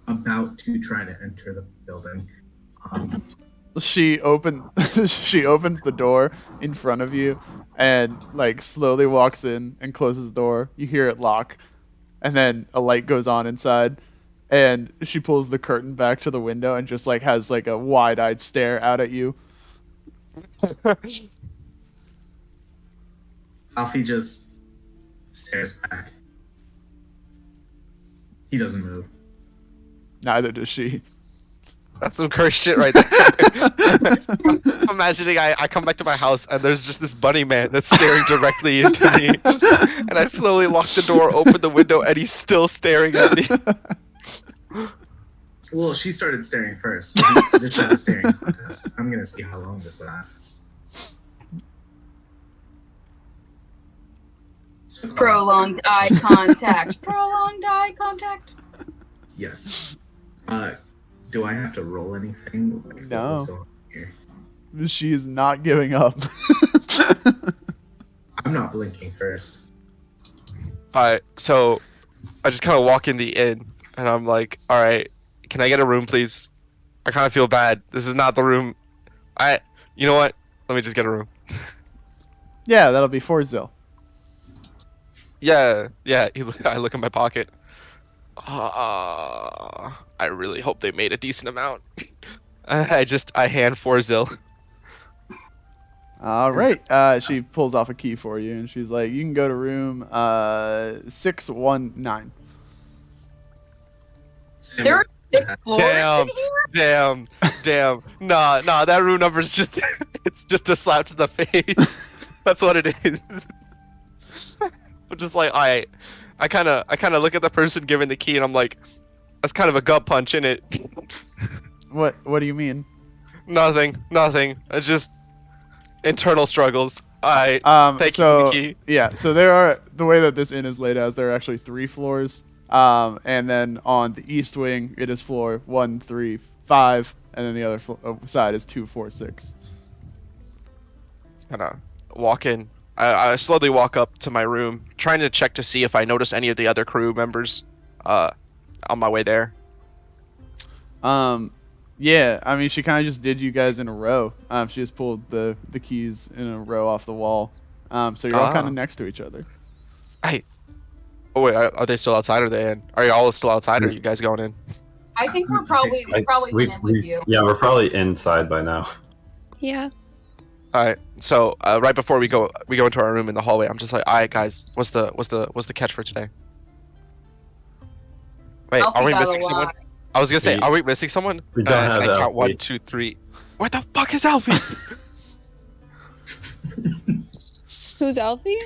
about to try to enter the building. She opens the door in front of you and like slowly walks in and closes the door. You hear it lock, and then a light goes on inside, and she pulls the curtain back to the window and just like has like a wide-eyed stare out at you. Alfie just stares back. He doesn't move. Neither does she. That's some cursed shit right there. I'm imagining I come back to my house and there's just this bunny man that's staring directly into me. And I slowly lock the door, open the window, and he's still staring at me. Well, she started staring first. So this is a staring contest. I'm gonna see how long this lasts. So, Prolonged eye contact. Prolonged eye contact. Yes. Do I have to roll anything? No. What's going on here? She is not giving up. I'm not blinking first. Alright, so I just kind of walk in the inn and I'm like, alright, can I get a room, please? I kind of feel bad. This is not the room. You know what? Let me just get a room. Yeah, that'll be 4 Zil. Yeah. I look in my pocket. I really hope they made a decent amount. I hand 4 Zil. All right. She pulls off a key for you, and she's like, "You can go to room 619." There are 6 floors in here? Damn. Nah, that room number's just it's just a slap to the face. That's what it is. I'm just like, I kind of look at the person giving the key and I'm like, that's kind of a gut punch, in it. What do you mean? Nothing. It's just internal struggles. Thank you for the key. Yeah, so there are, the way that this inn is laid out is there are actually 3 floors. And then on the east wing, it is floor 1, 3, 5, and then the other side is 2, 4, 6. Kind of walk in. I slowly walk up to my room, trying to check to see if I notice any of the other crew members on my way there. Yeah, I mean, she kind of just did you guys in a row. She just pulled the keys in a row off the wall. So you're all kind of next to each other. Oh wait, are they still outside or are they in? Are you all still outside or are you guys going in? I think we probably went in with you. Yeah, we're probably inside by now. Yeah. All right. So right before we go into our room in the hallway, I'm just like, all right, guys, what's the catch for today? Wait, Alfie are we got a missing someone? lot. I was gonna say, We- are we missing someone? we don't have and I count Alfie. 1, 2, 3. Where the fuck is Alfie? Who's Alfie?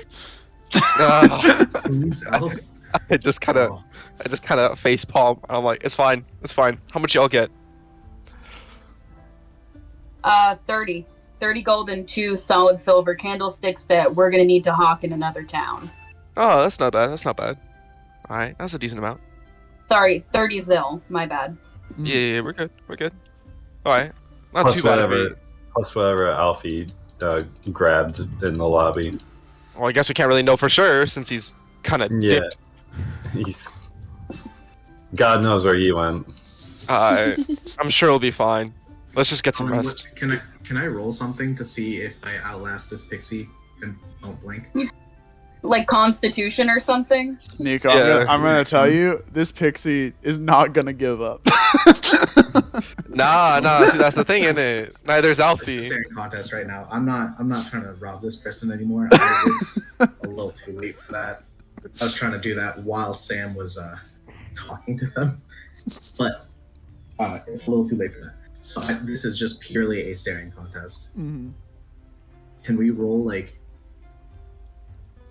Who's Alfie? I just kind of face palm. And I'm like, it's fine. How much y'all get? 30 gold and 2 solid silver candlesticks that we're gonna need to hawk in another town. Oh, that's not bad. All right, that's a decent amount. Sorry, 30 zil. My bad. Yeah, we're good. All right, not Plus too bad. whatever Alfie grabbed in the lobby. Well, I guess we can't really know for sure since he's kind of Yeah. dipped. He's God knows where he went. I'm sure it'll be fine. Let's just get some Colin, rest. Can I roll something to see if I outlast this pixie and don't blink? Like Constitution or something. Nico, Yeah. I'm gonna tell you, this pixie is not gonna give up. Nah. See, that's the thing, innit? Neither's It's a Alfie. staring contest right now. I'm not trying to rob this person anymore. It's a little too late for that. I was trying to do that while Sam was talking to them, but it's a little too late for that. So this is just purely a staring contest. Mhm. Can we roll like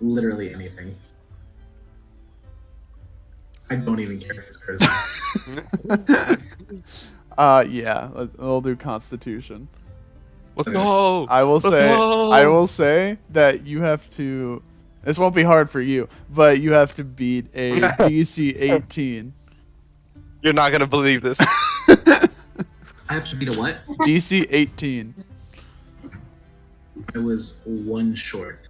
literally anything? I don't even care if it's charisma. Yeah, we'll do Constitution. Let's go. I will say that you have to. This won't be hard for you, but you have to beat a DC 18. You're not gonna believe this. I have to beat a what? DC 18. I was one short.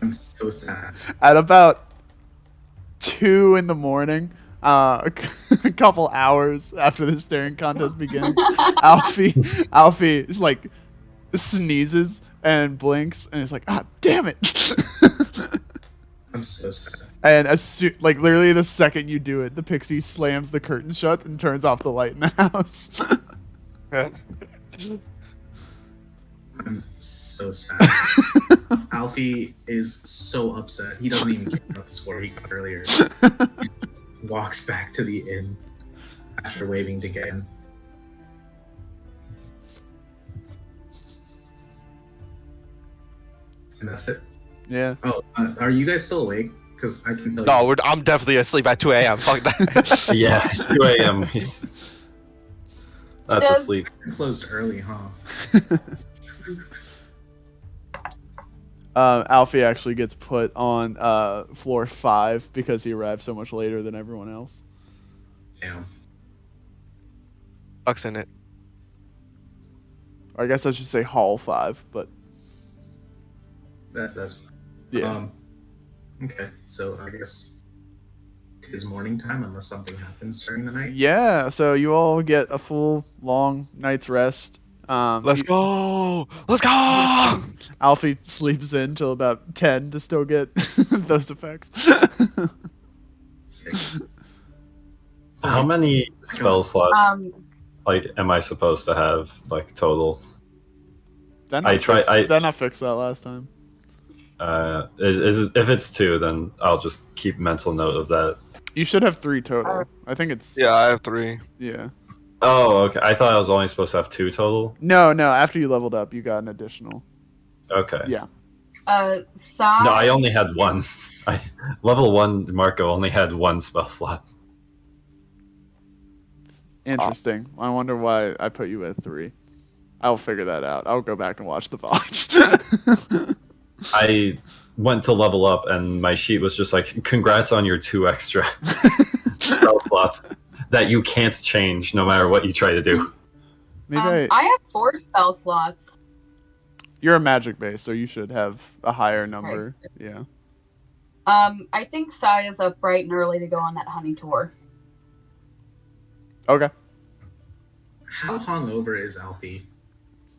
I'm so sad. At about 2 in the morning, a couple hours after the staring contest begins, Alfie is like sneezes and blinks and is like, ah, damn it. I'm so sad. And like literally the second you do it, the pixie slams the curtain shut and turns off the light in the house. I'm so sad. Alfie is so upset. He doesn't even care about the score he got earlier. Walks back to the inn after waving to get in. And that's it. Yeah. Oh, are you guys still awake? Because I can tell No, you. I'm definitely asleep at 2 a.m. Fuck that. Yeah, 2 a.m. That's Does- asleep. You're closed early, huh? Alfie actually gets put on floor 5 because he arrived so much later than everyone else. Damn. Fuck's in it. Or I guess I should say hall 5, but That's yeah. Okay, so I guess it is morning time unless something happens during the night. Yeah, so you all get a full long night's rest. Let's go. Let's go. Alfie sleeps in till about 10 to still get those effects. Sick. How many spell slots am I supposed to have total? Denna fixed that last time. If it's 2, then I'll just keep mental note of that. You should have 3 total. I think it's Yeah, I have 3. yeah. Oh, okay. I thought I was only supposed to have 2 total. No, after you leveled up, you got an additional. Okay. Yeah. Sai. No, I only had 1. Level 1 Marco only had 1 spell slot. Interesting. I wonder why I put you at 3. I'll figure that out. I'll go back and watch the VODs. I went to level up and my sheet was just like, congrats on your 2 extra spell slots that you can't change no matter what you try to do. Maybe I have 4 spell slots. you're a magic base, so you should have a higher number. Nice. Yeah. I think Sai is up bright and early to go on that honey tour. Okay. How hungover is Alfie?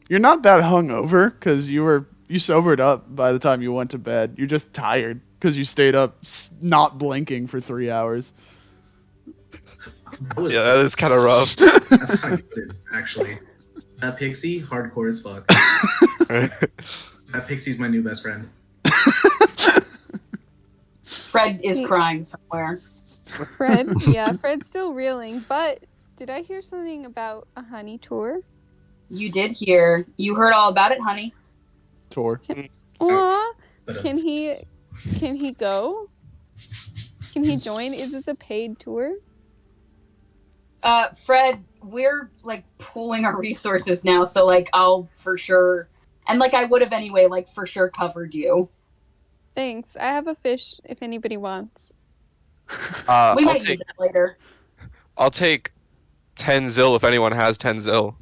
You're not that hungover because you sobered up by the time you went to bed. You're just tired because you stayed up not blinking for 3 hours. That was, Yeah, that is kind of rough. That's kind of good, actually. That pixie, hardcore as fuck. That pixie's my new best friend. Fred is crying somewhere. Fred, yeah, Fred's still reeling. But did I hear something about a honey tour? You did hear. You heard all about it, honey. Tour. Aw, can he go? Can he join? Is this a paid tour? Fred, we're like pooling our resources now, so like I'll for sure, and like I would have anyway, like for sure covered you. Thanks. I have a fish if anybody wants. We might do that later. I'll take 10 zil if anyone has 10 zil.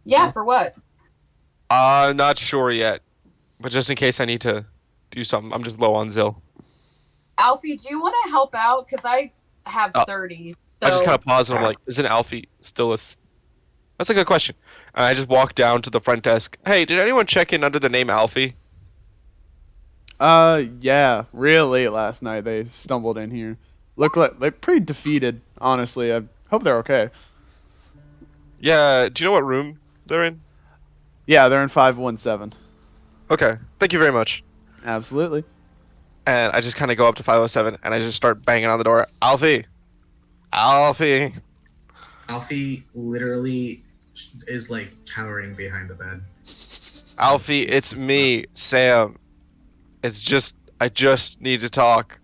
Yeah, for what? I'm not sure yet, but just in case I need to do something, I'm just low on zil. Alfie, do you want to help out? Because I have 30. I just so- kind of pause and I'm like, isn't Alfie still a... That's a good question. And I just walk down to the front desk. Hey, did anyone check in under the name Alfie? Yeah, real late last night they stumbled in here. Look like they're pretty defeated, honestly. I hope they're okay. Yeah, do you know what room they're in? Yeah, they're in 517. Okay, thank you very much. Absolutely. And I just kind of go up to 507 and I just start banging on the door. Alfie! Alfie! Alfie literally is like cowering behind the bed. Alfie, it's me, Sam. I just need to talk.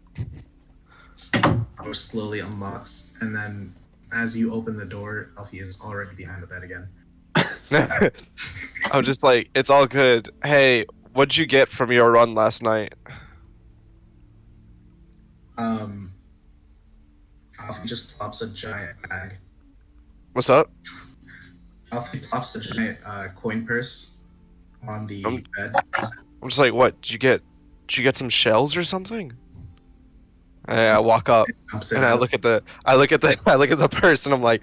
Door slowly unlocks, and then as you open the door, Alfie is already behind the bed again. I'm just like, it's all good. Hey, what'd you get from your run last night? Alfie just plops a giant bag. What's up? Alfie plops a giant coin purse on the bed. I'm just like, what? Did you get some shells or something? And I walk up and I look at the purse and I'm like,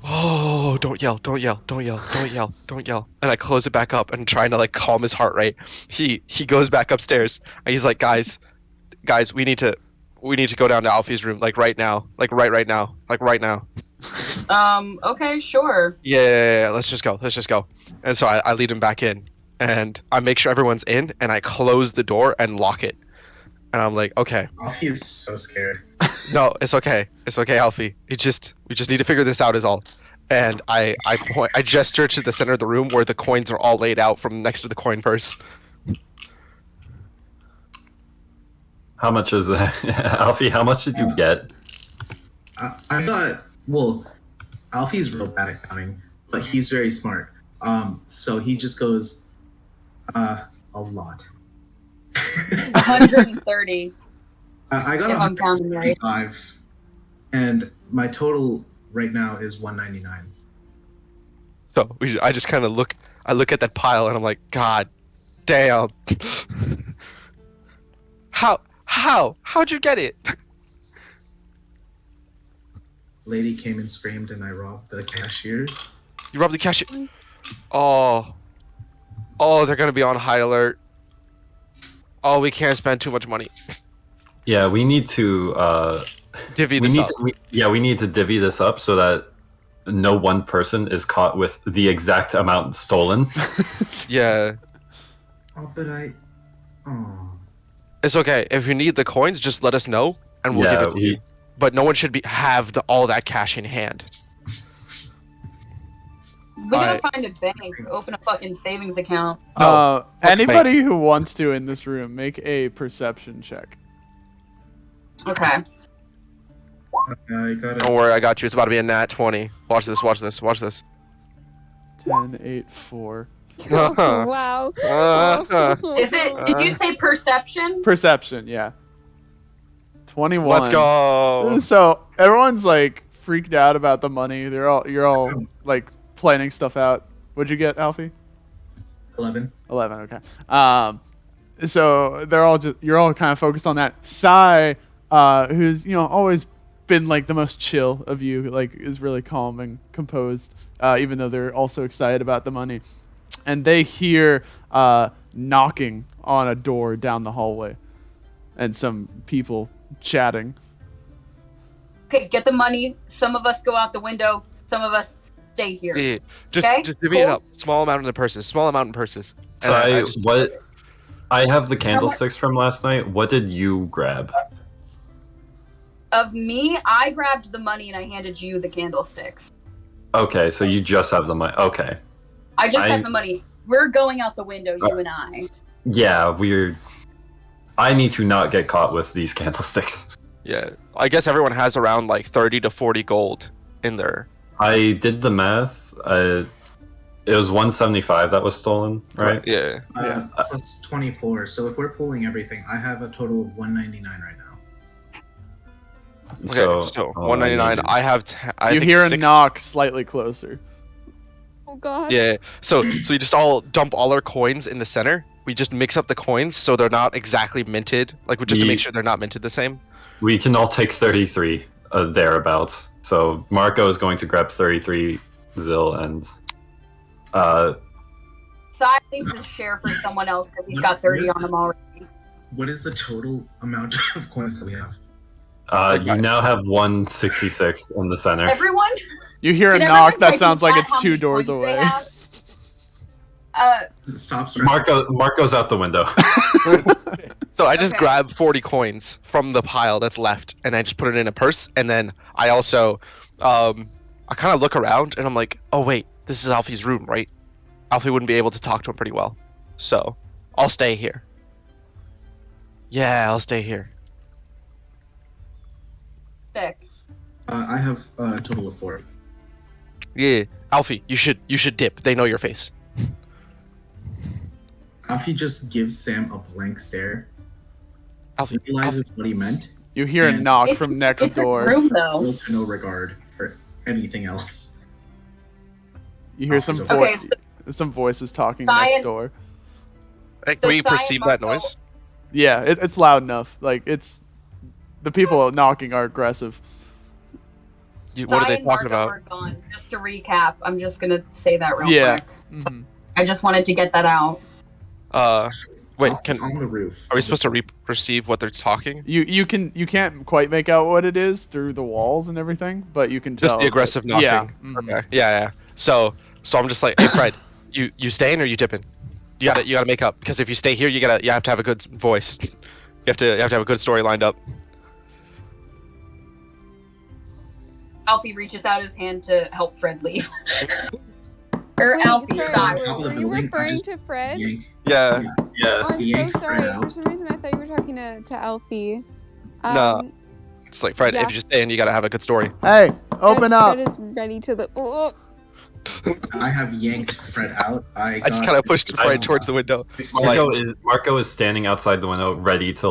oh, don't yell. And I close it back up and trying to like calm his heart rate. He goes back upstairs and he's like, guys, we need to go down to Alfie's room like right now, like right now. Okay, sure. Yeah, let's just go. And so I lead him back in and I make sure everyone's in and I close the door and lock it. And I'm like, okay. Alfie is so scared. No, it's okay. It's okay, Alfie. We just need to figure this out is all. And I gesture to the center of the room where the coins are all laid out from next to the coin purse. How much is that? Alfie, how much did you get? I got, well, Alfie's real bad at counting, but he's very smart. So he just goes, a lot. 130. I got If I'm counting right. 165, and my total right now is 199. So I just kind of look at that pile and I'm like, God damn. How'd you get it? Lady came and screamed, and I robbed the cashier. You robbed the cashier? Oh, they're gonna be on high alert. Oh, we can't spend too much money. Yeah, we need to divvy this up. We need to divvy this up so that no one person is caught with the exact amount stolen. Yeah. Oh, but It's okay. If you need the coins, just let us know, and we'll give it to you. But no one should have all that cash in hand. We gotta find a bank, open a fucking savings account. Anybody who wants to in this room, make a perception check. Okay. I got it. Don't worry, I got you. It's about to be a nat 20. Watch this. 10, 8, 4. Wow. Is it? Did you say perception? Perception, yeah. 21. Let's go. So everyone's like freaked out about the money. You're all like planning stuff out. What'd you get, Alfie? 11. 11. Okay. So you're all kind of focused on that. Sai, who's always been like the most chill of you, like is really calm and composed, even though they're also excited about the money. And they hear knocking on a door down the hallway, and some people chatting. Okay, get the money. Some of us go out the window. Some of us stay here. Yeah, Okay, just divvy it cool. up. Small amount in the purses. Small amount in purses. So And I have the candlesticks from last night. What did you grab? Of me, I grabbed the money and I handed you the candlesticks. Okay, so you just have the money. Okay. I just have the money. We're going out the window, you and I. Yeah, I need to not get caught with these candlesticks. Yeah, I guess everyone has around like 30 to 40 gold in there. I did the math. It was 175 that was stolen, right? Yeah. Plus 24. So if we're pulling everything, I have a total of 199 right now. Okay, so 199. I have. I You think hear a 60 knock slightly closer. Oh god. Yeah. So we just all dump all our coins in the center. We just mix up the coins so they're not exactly minted. Like just to make sure they're not minted the same. We can all take 33 thereabouts. So Marco is going to grab 33 zil and Sai leaves his share for someone else because he's got 30 on him already. What is the total amount of coins that we have? you now have 166 in the center. Everyone? You hear a Can knock everyone that type sounds in like chat it's how 2 many doors coins they away. have? Stop stressing. Marco's out the window. So I just Okay. grab 40 coins from the pile that's left, and I just put it in a purse. And then I also, I kind of look around, and I'm like, oh wait, this is Alfie's room, right? Alfie wouldn't be able to talk to him pretty well, so I'll stay here. Yeah, I'll stay here. Sick. I have a total of 40. Yeah, Alfie, you should dip. They know your face. Alfie just gives Sam a blank stare. Alfie Realizes what he meant. You hear a And knock from next It's a door. room though. Little to no regard for anything else. You hear some Okay, so some voices talking Sai next and- door. Hey, So can we Sai and perceive that Marco- noise? Yeah, it's loud enough. Like it's the people knocking are aggressive. What are Sai they and talking Marco about? are gone. Just to recap, I'm just gonna say that real Yeah. quick. Mhm. I just wanted to get that out. Wait, Alfie's on the roof. are we supposed to perceive what they're talking? You can't quite make out what it is through the walls and everything, but you can tell. Just the aggressive knocking. Yeah. mhm. Okay. Yeah. So I'm just like, hey Fred, you staying or you dipping? You gotta make up, because if you stay here, you have to have a good voice. You have to have a good story lined up. Alfie reaches out his hand to help Fred leave. Or Wait, Alfie, sorry, Sai. Top of the were you building, I referring just to Fred? Yank. Yeah. Yeah. Oh, I'm so Yank Fred sorry. out. For some reason, I thought you were talking to Alfie. No. It's like Fred, Yeah. if you just stay in, you gotta have a good story. Hey, open up. Fred is ready to the. Oh, I have yanked Fred out. I just kind of pushed Fred towards the window. Marco is standing outside the window, ready to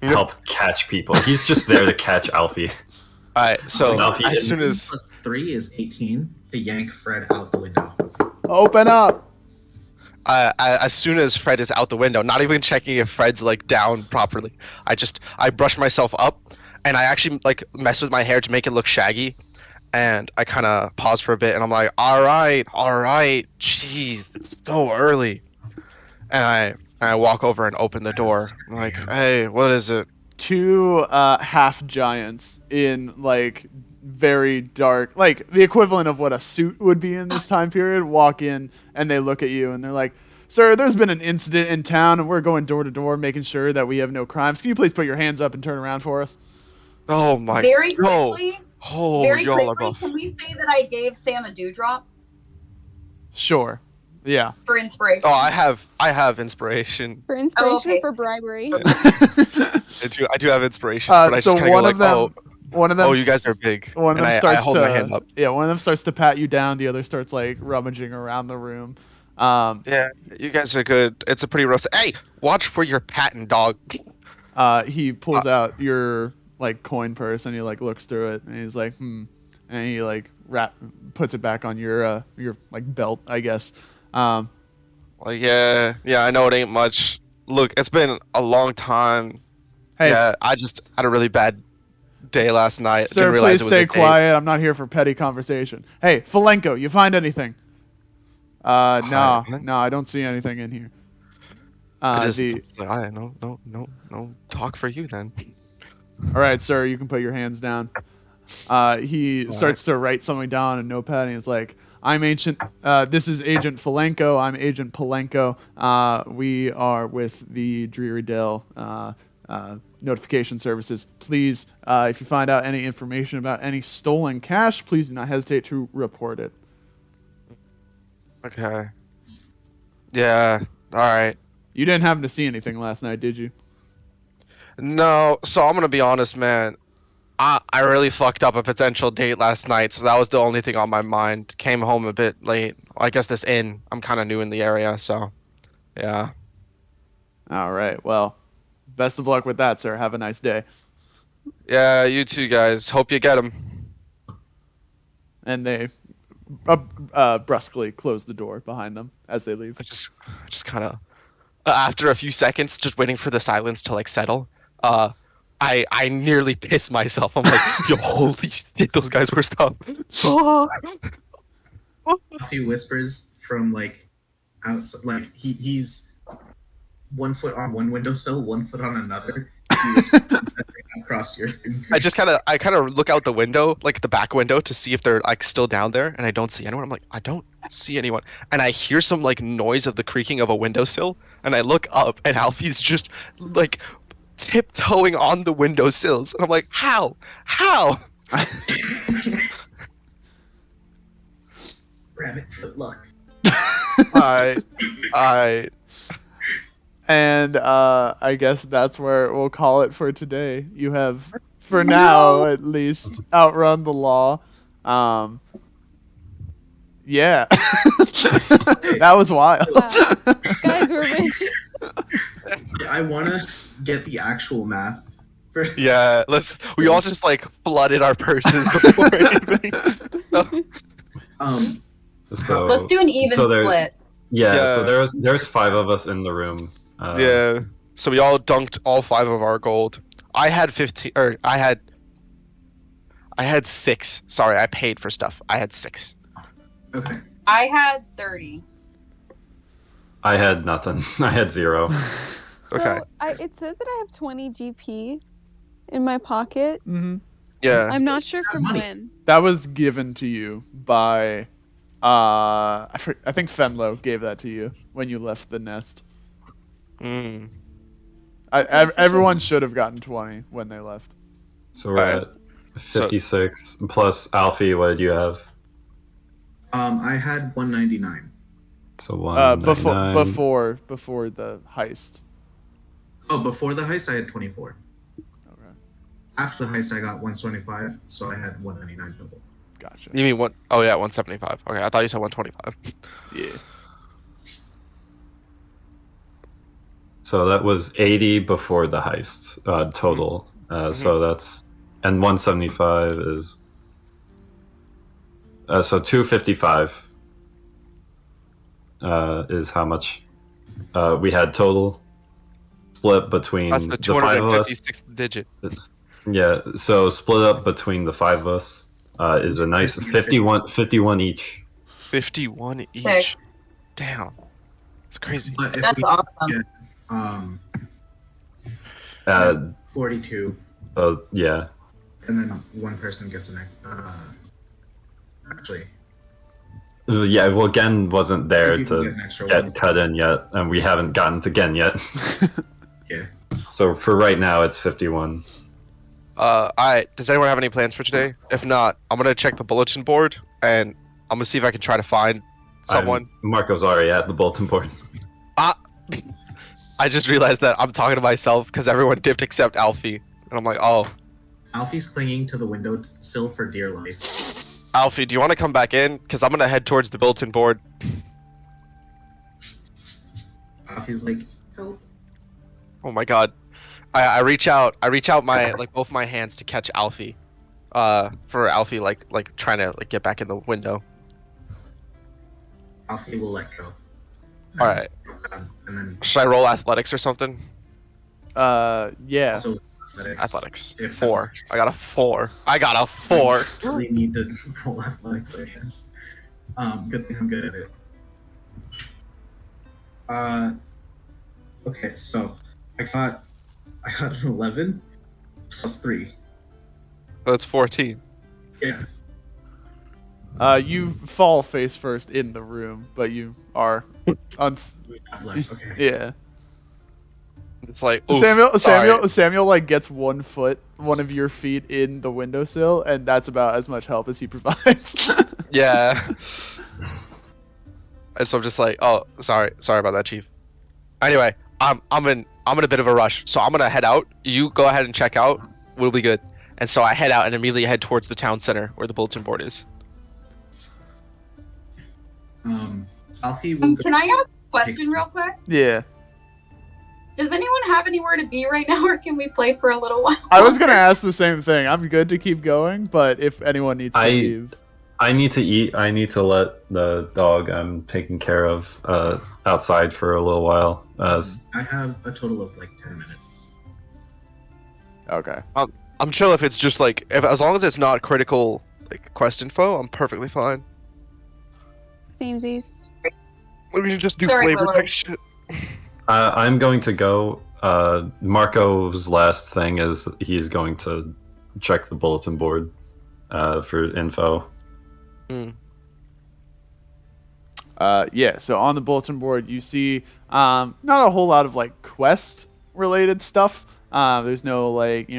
Yep. help catch people. He's just there to catch Alfie. All right. So Alfie as didn't- soon as Plus 3 is 18 to yank Fred out the window. Open up. as soon as Fred is out the window, not even checking if Fred's like down properly, I brush myself up, and I actually like mess with my hair to make it look shaggy, and I kind of pause for a bit, and I'm like, all right, jeez, it's so early, and I walk over and open the door. I'm like, hey, what is it? 2 half giants in like very dark, like the equivalent of what a suit would be in this time period, walk in and they look at you and they're like, sir, there's been an incident in town and we're going door to door making sure that we have no crimes. Can you please put your hands up and turn around for us? Oh my Very no. quickly, Oh, very y'all are quickly, buff. can we say that I gave Sam a dewdrop Sure. Yeah. for inspiration? Oh, I have inspiration. for inspiration, okay. for bribery. I do have inspiration. But I So just kinda one go of like, them, one of them, oh, you guys are big. One of And them I starts hold to, my hand up. yeah, one of them starts to pat you down. The other starts like rummaging around the room. Yeah, you guys are good. It's a pretty rough. Hey, watch where you're patting, dog. He pulls out your like coin purse and he like looks through it and he's like, and he like puts it back on your like belt, I guess. Like, yeah, I know it ain't much. Look, it's been a long time. Hey, Yeah, I just had a really bad day last night. sir, Didn't realize please it was stay a date. quiet. I'm not here for petty conversation. Hey, Falenko, you find anything? No, What? no, I don't see anything in here. I just, The like, I no talk for you then. all right, sir, you can put your hands down. He starts to write something down on a notepad, and he's like, this is Agent Falenko. I'm Agent Palenko. We are with the Dreary Dell notification services. Please, if you find out any information about any stolen cash, please do not hesitate to report it. Okay. Yeah. All right. You didn't happen to see anything last night, did you? No. So I'm gonna be honest, man. I really fucked up a potential date last night, so that was the only thing on my mind. Came home a bit late. I guess this inn. I'm kind of new in the area, so yeah. All right. Well, best of luck with that, sir. Have a nice day. Yeah, you too, guys. Hope you get him. And they brusquely close the door behind them as they leave. I just kind of, after a few seconds, just waiting for the silence to like settle. I nearly pissed myself. I'm like, yo, holy shit, those guys were stuff. Alfie whispers from like outside, like he's 1 foot on one windowsill, 1 foot on another. He whispers across your fingers. I kind of look out the window, like the back window, to see if they're like still down there, and I don't see anyone. I'm like, I don't see anyone, and I hear some like noise of the creaking of a windowsill, and I look up, and Alfie's just like tiptoeing on the windowsills, and I'm like, how? Rabbit foot luck. I And I guess that's where we'll call it for today. You have, for now at least, outrun the law. Yeah. That was wild. Wow. Guys, we're rich. I want to get the actual math. Yeah, we all just like flooded our purses before anything. So, Let's do an even split. Yeah, so there's 5 of us in the room. Yeah, so we all dunked all 5 of our gold. I had 15, or I had 6. Sorry, I paid for stuff. I had 6. Okay. I had 30. I had nothing. I had 0. So Okay. it says that I have 20 GP in my pocket. Mm-hmm. Yeah. I'm not sure from when. That was given to you by, I think Fenlo gave that to you when you left the nest. Mm. Everyone should have gotten 20 when they left. So we're at 56 plus Alfie. What did you have? I had 199. So 199. Before the heist. Oh, before the heist, I had 24. Okay. After the heist, I got 125, so I had 199 total. Gotcha. You mean what? Oh yeah, 175. Okay, I thought you said 125. Yeah. So that was 80 before the heist total. So that's, and 175 is so 255 is how much we had total, split between That's the the 5 of us. 256th digit. Yeah, so split up between the 5 of us is a nice 51 each. 51 each. Okay. Damn, it's crazy. But if That's we awesome. get 42, Yeah. and then one person gets an actually. Yeah, well, Gen wasn't there You can to get an extra get one. cut in yet, and we haven't gotten to Gen yet. Yeah. So for right now, it's 51. Does anyone have any plans for today? If not, I'm gonna check the bulletin board, and I'm gonna see if I can try to find someone. Marco's already at the bulletin board. I just realized that I'm talking to myself because everyone dipped except Alfie, and I'm like, oh, Alfie's clinging to the windowsill for dear life. Alfie, do you want to come back in? Because I'm gonna head towards the bulletin board. Alfie's like, help. Oh my god. I reach out my both my hands to catch Alfie. For Alfie like trying to get back in the window. Alfie will let go. Alright. And then Should I roll athletics or something? Yeah. so Athletics. If 4. athletics. I got a 4. I got a 4. Really need to roll athletics, I guess. Good thing I'm good at it. Okay, so I got an 11 plus 3. That's 14. You fall face first in the room, but you are Bless. Okay. yeah. It's like oof, Samuel like gets one of your feet in the windowsill, and that's about as much help as he provides. Yeah. And so I'm just like, oh, sorry about that, Chief. Anyway, I'm in a bit of a rush, so I'm gonna head out. You go ahead and check out. We'll be good. And so I head out and immediately head towards the town center where the bulletin board is. Alfie will go. Can I ask a question real quick? Yeah. Does anyone have anywhere to be right now, or can we play for a little while? I was gonna ask the same thing. I'm good to keep going, but if anyone needs to leave, I need to eat. I need to let the dog I'm taking care of outside for a little while. I have a total of like 10 minutes. okay. I'm chill if it's just like as long as it's not critical like quest info, I'm perfectly fine. Samesies. We can just do Sorry, flavor Willow. text shit. I'm going to go. Marco's last thing is he's going to check the bulletin board for info. Yeah, so on the bulletin board you see not a whole lot of like quest related stuff. There's no like,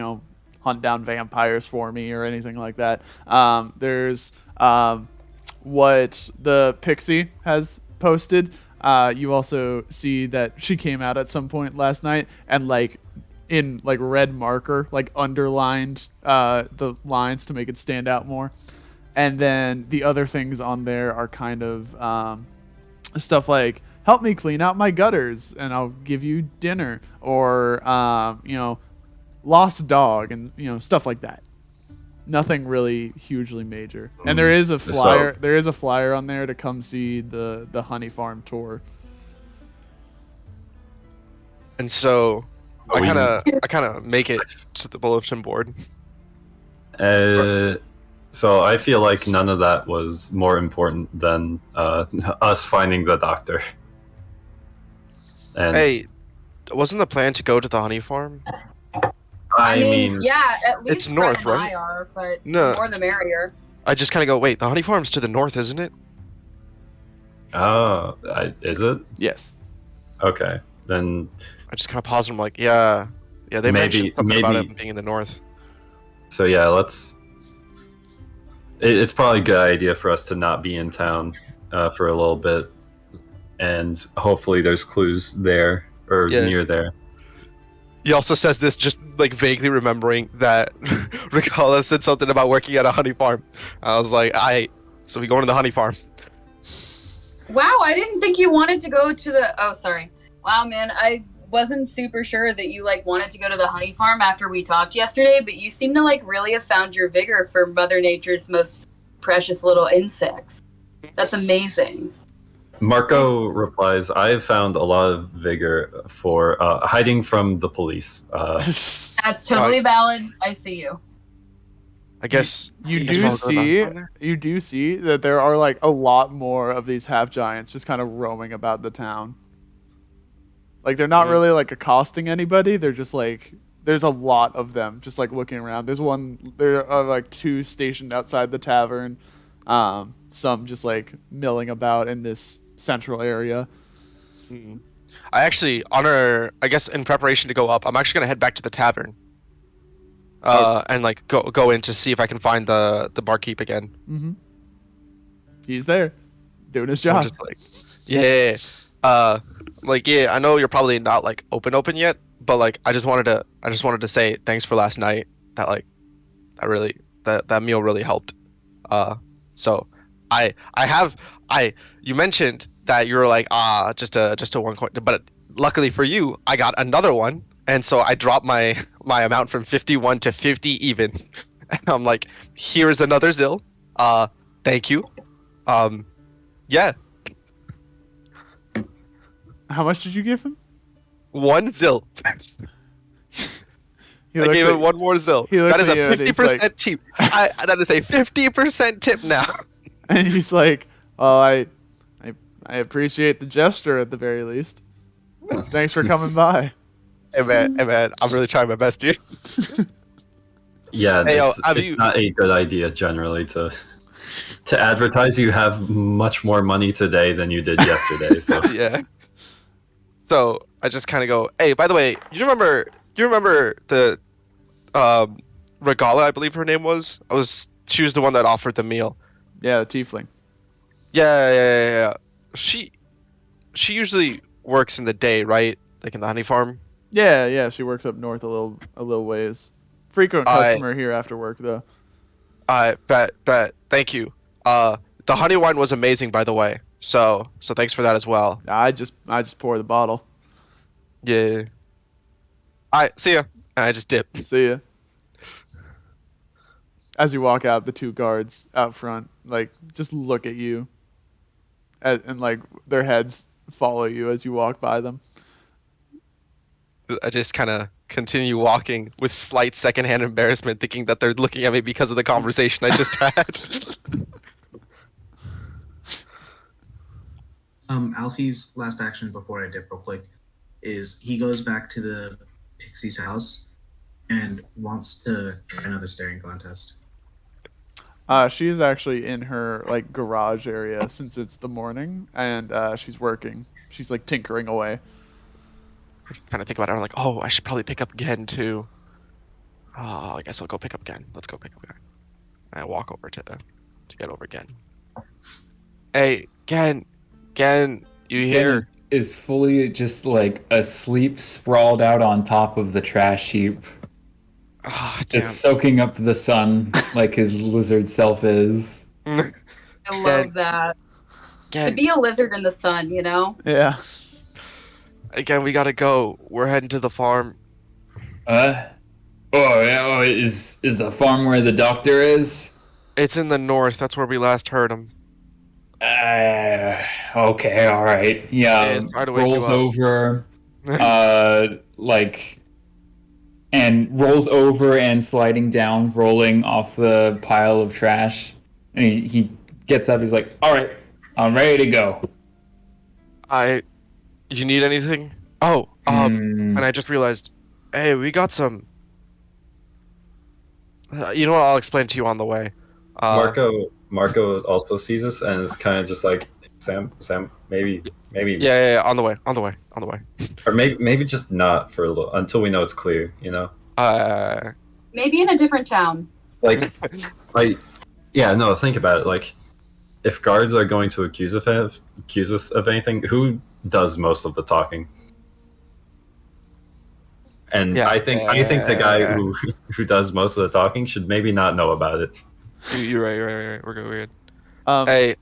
hunt down vampires for me or anything like that. There's what the Pixie has posted. You also see that she came out at some point last night and like in like red marker like underlined the lines to make it stand out more. And then the other things on there are kind of stuff like, help me clean out my gutters and I'll give you dinner, or, lost dog and, stuff like that. Nothing really hugely major. And there is a flyer. There is a flyer on there to come see the honey farm tour. And so I kind of make it to the bulletin board. So I feel like none of that was more important than us finding the doctor. And Hey, wasn't the plan to go to the honey farm? I mean, yeah, at least it's north, Fred and right? I are, but No. the more the merrier. I just kind of go, wait, the honey farm's to the north, isn't it? is it? Yes. Okay, then I just kind of pause and I'm like, yeah, they mentioned something about it being in the north. so yeah, it's probably a good idea for us to not be in town for a little bit, and hopefully there's clues there or near there. He also says this just like vaguely remembering that Ricola said something about working at a honey farm. I was like, so we going to the honey farm. Wow, I didn't think you wanted to go to the. Oh, sorry. Wow, man, I wasn't super sure that you like wanted to go to the honey farm after we talked yesterday, but you seem to like really have found your vigor for Mother Nature's most precious little insects. That's amazing. Marco replies, I've found a lot of vigor for hiding from the police. That's totally valid. I see you. I guess you do see that there are like a lot more of these half giants just kind of roaming about the town. Like they're not really like accosting anybody. They're just like, there's a lot of them just like looking around. There are like two stationed outside the tavern. Some just like milling about in this central area. I actually, I guess in preparation to go up, I'm actually gonna head back to the tavern. And like go in to see if I can find the barkeep again. Mm-hmm. He's there, doing his job. I'm just like, yeah. I know you're probably not like open yet, but like I just wanted to say thanks for last night. That like, that meal really helped. So you mentioned that you were like just a one coin, but luckily for you, I got another one, and so I dropped my amount from 51 to 50 even, and I'm like, here's another Zill. Thank you. Yeah. How much did you give him? 1 Zill. I gave him 1 more Zill. That is a 50% tip. That is a 50% tip now. And he's like, "Oh, I appreciate the gesture at the very least. Thanks for coming by." Hey man, I'm really trying my best, dude. Yeah, Hey, yo, it's, have it's you- not a good idea generally to advertise you have much more money today than you did yesterday. So Yeah. So I just kind of go, hey, by the way, you remember the Regala, I believe her name was. She was the one that offered the meal. Yeah, the tiefling. Yeah. She usually works in the day, right? Like in the honey farm. Yeah. She works up north a little ways. Frequent customer here after work though. Bet. Thank you. The honey wine was amazing, by the way. So thanks for that as well. I just pour the bottle. Yeah. Alright, see ya. And I just dip. See ya. As you walk out, the two guards out front, like, just look at you. And like, their heads follow you as you walk by them. I just kind of continue walking with slight secondhand embarrassment, thinking that they're looking at me because of the conversation I just had. Alfie's last action before I dip real quick is he goes back to the Pixie's house and wants to try another staring contest. She is actually in her like garage area since it's the morning, and she's working. She's like tinkering away. Kind of think about it. I'm like, oh, I should probably pick up again too. Oh, I guess I'll go pick up again. Let's go pick up again. And I walk over to get over again. Hey, Gen, you here? Is fully just like asleep, sprawled out on top of the trash heap, Oh, damn. just soaking up the sun like his lizard self is. I love that. To Again, be a lizard in the sun, you know? Yeah. again, we gotta go. We're heading to the farm. Is the farm where the doctor is? It's in the north. That's where we last heard him. Okay, all right. Yeah, Yeah, sorry to wake you rolls up. over, and rolls over and sliding down, rolling off the pile of trash. And he gets up. He's like, "All right, I'm ready to go." You need anything? Oh, and I just realized, hey, we got some. You know what? I'll explain to you on the way. Marco also sees us and is kind of just like, Sam, maybe, Yeah. On the way. or maybe just not for a little until we know it's clear, you know. Maybe in a different town. Like, yeah, no. Think about it. Like, if guards are going to accuse us of anything, who does most of the talking? And Yeah. I think the guy who does most of the talking should maybe not know about it. You're right. We're good. A Hey,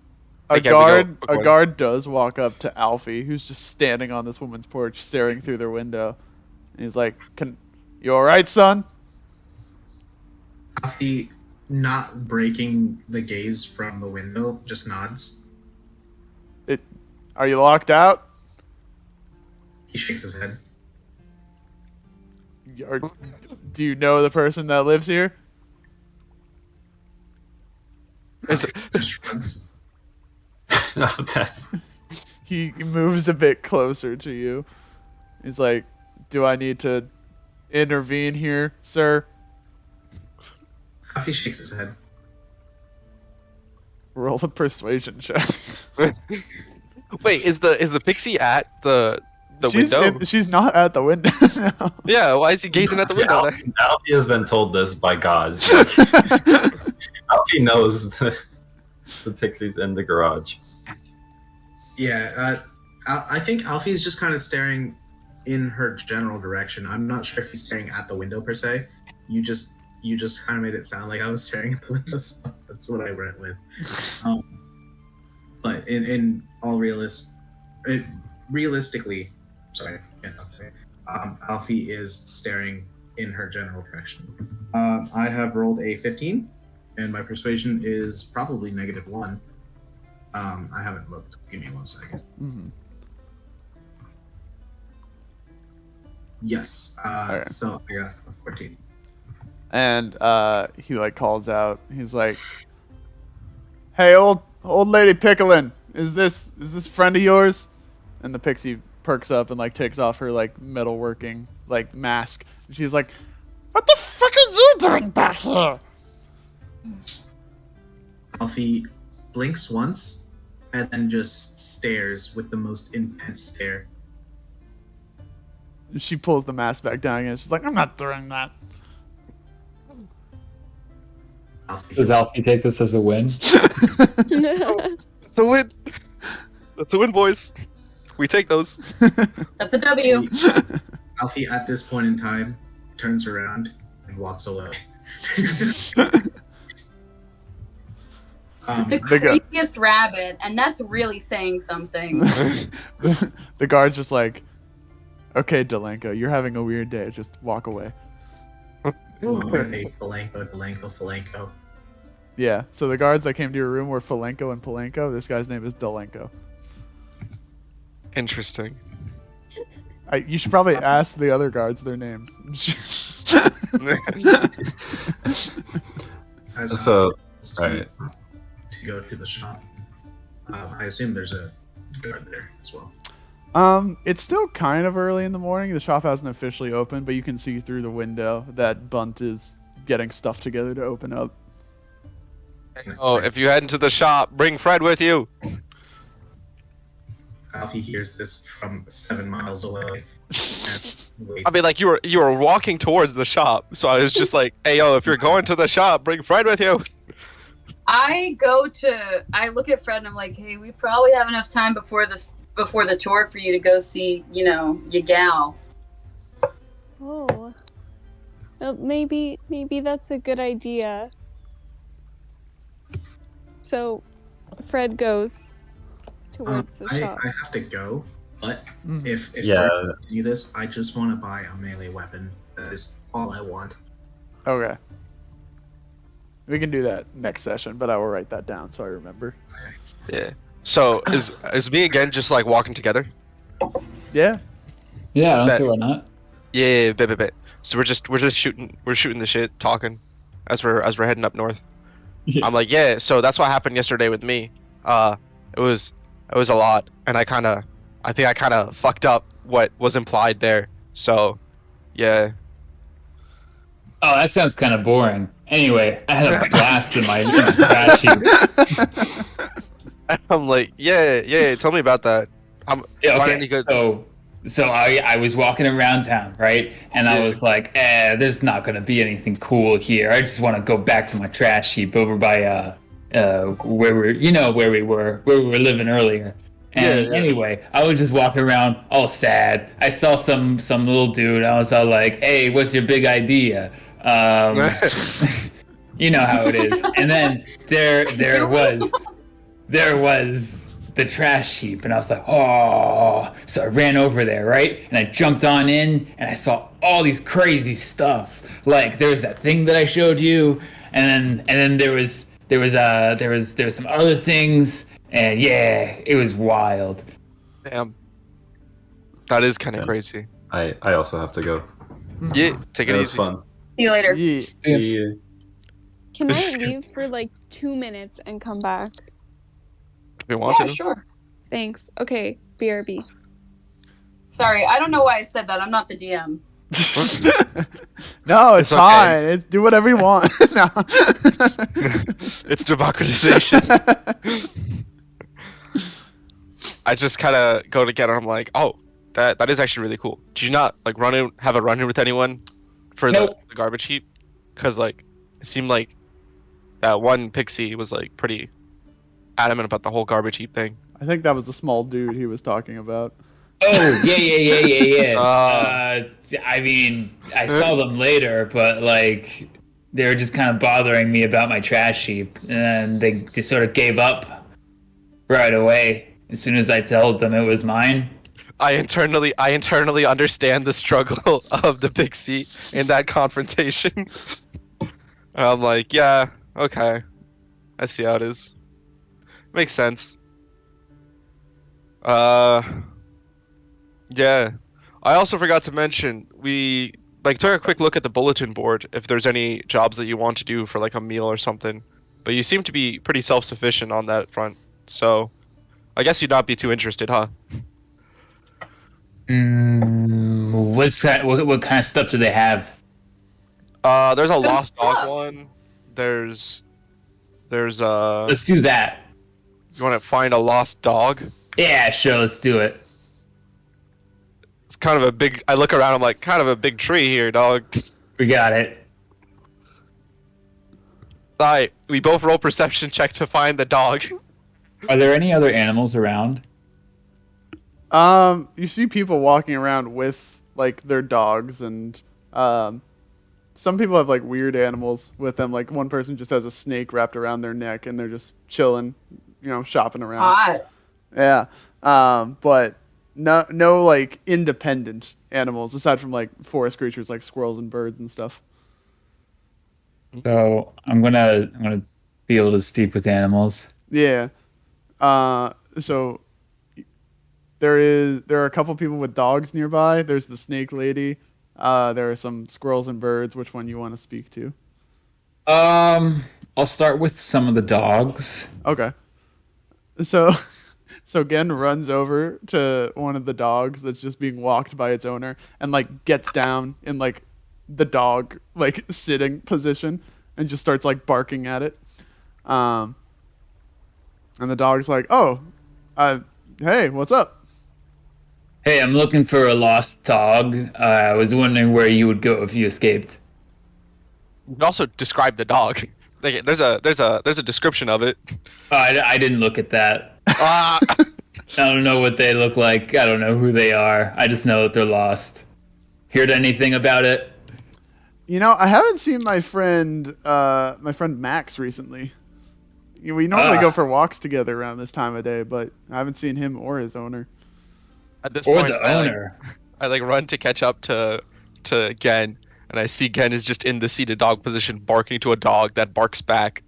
again, we go- guard does walk up to Alfie, who's just standing on this woman's porch, staring through their window. And he's like, "You all right, son?" Alfie, not breaking the gaze from the window, just nods. Are you locked out? He shakes his head. Do you know the person that lives here? Is it- Just shrugs. No, that's He moves a bit closer to you. He's like, "Do I need to intervene here, sir?" Alfie shakes his head. Roll a persuasion check. Wait, is the pixie at the window? She's not at the window. No. Yeah, why is he gazing at the window? Alfie has been told this by God. Alfie knows the pixies in the garage. Yeah, I think Alfie's just kind of staring in her general direction. I'm not sure if he's staring at the window per se. You just kind of made it sound like I was staring at the window, so that's what I went with. But in all realistically, sorry, Alfie is staring in her general direction. I have rolled a 15, and my persuasion is probably -1. I haven't looked. Give me 1 second. Mhm. Yes. Alright. So I got a 14. And he like calls out. He's like, "Hey, old lady Piccolin, is this a friend of yours?" And the pixie perks up and like takes off her like metalworking like mask. She's like, What the fuck are you doing back here? Alfie blinks once and then just stares with the most intense stare. She pulls the mask back down again. She's like, I'm not doing that. Alfie Does Alfie take this as a win? It's a win. That's a win, boys. We take those. That's a W. Alfie, at this point in time, turns around and walks away. The creepiest rabbit, and that's really saying something. The guard's just like, okay, Delenko, you're having a weird day. Just walk away. Falenko. Yeah, so the guards that came to your room were Falenko and Palenko. This guy's name is Delenko. Interesting. You should probably ask the other guards their names. So, alright. To go to the shop. I assume there's a guard there as well. It's still kind of early in the morning. The shop hasn't officially opened, but you can see through the window that Bunt is getting stuff together to open up. Oh, if you head into the shop, bring Fred with you. Alfie hears this from 7 miles away. I mean, like, you were walking towards the shop, so I was just like, hey, yo, if you're going to the shop, bring Fred with you. I look at Fred and I'm like, hey, we probably have enough time before the tour for you to go see, your gal. Oh. Well, maybe that's a good idea. So, Fred goes towards the shop. I have to go, but if Yeah. we're going to do this, I just want to buy a melee weapon. That is all I want. Okay. We can do that next session, but I will write that down so I remember. Yeah. So is me again just like walking together? Yeah. Yeah, I don't Bet. see why not. Yeah, bet. So we're just shooting the shit, talking as we're heading up north. Yes. I'm like, yeah. So that's what happened yesterday with me. It was a lot, and I think I kind of fucked up what was implied there. So, yeah. Oh, that sounds kind of boring. Anyway, I had a blast in my trash heap. I'm like, yeah. Tell me about that. Yeah, why okay. didn't you go? So I was walking around town, right? And I was like, there's not gonna be anything cool here. I just want to go back to my trash heap over by where we were living earlier. And anyway, I was just walking around all sad. I saw some little dude. I was all like, hey, what's your big idea? You know how it is. And then there was the trash heap, and I was like, oh. So I ran over there, right? And I jumped on in, and I saw all these crazy stuff. Like there was that thing that I showed you, and then there was some other things, and yeah, it was wild. Damn. That is kind of crazy. I also have to go. Yeah, take it It was easy. fun. See you later. Yeah. Yeah. Can I leave for like 2 minutes and come back? If you want Yeah, to. sure. Thanks. Okay, BRB. Sorry, I don't know why I said that. I'm not the DM. No, it's It's okay. fine. Do whatever you want. No. It's democratization. I just kind of go together. I'm like, oh, that is actually really cool. Did you not like have a run-in with anyone for Nope. the garbage heap? Because like it seemed like that one pixie was like pretty adamant about the whole garbage heap thing. I think that was the small dude he was talking about. Oh, yeah. Oh. I mean, I saw them later, but like they were just kind of bothering me about my trash heap, and they just sort of gave up right away as soon as I told them it was mine. I internally understand the struggle of the pixie in that confrontation. I'm like, yeah, okay, I see how it is. Makes sense. Yeah. I also forgot to mention, we took a quick look at the bulletin board if there's any jobs that you want to do for like a meal or something. But you seem to be pretty self-sufficient on that front. So I guess you'd not be too interested, huh? What kind of stuff do they have? There's a Good lost dog stuff. one. There's Let's do that. you want to find a lost dog? Yeah, sure. Let's do it. It's kind of a big. I look around. I'm like, kind of a big tree here, dog. We got it. Alright, we both roll perception check to find the dog. Are there any other animals around? You see people walking around with like their dogs, and some people have like weird animals with them. Like one person just has a snake wrapped around their neck, and they're just chilling, shopping around. Hot. Yeah. But no like independent animals aside from like forest creatures like squirrels and birds and stuff. So I'm gonna be able to speak with animals. Yeah. So there are a couple people with dogs nearby. There's the snake lady. There are some squirrels and birds. Which one you want to speak to? I'll start with some of the dogs. Okay. So Gen runs over to one of the dogs that's just being walked by its owner and like gets down in like the dog like sitting position and just starts like barking at it. And the dog's like, "Oh, hey, what's up?" Hey, I'm looking for a lost dog. I was wondering where you would go if you escaped. You can also describe the dog. Like, there's a description of it. I didn't look at that. Ah. I don't know what they look like. I don't know who they are. I just know that they're lost. Heard anything about it? I haven't seen my friend Max recently. We normally go for walks together around this time of day, but I haven't seen him or his owner. At this Or point, the owner. I run to catch up to Gen, and I see Gen is just in the seated dog position, barking to a dog that barks back.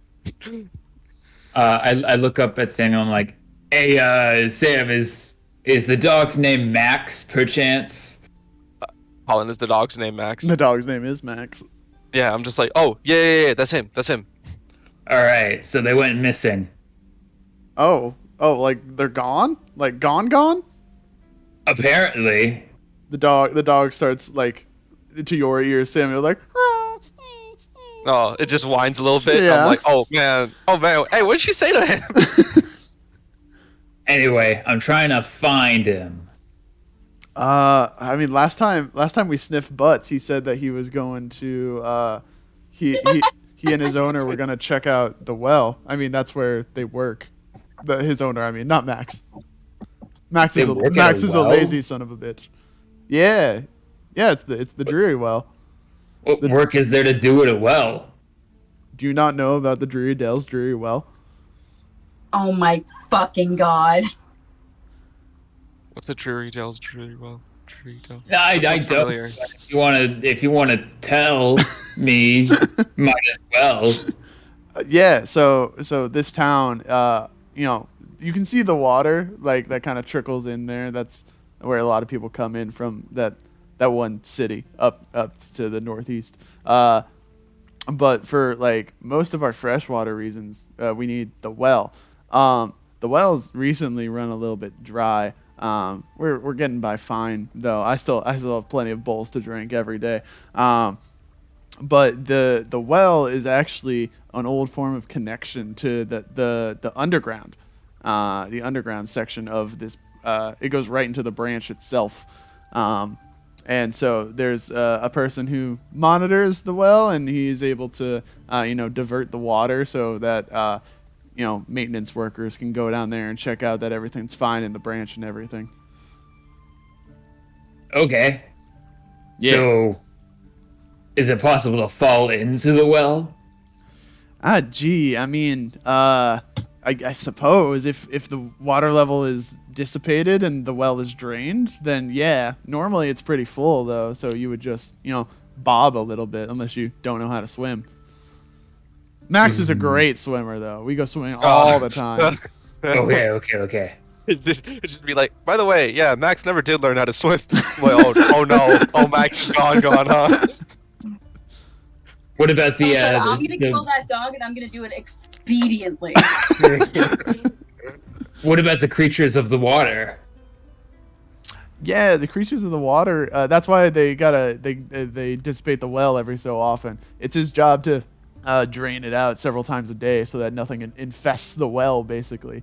I look up at Samuel and I'm like, hey, Sam, is the dog's name Max, perchance? Colin is the dog's name, Max. The dog's name is Max. Yeah, I'm just like, oh, yeah, that's him. All right, so they went missing. Oh, like they're gone? Like gone? Apparently. The dog starts like to your ears, Samuel, like. Oh, it just whines a little bit. Yeah. I'm like, oh man, hey, what did she say to him? Anyway, I'm trying to find him. I mean, last time we sniffed butts, he said that he was going to he and his owner were gonna check out the well. I mean, that's where they work. His owner, I mean, not Max. Max is a lazy son of a bitch. Yeah, it's the Dreary well. What work is there to do at a well? Do you not know about the Dell's Dreary well? Oh my fucking god. What's the Dell's Dreary well? Dell? No, I don't. Familiar. If you wanna tell me, might as well. Yeah. So this town, you can see the water like that kind of trickles in there. That's where a lot of people come in from that one city up to the northeast. But for like most of our freshwater reasons, we need the well. The well's recently run a little bit dry. We're getting by fine though. I still have plenty of bowls to drink every day. But the well is actually an old form of connection to the underground. The underground section of this, it goes right into the branch itself. And so there's a person who monitors the well, and he's able to, divert the water so that, maintenance workers can go down there and check out that everything's fine in the branch and everything. Okay. Yeah. So, is it possible to fall into the well? Gee, I mean, I suppose if the water level is dissipated and the well is drained, then yeah. Normally it's pretty full though, so you would just, bob a little bit unless you don't know how to swim. Max is a great swimmer though. We go swimming all the time. Okay. It just be like, by the way, yeah, Max never did learn how to swim. Like, oh no, Max is gone, huh? What about the? I'm gonna kill that dog, and I'm gonna do it expediently. What about the creatures of the water? Yeah, the creatures of the water. That's why they dissipate the well every so often. It's his job to drain it out several times a day so that nothing infests the well, basically.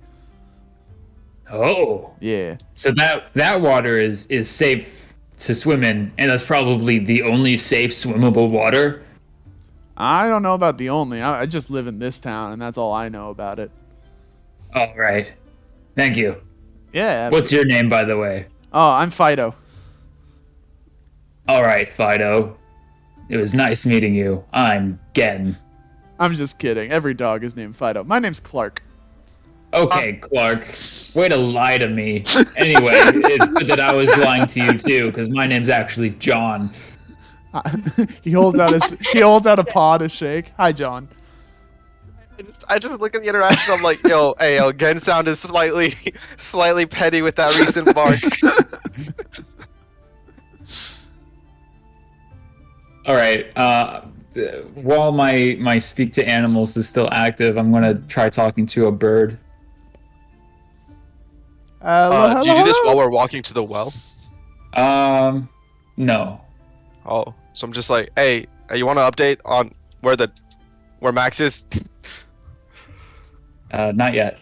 Oh. Yeah. So that water is safe to swim in, and that's probably the only safe swimmable water. I don't know about the only. I just live in this town, and that's all I know about it. All right. Thank you. Yeah. What's your name, by the way? Oh, I'm Fido. All right, Fido. It was nice meeting you. I'm Gen. I'm just kidding. Every dog is named Fido. My name's Clark. Okay, Clark. Way to lie to me. Anyway, it's good that I was lying to you too, because my name's actually John. He holds out a paw to shake. Hi, John. I just look at the interaction. I'm like, yo, Gen sound is slightly petty with that recent bark. All right. While my speak to animals is still active, I'm gonna try talking to a bird. Hello, do you do this hello? while we're walking to the well? No. Oh, so I'm just like, hey, you want to update on where Max is? Not yet.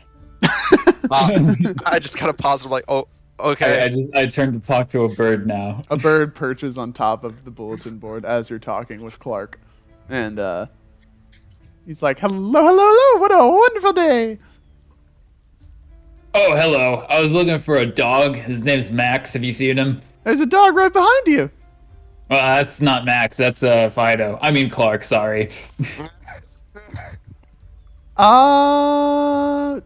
I just kind of paused. I'm like, oh, okay. I turned to talk to a bird now. A bird perches on top of the bulletin board as you're talking with Clark. And he's like, hello, what a wonderful day. Oh, hello. I was looking for a dog. His name's Max. Have you seen him? There's a dog right behind you. Well, that's not Max. That's Fido. I mean Clark. Sorry. What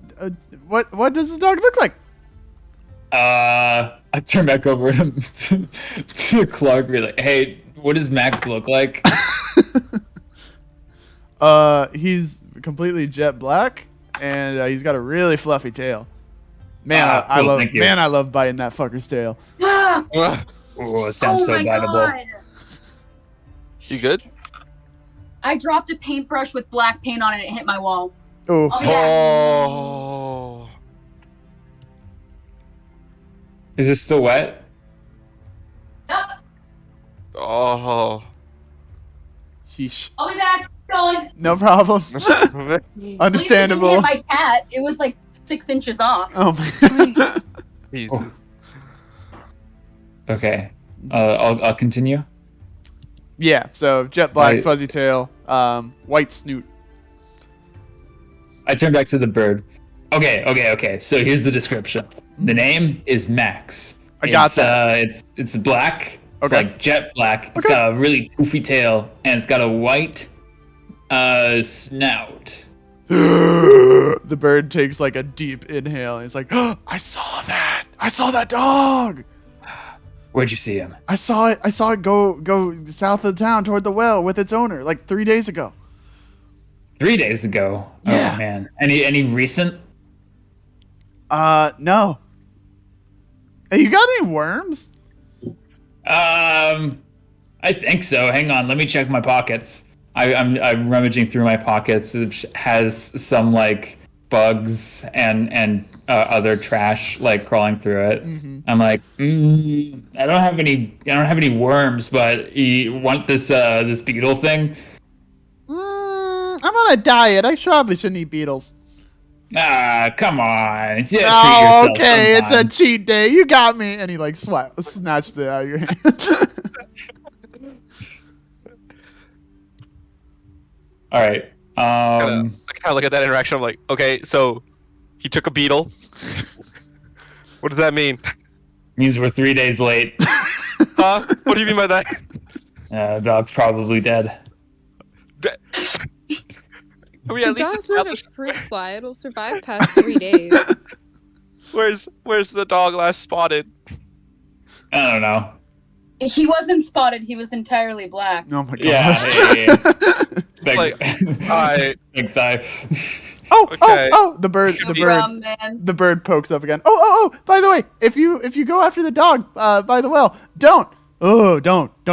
does the dog look like? I turn back over to Clark and be like, hey, what does Max look like? He's completely jet black, and he's got a really fluffy tail. Man, I love biting that fucker's tail. Oh, it sounds so biteable. You good? I dropped a paintbrush with black paint on it and it hit my wall. Oh. I'll be back. Oh. Is it still wet? Yep. Oh. Sheesh. I'll be back. Going. No problem. Understandable. Hit my cat. It was like 6 inches off. Oh my. Oh. Okay. I'll continue. Yeah. So jet black, Right. fuzzy tail, white snoot. I turn back to the bird. Okay. So here's the description. The name is Max. I got that. It's black. It's Okay. like jet black. It's Okay. got a really goofy tail, and it's got a white snout. The bird takes like a deep inhale. And he's like, oh, I saw that dog. Where'd you see him? I saw it go south of town toward the well with its owner like 3 days ago. 3 days ago. Yeah. Oh man. Any recent? No. Hey, you got any worms? I think so. Hang on, let me check my pockets. I'm rummaging through my pockets. It has some like bugs and other trash like crawling through it. Mm-hmm. I'm like, I don't have any worms, but you want this beetle thing? I'm on a diet. I probably shouldn't eat beetles. Ah, come on. Yeah, treat Oh, yourself okay. sometimes. It's a cheat day. You got me. And he like snatched it out of your hand. All right. I kind of look at that interaction. I'm like, okay, so he took a beetle. What does that mean? Means we're 3 days late. Huh? What do you mean by that? The dog's probably dead. I mean, The at least dog's not a establish- fruit fly. It'll survive past 3 days. Where's the dog last spotted? I don't know. He wasn't spotted. He was entirely black. Oh my god. Yeah. Thanks. Like, alright. Thanks, I. Okay. The bird Man. the bird pokes up again. Oh, by the way, if you go after the dog by the well, don't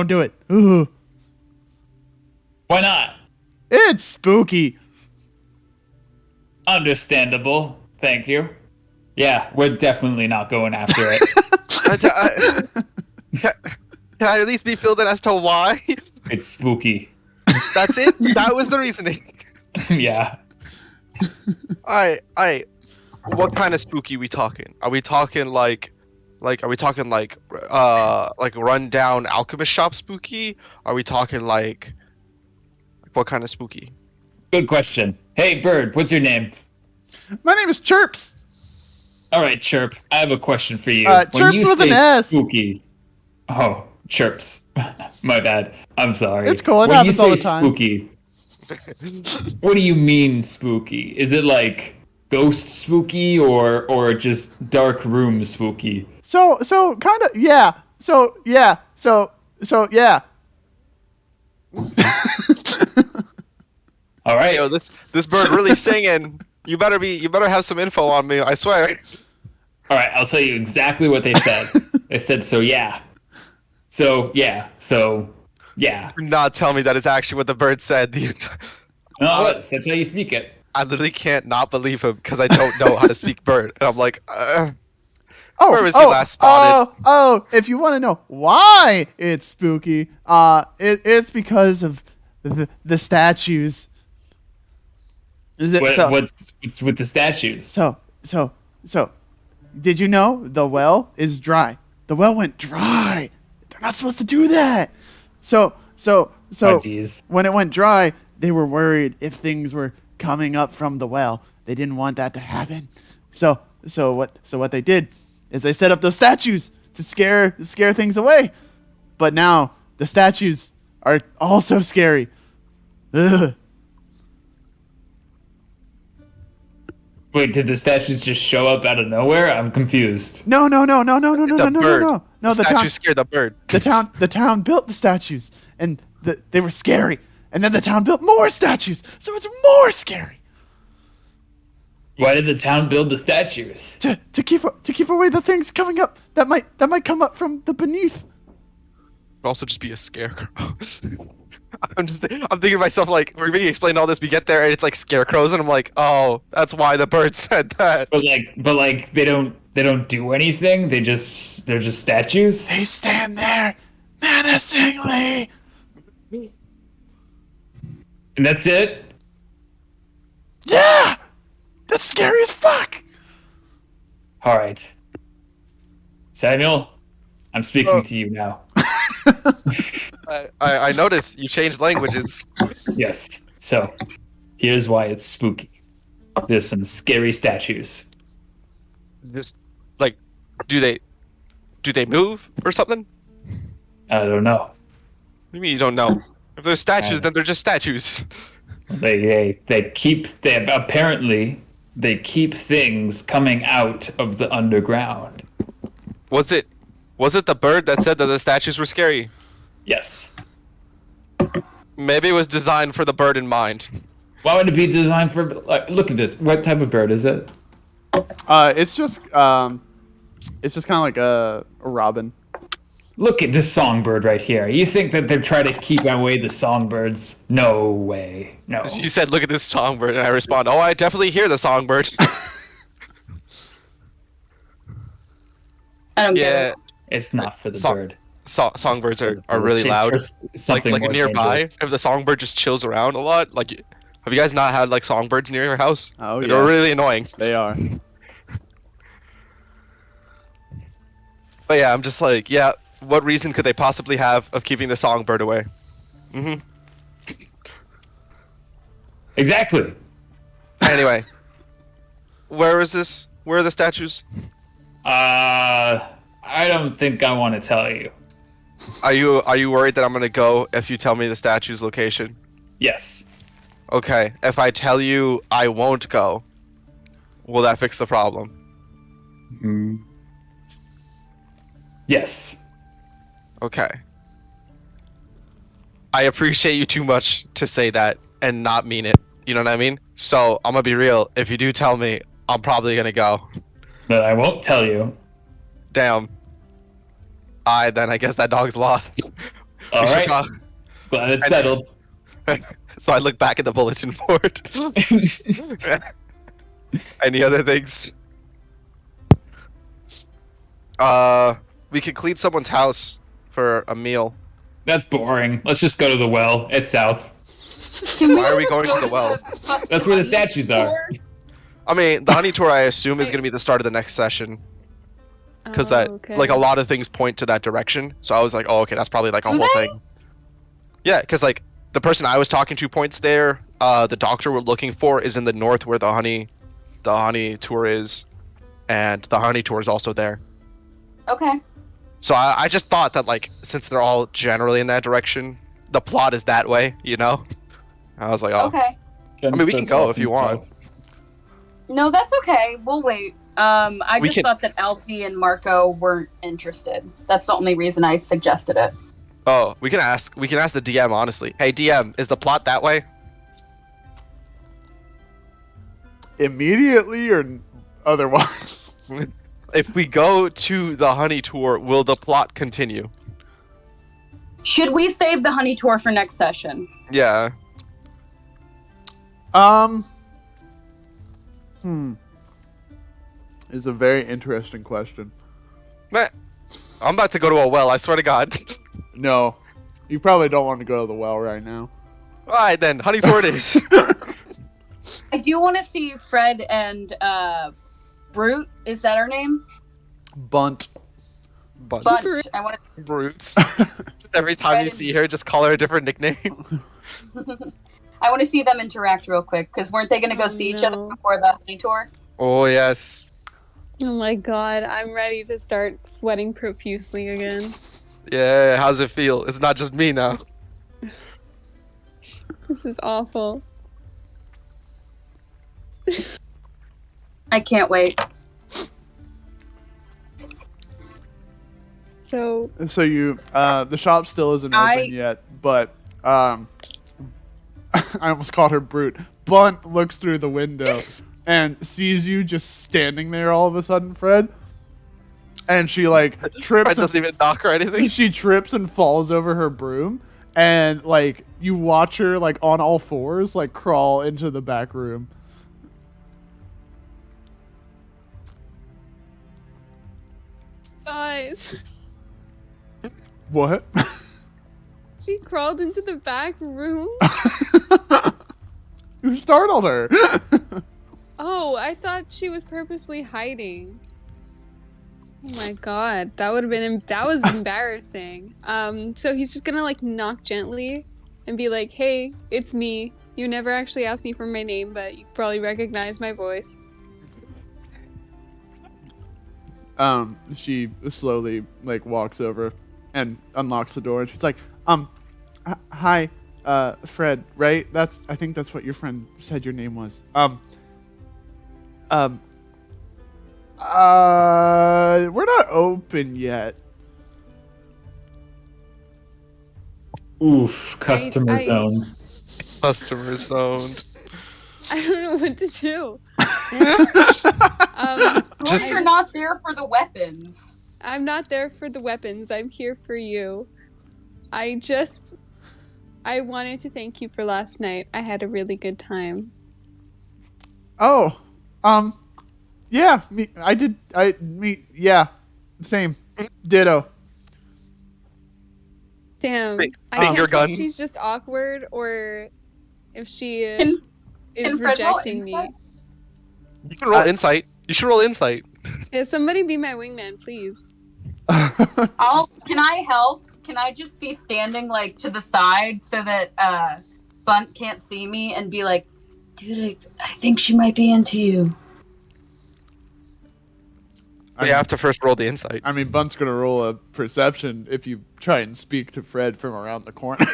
do it. Ooh. Why not? It's spooky. Understandable. Thank you. Yeah, we're definitely not going after it. Can I at least be filled in as to why? It's spooky. That's it. That was the reasoning. Yeah. Alright. What kind of spooky we talking? Are we talking like run down alchemist shop spooky? Are we talking like what kind of spooky? Good question. Hey, Bird, what's your name? My name is Chirps. All right, Chirp. I have a question for you. Chirps with an S. Spooky. Oh, Chirps. My bad. I'm sorry. It's cool. It When you happens all say the time. spooky, what do you mean spooky? Is it like ghost spooky or just dark room spooky? So kind of yeah. So yeah. All right. Yo, this bird really singing. You better have some info on me. I swear. All right. I'll tell you exactly what they said. They said so. Yeah. So yeah. So yeah. Do not tell me that is actually what the bird said. No, that's how you speak it. I literally can't not believe him because I don't know how to speak bird, and I'm like, where was he last spotted? If you want to know why it's spooky, it's because of the statues. What's with the statues? So, did you know the well is dry? The well went dry. They're not supposed to do that. So, when it went dry, they were worried if things were coming up from the well. They didn't want that to happen. So what they did is they set up those statues to scare things away. But now the statues are also scary. Ugh. Wait, did the statues just show up out of nowhere? I'm confused. No. The statue scared the bird. The town built the statues, and they were scary. And then the town built more statues, so it's more scary. Why did the town build the statues? To keep away the things coming up that might come up from the beneath. Could also just be a scarecrow. I'm thinking to myself, like, we're being explained all this, we get there and it's like scarecrows, and I'm like, oh, that's why the bird said that. But they don't do anything. They're just statues. They stand there menacingly. And that's it? Yeah! That's scary as fuck! All right. Samuel, I'm speaking to you now. I noticed you changed languages. Yes. So, here's why it's spooky. There's some scary statues. Just, like, do they move or something? I don't know. What do you mean you don't know? If they're statues, then they're just statues. They keep things coming out of the underground. Was it the bird that said that the statues were scary? Yes. Maybe it was designed for the bird in mind. Why would it be designed for? Look at this. What type of bird is it? It's just kind of like a robin. Look at this songbird right here. You think that they're trying to keep away the songbirds? No way. No. You said, look at this songbird, and I respond, oh, I definitely hear the songbird. I don't get Yeah, it. It's not for the bird. songbirds are really loud. Like Something more nearby, dangerous. if the songbird just chills around a lot, like, have you guys not had like songbirds near your house? Oh, They're yes. really annoying. They are. But yeah, I'm just like, yeah, what reason could they possibly have of keeping the songbird away? Mm-hmm. Exactly. Anyway, where is this? Where are the statues? I don't think I want to tell you. Are you worried that I'm gonna go if you tell me the statue's location? Yes. Okay, if I tell you I won't go, will that fix the problem? Yes. Okay. I appreciate you too much to say that and not mean it. You know what I mean? So I'm gonna be real. If you do tell me, I'm probably gonna go. But I won't tell you. Damn. Then I guess that dog's lost. All right. Glad it's settled. So I look back at the bulletin board. Any other things? We could clean someone's house for a meal. That's boring. Let's just go to the well. It's south. Why are we going to the well? That's where the statues are. I mean, the honey tour, I assume, is going to be the start of the next session. Because that, like, a lot of things point to that direction. So I was like, oh, okay, that's probably like a whole thing. Yeah, because like the person I was talking to points there. The doctor we're looking for is in the north, where the honey tour is, and the honey tour is also there. Okay. So I just thought that, like, since they're all generally in that direction, the plot is that way, you know? I was like, oh. Okay. I mean, we can go if you want. No, that's okay. We'll wait. I just thought that Alfie and Marco weren't interested. That's the only reason I suggested it. Oh, we can ask the DM, honestly. Hey, DM, is the plot that way? Immediately or otherwise? If we go to the honey tour, will the plot continue? Should we save the honey tour for next session? Yeah. Is a very interesting question. Man, I'm about to go to a well, I swear to God. No. You probably don't want to go to the well right now. Alright then, honey tour it is. I do want to see Fred and Brute. Is that her name? Bunt. Bunt. I want to. Brutes. Every time you see her, just call her a different nickname. I want to see them interact real quick, because weren't they going to go see each other before the honey tour? Oh, yes. Oh my god, I'm ready to start sweating profusely again. Yeah, how's it feel? It's not just me now. This is awful. I can't wait. So you, the shop still isn't open yet, but, I almost called her Brute. Bunt looks through the window and sees you just standing there all of a sudden, Fred. And she, like, trips. Fred doesn't even knock or anything. She trips and falls over her broom. And, like, you watch her, like, on all fours, like, crawl into the back room. guys, What? she crawled into the back room. You startled her. Oh, I thought she was purposely hiding. Oh my god, that was embarrassing. So he's just gonna like knock gently and be like, "Hey, it's me. You never actually asked me for my name, but you probably recognize my voice." She slowly like walks over and unlocks the door, and she's like, hi, Fred, right? I think that's what your friend said your name was. We're not open yet. Oof, customer zoned. Customer zoned. I don't know what to do. You're not there for the weapons. I'm not there for the weapons. I'm here for you. I wanted to thank you for last night. I had a really good time. Oh, yeah, yeah, same, ditto. Damn, I can't tell if she's just awkward or if she is rejecting me. You can roll insight. You should roll insight. Yeah, somebody be my wingman, please. Can I help? Can I just be standing like to the side so that Bunt can't see me and be like, dude, I think she might be into you. You have to first roll the insight. I mean, Bunt's gonna roll a perception if you try and speak to Fred from around the corner.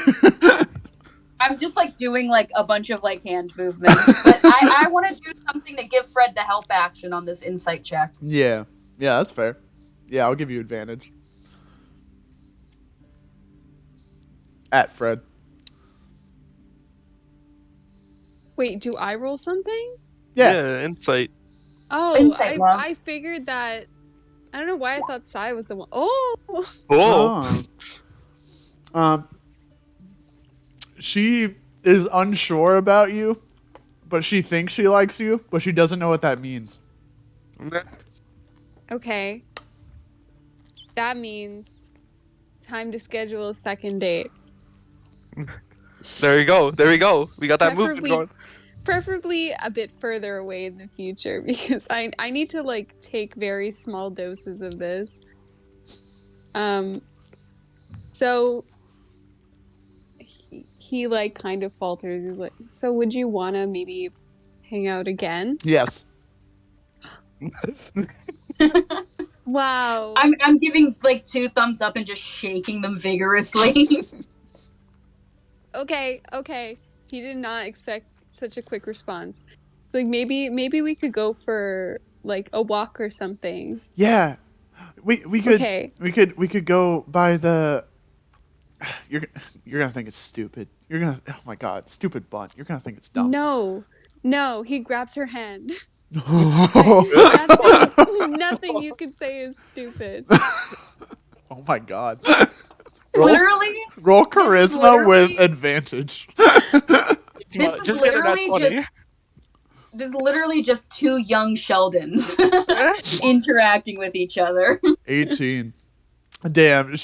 I'm just like doing like a bunch of like hand movements, but I want to do something to give Fred the help action on this insight check. Yeah, that's fair. Yeah, I'll give you advantage. At Fred. Wait, do I roll something? Yeah, insight. Oh, Insight, I figured that. I don't know why I thought Sai was the one. Oh. She is unsure about you, but she thinks she likes you, but she doesn't know what that means. Okay. that means time to schedule a second date. There you go. There we go. We got that movement going. Preferably a bit further away in the future because I need to like take very small doses of this. So he like kind of falters. He's like, so would you wanna maybe hang out again? Yes. Wow. I'm giving like 2 thumbs up and just shaking them vigorously. Okay. He did not expect such a quick response. It's like maybe we could go for like a walk or something. Yeah. We could Okay. we could go by the You're gonna think it's stupid. You're gonna oh my god, stupid bunt. You're gonna think it's dumb. No, he grabs her hand. Nothing you can say is stupid. Oh my god. Literally, Roll this is charisma with literally- advantage. This is Just get her that literally 20. There's literally just 2 young Sheldons interacting with each other. 18. Damn,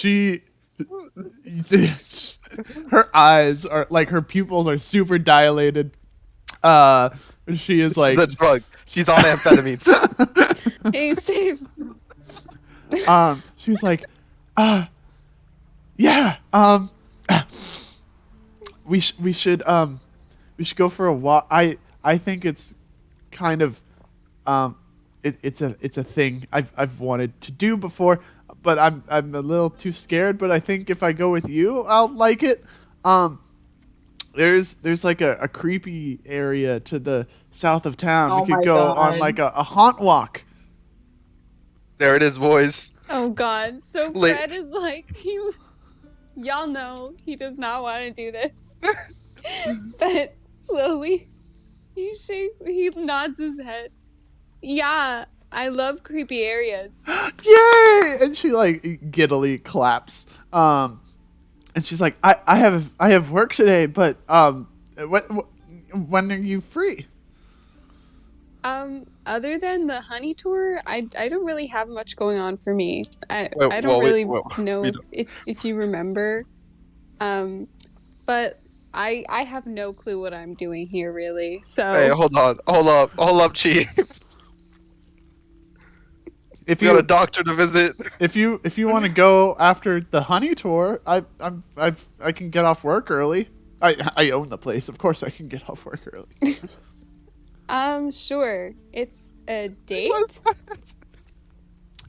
her eyes are like her pupils are super dilated. She is like the drug. She's on amphetamines. Hey, save. she's like, yeah, we should go for a walk. I think it's kind of it's a thing I've wanted to do before, but I'm a little too scared. But I think if I go with you, I'll like it. There's like a creepy area to the south of town. Oh We could my go God. on like a haunt walk. There it is, boys. Oh god. So Late- Fred is like y'all know he does not want to do this. But slowly he nods his head. Yeah, I love creepy areas. Yay! And she like giddily claps. And she's like, I have work today, but when are you free? Other than the honey tour, I don't really have much going on for me. I Wait, don't really wait, know we if you remember. But I have no clue what I'm doing here really. So Hey, hold up, Chief. If We got you a doctor to visit. if you want to go after the honey tour, I can get off work early. I own the place, of course I can get off work early. Sure. It's a date?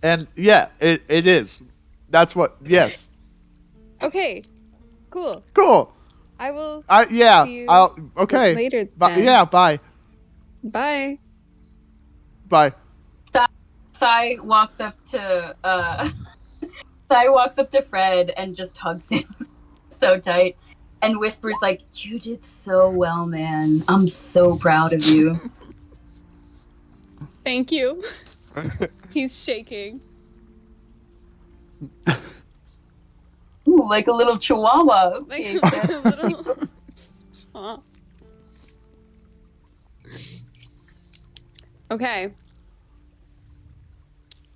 And yeah, it is. That's what. Yes. Okay. Cool. Cool. I will Yeah. see you I'll. Okay. later Bye. then. Yeah. Bye. Bye. Bye. Sai walks up to Fred and just hugs him so tight and whispers like, "You did so well, man. I'm so proud of you." Thank you. He's shaking. Ooh, like a little chihuahua. Like Okay, a little Stop. Okay.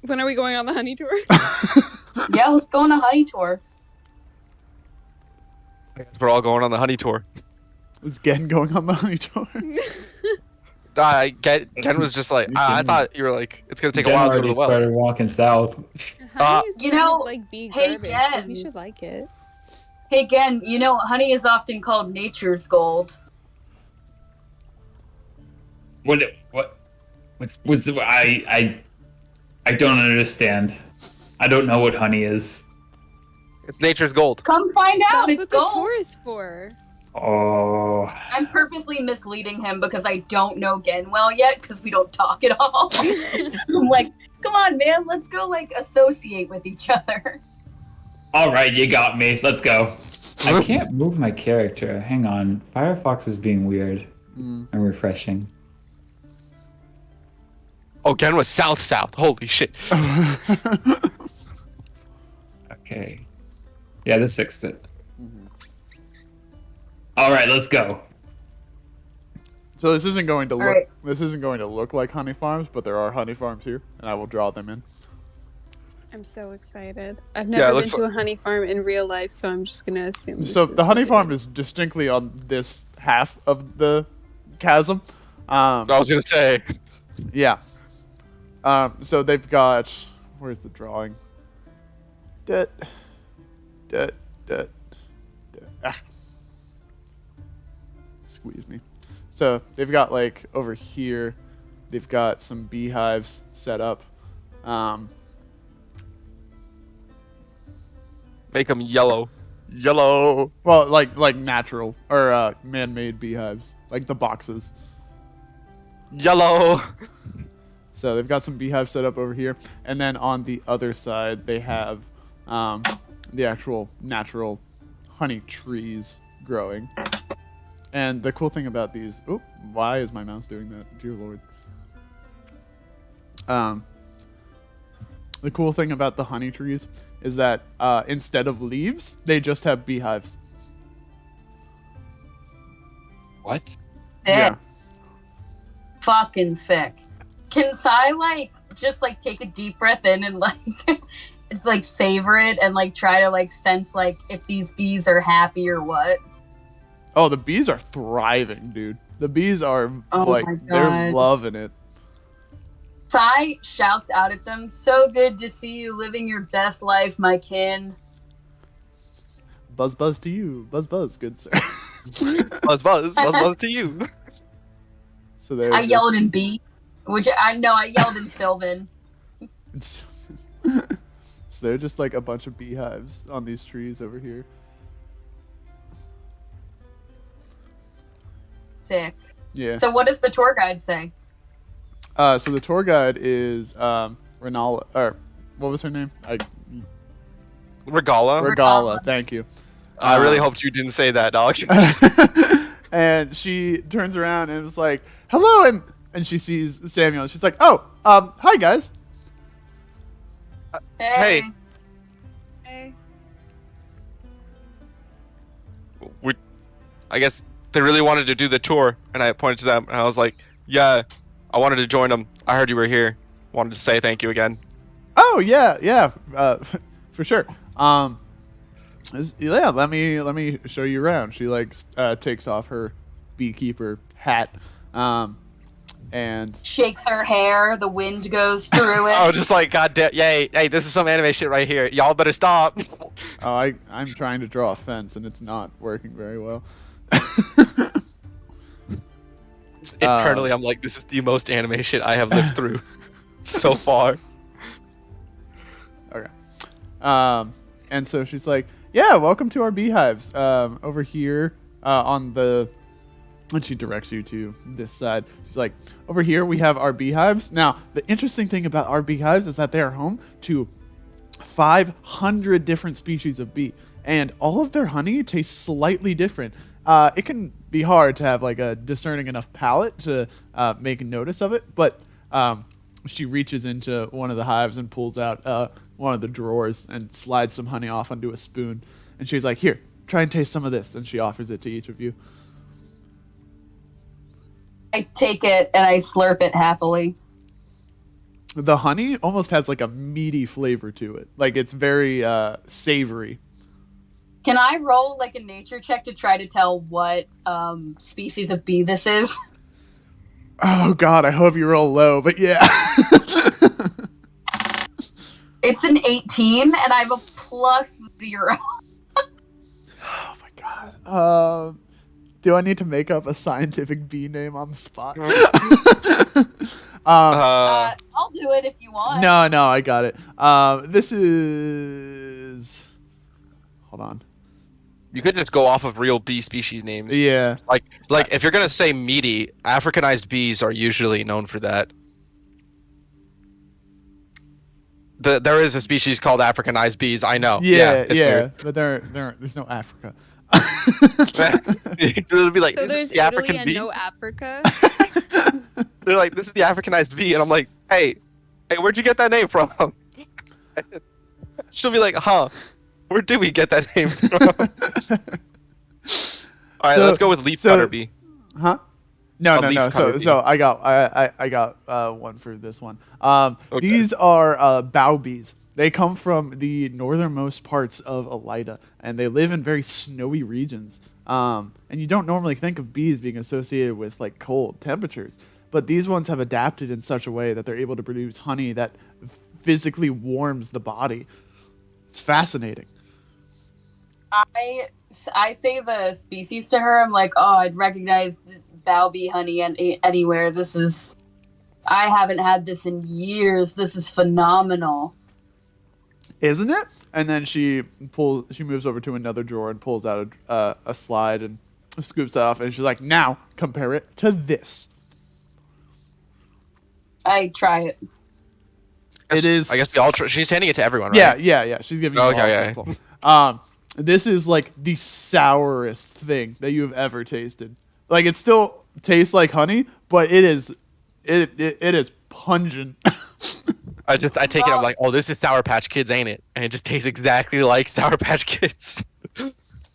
When are we going on the honey tour? yeah, let's go on a honey tour. I guess we're all going on the honey tour. Is Gen going on the honey tour? Ken was just like, I thought you were like, it's gonna take a Jen while to go to already the well. started walking south. Honey is you kind know, of like bee hey, garbage, so Jen. we should like it. Hey, again, you know, honey is often called nature's gold. What? I don't understand. I don't know what honey is. It's nature's gold. Come find out. That's It's what gold. the tour is for. Oh. I'm purposely misleading him because I don't know Gen well yet because we don't talk at all. I'm like, come on, man, let's go like associate with each other. All right, you got me. Let's go. I can't move my character. Hang on. Firefox is being weird and refreshing. Oh, Ken was south. Holy shit. Okay. Yeah, this fixed it. All right, let's go. So this isn't going to look. right. This isn't going to look like honey farms, but there are honey farms here, and I will draw them in. I'm so excited. I've never been to a honey farm in real life, so I'm just gonna assume. So this the is honey what it farm is distinctly on this half of the chasm. I was gonna say. Yeah. So they've got. Where's the drawing? Squeeze me. So they've got like over here, they've got some beehives set up. Make them yellow. Yellow. Well, like natural or man-made beehives, like the boxes. Yellow. So they've got some beehives set up over here, and then on the other side they have the actual natural honey trees growing. And the cool thing about these, why is my mouse doing that? Dear Lord. The cool thing about the honey trees is that instead of leaves, they just have beehives. What? Sick. Yeah. Fucking sick. Can Sai just take a deep breath in and just savor it and try to sense if these bees are happy or what? Oh, the bees are thriving, dude. The bees are my they're God. loving it. Sai shouts out at them, "So good to see you living your best life, my kin." Buzz buzz to you. Buzz buzz, good sir. Buzz buzz. Buzz buzz to you. So there. I yelled in B, which I know I yelled in Sylvan. So they're just a bunch of beehives on these trees over here. Sick. Yeah. So what does the tour guide say? So the tour guide is Renala, or what was her name? Regala. Regala. Thank you. I really hoped you didn't say that, dog. And she turns around and was like, "Hello," and she sees Samuel. She's like, "Oh, hi guys." Hey. Hey. I guess they really wanted to do the tour, and I pointed to them, and I was like, "Yeah, I wanted to join them. I heard you were here. Wanted to say thank you again." Oh yeah, for sure. Yeah, let me show you around. She takes off her beekeeper hat, and Shakes her hair. The wind goes through it. I was just like, "God damn, yay! Hey, this is some anime shit right here. Y'all better stop." I'm trying to draw a fence and it's not working very well. Internally, I'm like, this is the most anime shit I have lived through so far. Okay. And so she's like, "Yeah, welcome to our beehives. Over here on the," and she directs you to this side. She's like, "Over here we have our beehives. Now, the interesting thing about our beehives is that they are home to 500 different species of bee, and all of their honey tastes slightly different. It can be hard to have a discerning enough palate to make a notice of it, but she reaches into one of the hives and pulls out one of the drawers and slides some honey off onto a spoon. And she's like, "Here, try and taste some of this." And she offers it to each of you. I take it and I slurp it happily. The honey almost has a meaty flavor to it. It's very savory. Can I roll a nature check to try to tell what species of bee this is? Oh God, I hope you roll low, but yeah. It's an 18 and I have a +0. Oh my God. Do I need to make up a scientific bee name on the spot? I'll do it if you want. No, I got it. This is. Hold on. You could just go off of real bee species names. Yeah. Like if you're gonna say meaty, Africanized bees are usually known for that. There is a species called Africanized bees. I know. Yeah. It's weird. But there's no Africa. It'll be like, So this there's is the Italy African and bee. no Africa. They're like, this is the Africanized bee, and I'm like, hey, where'd you get that name from? She'll be like, huh? Where did we get that name from? All right, let's go with leaf cutter bee. Huh? No. leaf-covered bee. So I got one for this one. Okay. These are bow bees. They come from the northernmost parts of Elida, and they live in very snowy regions. And you don't normally think of bees being associated with like cold temperatures, but these ones have adapted in such a way that they're able to produce honey that physically warms the body. It's fascinating. I say the species to her. I'm like, oh, I'd recognize bow bee honey anywhere. I haven't had this in years. This is phenomenal. Isn't it? And then she moves over to another drawer and pulls out a slide and scoops it off, and she's like, now compare it to this. I try it. It is. I guess we all. She's handing it to everyone, right? Yeah. She's giving you all a sample. This is like the sourest thing that you have ever tasted. Like, it still tastes like honey, but it is pungent. I take it. I'm like, oh, this is Sour Patch Kids, ain't it? And it just tastes exactly like Sour Patch Kids.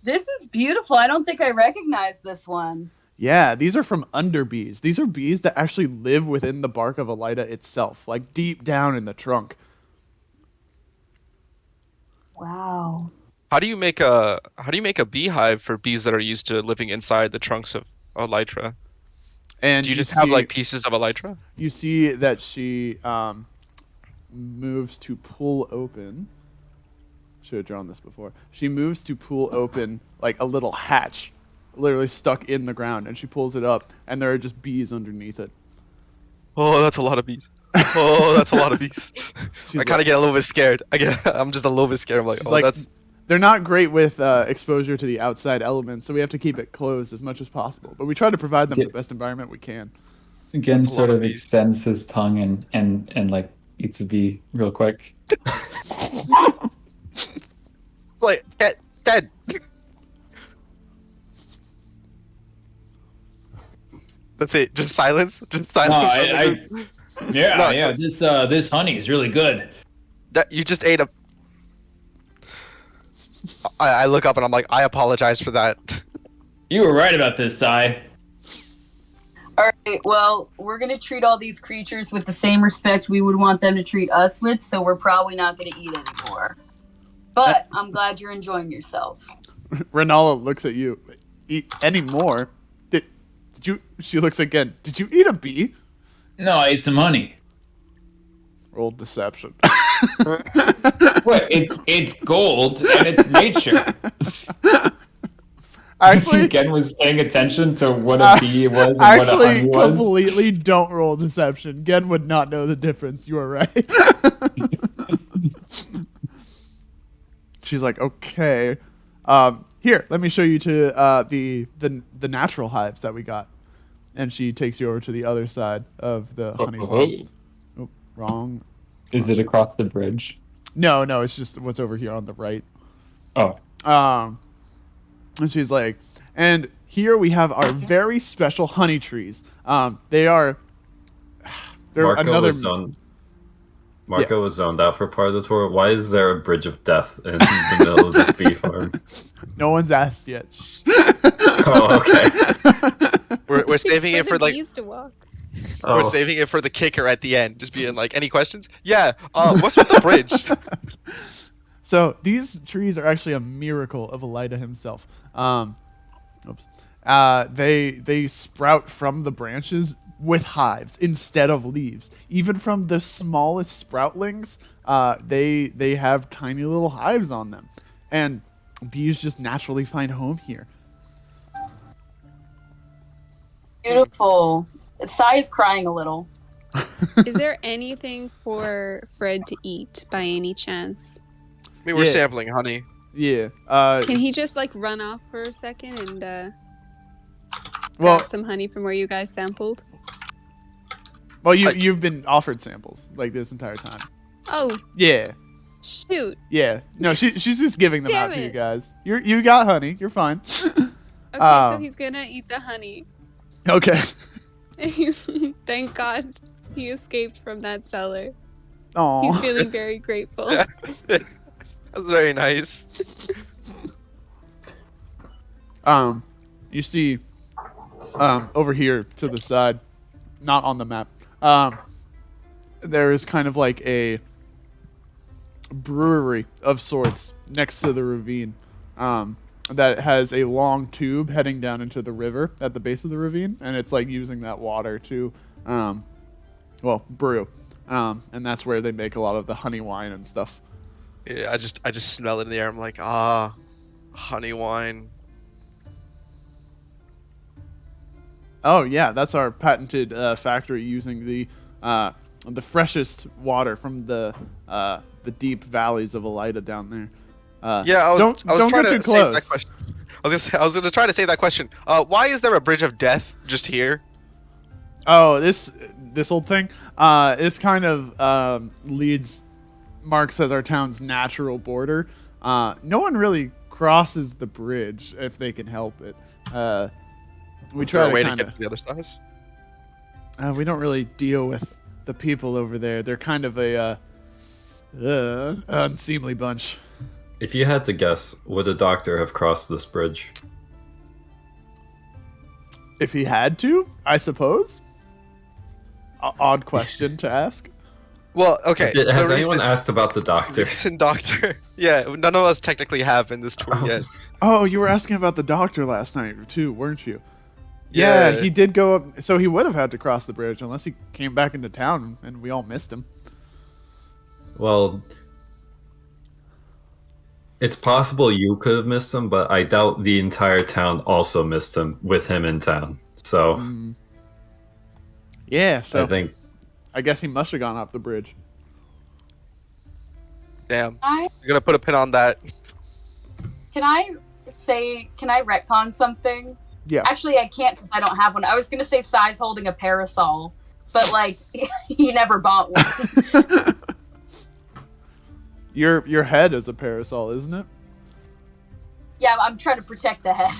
This is beautiful. I don't think I recognize this one. Yeah, these are from underbees. These are bees that actually live within the bark of Elida itself, like deep down in the trunk. Wow. How do you make a beehive for bees that are used to living inside the trunks of elytra? And do you just have like pieces of elytra? You see that she moves to pull open. Should have drawn this before. She moves to pull open like a little hatch, literally stuck in the ground, and she pulls it up, and there are just bees underneath it. Oh, that's a lot of bees. Oh, that's a lot of bees. I kind of get a little bit scared. I'm just a little bit scared. I'm like, that's. They're not great with exposure to the outside elements, so we have to keep it closed as much as possible. But we try to provide them the best environment we can. Again, sort of extends his tongue and like eats a bee real quick. Like dead. That's it. Just silence. Just silence. No, this honey is really good. That you just ate a. I look up and I'm like, I apologize for that. You were right about this, Sai. Alright, well, we're going to treat all these creatures with the same respect we would want them to treat us with, so we're probably not going to eat anymore. But I'm glad you're enjoying yourself. Renala looks at you. Eat any more? Did you? She looks again. Did you eat a bee? No, I ate some honey. Roll deception. What? It's gold and it's nature. Actually, Gen was paying attention to what a bee was and what a honey was. Actually, completely don't roll deception. Gen would not know the difference. You are right. She's like, okay. Here, let me show you to the natural hives that we got. And she takes you over to the other side of the honey farm. Oh, wrong. Is it across the bridge? No, it's just what's over here on the right. Oh. And she's like, and here we have our very special honey trees. They're Marco was zoned out for part of the tour. Why is there a bridge of death in the middle of this bee farm? No one's asked yet. Oh, okay. We're saving it for like. Bees to walk. We're saving it for the kicker at the end. Just being like, any questions? Yeah. What's with the bridge? So these trees are actually a miracle of Elida himself. They sprout from the branches with hives instead of leaves. Even from the smallest sproutlings, they have tiny little hives on them, and bees just naturally find home here. Beautiful. Sai is crying a little. Is there anything for Fred to eat by any chance? I mean, we're sampling honey. Yeah. Can he just like run off for a second and grab some honey from where you guys sampled? Well, you've been offered samples like this entire time. Oh. Yeah. Shoot. Yeah. No, she's just giving them Damn out to you it. guys. You got honey. You're fine. Okay, so he's gonna eat the honey. Okay. Thank God he escaped from that cellar. Aww. He's feeling very grateful. That's very nice. You see over here to the side, not on the map, there is kind of like a brewery of sorts next to the ravine that has a long tube heading down into the river at the base of the ravine, and it's like using that water to brew, and that's where they make a lot of the honey wine and stuff. Yeah, I just smell it in the air. I'm like, honey wine. Oh yeah, that's our patented factory using the freshest water from the deep valleys of Elida down there. Yeah, I was don't trying get to too save that close. question. I was gonna try to say that question. Why is there a bridge of death just here? Oh, this old thing. This kind of marks as our town's natural border. No one really crosses the bridge if they can help it. We Is there try a way to to kind get to the other side? of. We don't really deal with the people over there. They're kind of a unseemly bunch. If you had to guess, would a doctor have crossed this bridge? If he had to, I suppose. Odd question to ask. Well, okay. Has anyone asked about the doctor? Listen, doctor. Yeah, none of us technically have in this tour yet. Oh, you were asking about the doctor last night too, weren't you? Yeah, he did go up. So he would have had to cross the bridge unless he came back into town and we all missed him. Well, it's possible you could have missed him, but I doubt the entire town also missed him with him in town. So, Yeah, so I I guess he must have gone up the bridge. Damn. I'm gonna put a pin on that. Can I retcon something? Yeah. Actually, I can't because I don't have one. I was gonna say Sai's holding a parasol, but like he never bought one. Your head is a parasol, isn't it? Yeah, I'm trying to protect the head.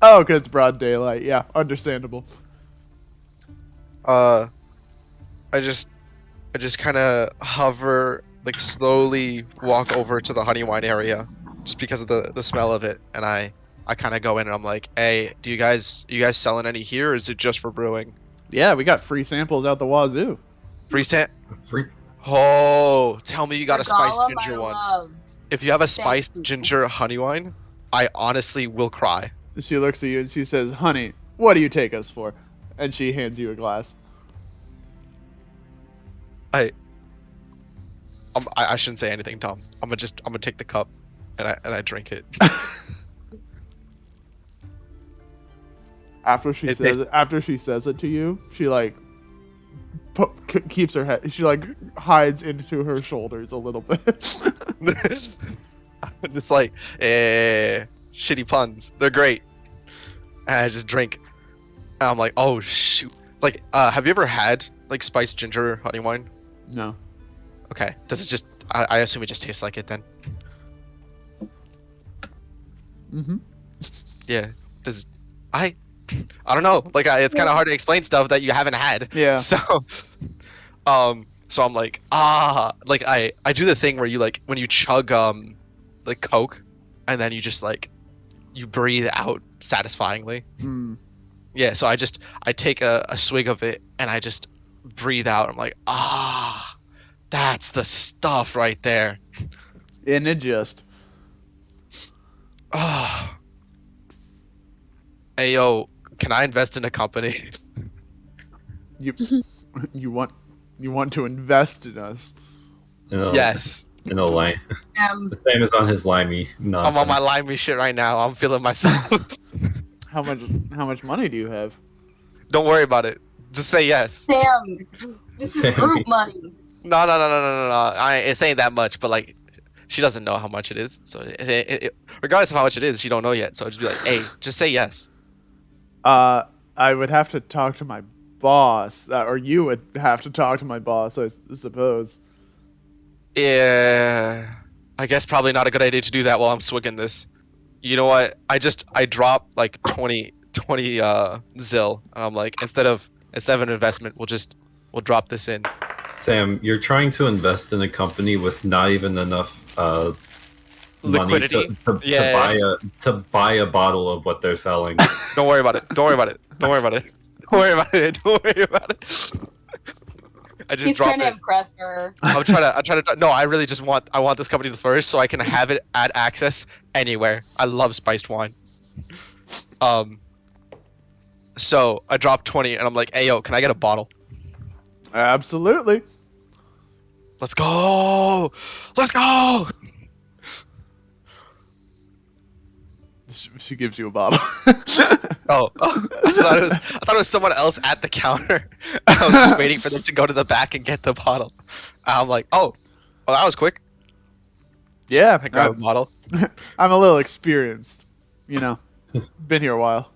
Oh, because it's broad daylight. Yeah, understandable. I just kind of hover, like slowly walk over to the honey wine area, just because of the smell of it, and I kind of go in and I'm like, hey, you guys selling any here, or is it just for brewing? Yeah, we got free samples out the wazoo. Free. Oh, tell me you got a spiced Gollum, ginger I one. love. If you have a Thank spiced you. ginger honey wine, I honestly will cry. She looks at you and she says, "Honey, what do you take us for?" And she hands you a glass. I shouldn't say anything, Tom. I'm gonna take the cup, and I drink it. After she says it to you, she like keeps her head. She like hides into her shoulders a little bit. Just like, shitty puns. They're great. And I just drink. And I'm like, oh shoot. Like, have you ever had like spiced ginger honey wine? No. Okay. Does it just? I assume it just tastes like it then. Mm-hmm. Yeah. Does I don't know. Like, it's kind of hard to explain stuff that you haven't had. Yeah. So, so I'm like, like I do the thing where you like when you chug like Coke, and then you just like you breathe out satisfyingly. Mm. Yeah. So I take a swig of it and I just breathe out. I'm like, that's the stuff right there. And it just. Hey yo, can I invest in a company? You want to invest in us? Yes. Lime. The same as on his limey nonsense. I'm on my limey shit right now. I'm feeling myself. How much money do you have? Don't worry about it. Just say yes. Sam, this is group money. No. I ain't saying that much, but like, she doesn't know how much it is. So regardless of how much it is, she don't know yet. So I'd just be like, hey, just say yes. I would have to talk to my boss, or you would have to talk to my boss, I suppose. Yeah, I guess probably not a good idea to do that while I'm swigging this. You know what? I drop like 20 zil, and I'm like, instead of an investment, we'll drop this in. Sam, you're trying to invest in a company with not even enough money Liquidity? Yeah. to buy a bottle of what they're selling. Don't worry about it. Don't worry about it. Don't worry about it. Don't worry about it. Don't worry about it. I just He's drop trying to it. impress her. I'm trying to. No, I really just want. I want this company to flourish so I can have it at access anywhere. I love spiced wine. So I dropped 20, and I'm like, "Hey, yo, can I get a bottle?" Absolutely. Let's go. Let's go. She gives you a bottle. Oh, I thought it was someone else at the counter. I was just waiting for them to go to the back and get the bottle. I'm like, oh, well, that was quick. Yeah, I grabbed a bottle. I'm a little experienced. You know, been here a while.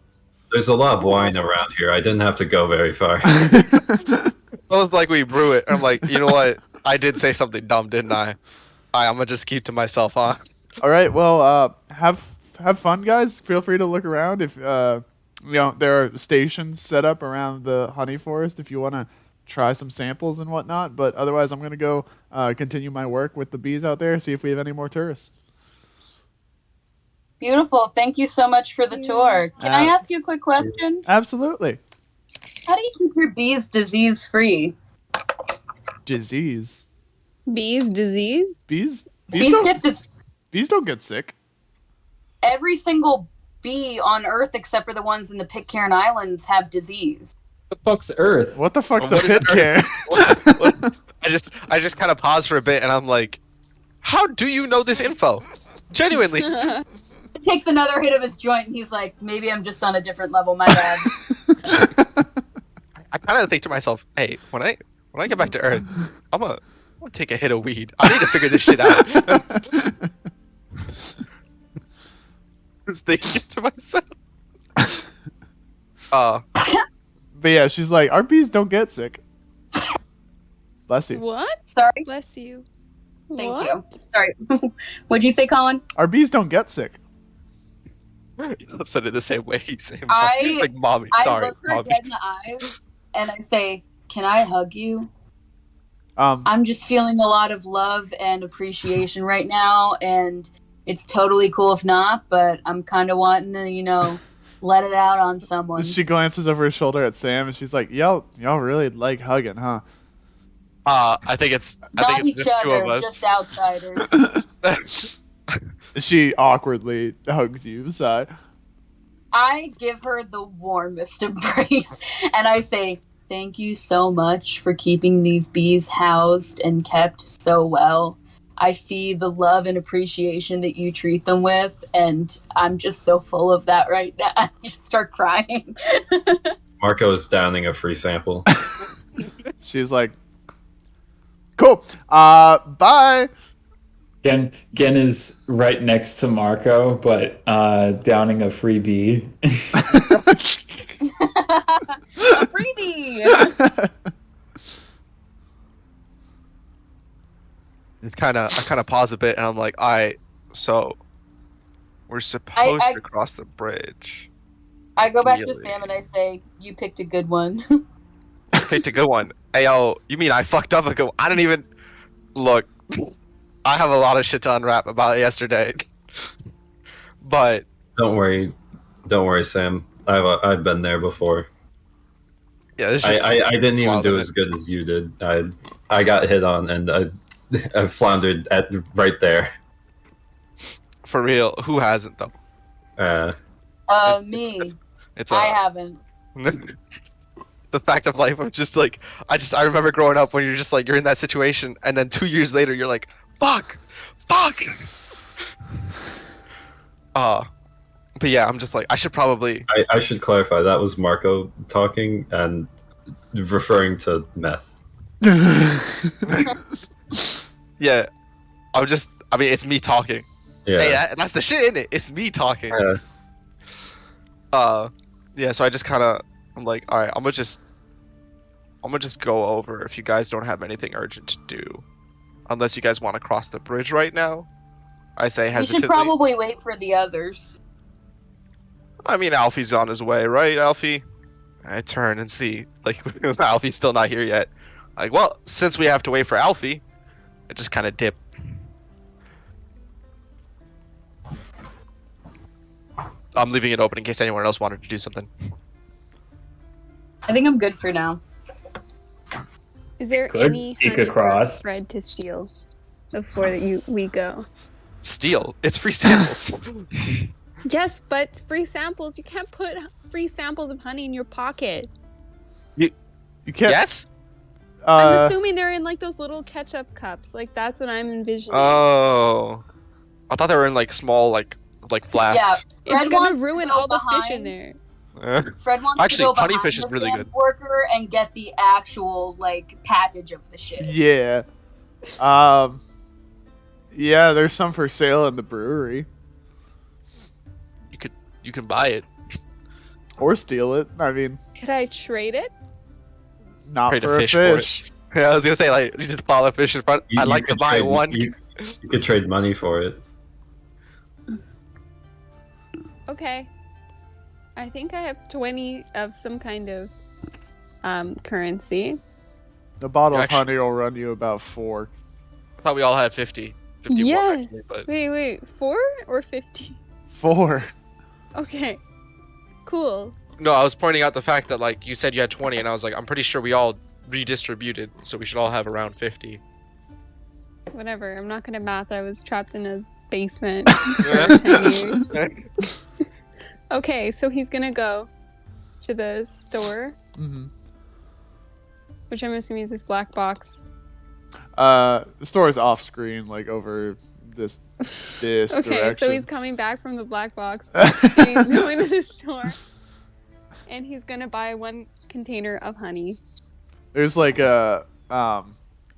There's a lot of wine around here. I didn't have to go very far. It was like we brew it. I'm like, you know what? I did say something dumb, didn't I? I'm gonna just keep to myself, huh? All right. Well, have fun, guys. Feel free to look around if there are stations set up around the honey forest if you want to try some samples and whatnot. But otherwise, I'm gonna go continue my work with the bees out there. See if we have any more tourists. Beautiful. Thank you so much for the tour. Can I ask you a quick question? Absolutely. How do you keep your bees disease free? Disease. Bees disease? Bees don't get sick. Every single bee on Earth except for the ones in the Pitcairn Islands have disease. What the fuck's Earth? What the fuck's What a is Pitcairn? What? I just kind of paused for a bit, and I'm like, how do you know this info? Genuinely. It takes another hit of his joint, and he's like, maybe I'm just on a different level. My bad. I kind of think to myself, hey, when I get back to Earth, I'm gonna take a hit of weed. I need to figure this shit out. I was thinking to myself. But yeah, she's like, our bees don't get sick. Bless you. What? Sorry. Bless you. Thank What? you. Sorry. What'd you say, Colin? Our bees don't get sick. You said it the same way. I- mommy, I sorry, look her mommy. dead in the eyes, and I say, can I hug you? Um, I'm just feeling a lot of love and appreciation right now, and it's totally cool if not, but I'm kind of wanting to, let it out on someone. she glances over her shoulder at Sam and she's like, y'all really like hugging, huh? I think it's Not each just two other, of us. just outsiders. She awkwardly hugs you, Sai. I give her the warmest embrace, and I say, thank you so much for keeping these bees housed and kept so well. I see the love and appreciation that you treat them with, and I'm just so full of that right now. I just start crying. Marco is downing a free sample. She's like, cool. Bye. Gen is right next to Marco, but downing a freebie. A freebie! I kind of pause a bit, and I'm like, all right, so we're supposed to cross the bridge. I go back to Ideally. Sam and I say, you picked a good one. Picked a good one. Hey, yo, you mean I fucked up a good one? I didn't even... Look, I have a lot of shit to unwrap about yesterday. But... Don't worry, Sam. I've been there before. Yeah, this I didn't even wild, do isn't as good as you did. I got hit on and I floundered at right there. For real, who hasn't, though? Me. It's I haven't. The fact of life. I'm just like, I remember growing up when you're just like, you're in that situation, and then 2 years later, you're like, fuck. But yeah, I'm just like, I should probably. I should clarify that was Marco talking and referring to meth. Yeah, I mean, it's me talking. Yeah. Hey, that's the shit, isn't it? It's me talking. Yeah, so I just kind of, I'm like, all right, I'm gonna just go over if you guys don't have anything urgent to do, unless you guys want to cross the bridge right now. I say We hesitantly. should probably wait for the others. I mean, Alfie's on his way, right, Alfie? I turn and see, like, Alfie's still not here yet. Like, well, since we have to wait for Alfie, I just kind of dip. I'm leaving it open in case anyone else wanted to do something. I think I'm good for now. Is there Could any sneak honey across. or bread to steal before we go? Steal. It's free samples. Yes, but free samples. You can't put free samples of honey in your pocket. You can't. Yes. I'm assuming they're in like those little ketchup cups. Like that's what I'm envisioning. Oh. I thought they were in like small like flasks. Yeah, It's gonna ruin all the fish in there. Fred wants Actually, to go behind honeyfish is the really stamp good. worker and get the actual like package of the shit. Yeah. Yeah, there's some for sale in the brewery. You can buy it. Or steal it. I mean, Could I trade it? not Trade a for a fish for it. fish. Yeah, I was gonna say like you just follow a fish in front. I'd like to could buy trade- one. You could trade money for it. Okay. I think I have 20 of some kind of currency. The bottle of Actually- honey will run you about 4. I thought we all had 50. 51 Yes. actually, Wait, 4 or 50? 4. Okay. Cool. but no, I was pointing out the fact that like you said you had 20, and I was like, I'm pretty sure we all redistributed, so we should all have around 50. Whatever. I'm not gonna math. I was trapped in a basement for 10 years. Okay, so he's gonna go to the store, Mm-hmm. which I'm assuming is this black box. The store is off screen, like over this Okay, direction. so he's coming back from the black box. And he's going to the store. And he's gonna buy 1 container of honey. There's like a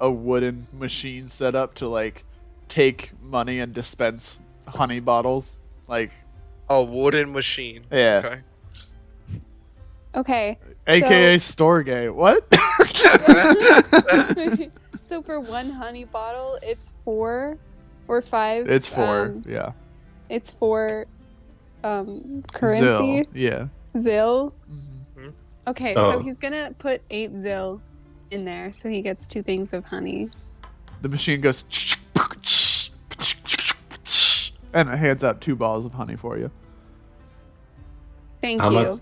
wooden machine set up to like take money and dispense honey bottles. Like, A wooden machine. yeah. Okay. Okay. AKA store gay. What? So for 1 honey bottle, it's 4 or 5. It's 4. Yeah. It's 4 currency. Zill. Yeah. Zill. Mm-hmm. Okay, Oh. so he's gonna put 8 zill in there, so he gets 2 things of honey. The machine goes and it hands out 2 balls of honey for you. Thank How you. much-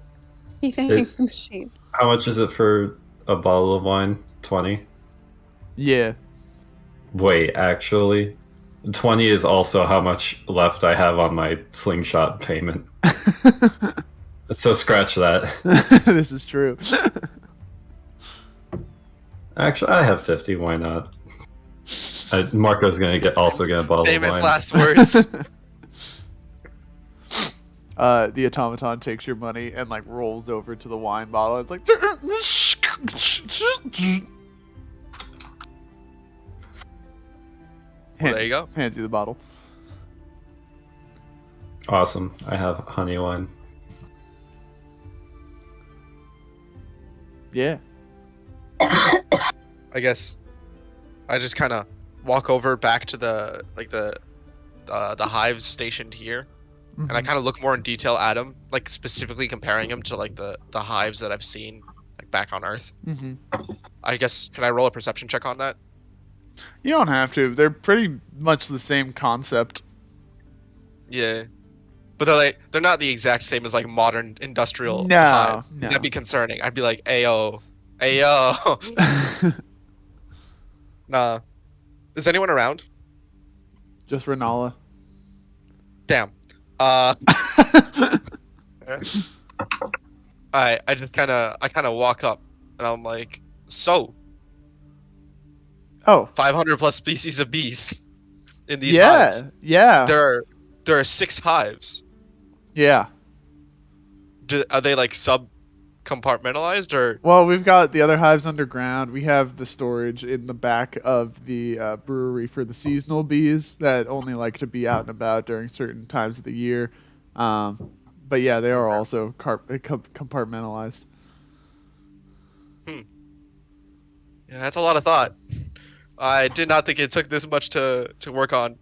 He thanks the machine. How much is it for a bottle of wine? 20? Yeah. Wait, actually, 20 is also how much left I have on my slingshot payment. So scratch that. This is true. Actually, I have 50. Why not? Marco's gonna also get a bottle Famous of wine. last words. The automaton takes your money and like rolls over to the wine bottle. It's like Well, there you go. hands you the bottle. Awesome. I have honey wine. Yeah. I guess I just kind of walk over back to the hives stationed here, and I kind of look more in detail at them, like specifically comparing them to like the hives that I've seen like back on Earth. Mm-hmm. I guess can I roll a perception check on that? You don't have to. They're pretty much the same concept. Yeah, but they're not the exact same as like modern industrial No, hive. no. That'd be concerning. I'd be like, ayo, ayo. Nah. Is anyone around? Just Renala. Damn. I just kind of walk up and I'm like, so Oh, 500 plus species of bees in these yeah, hives. yeah, There are 6 hives. yeah. Are they like compartmentalized or? Well, we've got the other hives underground. We have the storage in the back of the brewery for the seasonal bees that only like to be out and about during certain times of the year. But yeah, they are also compartmentalized. Yeah, that's a lot of thought. I did not think it took this much to work on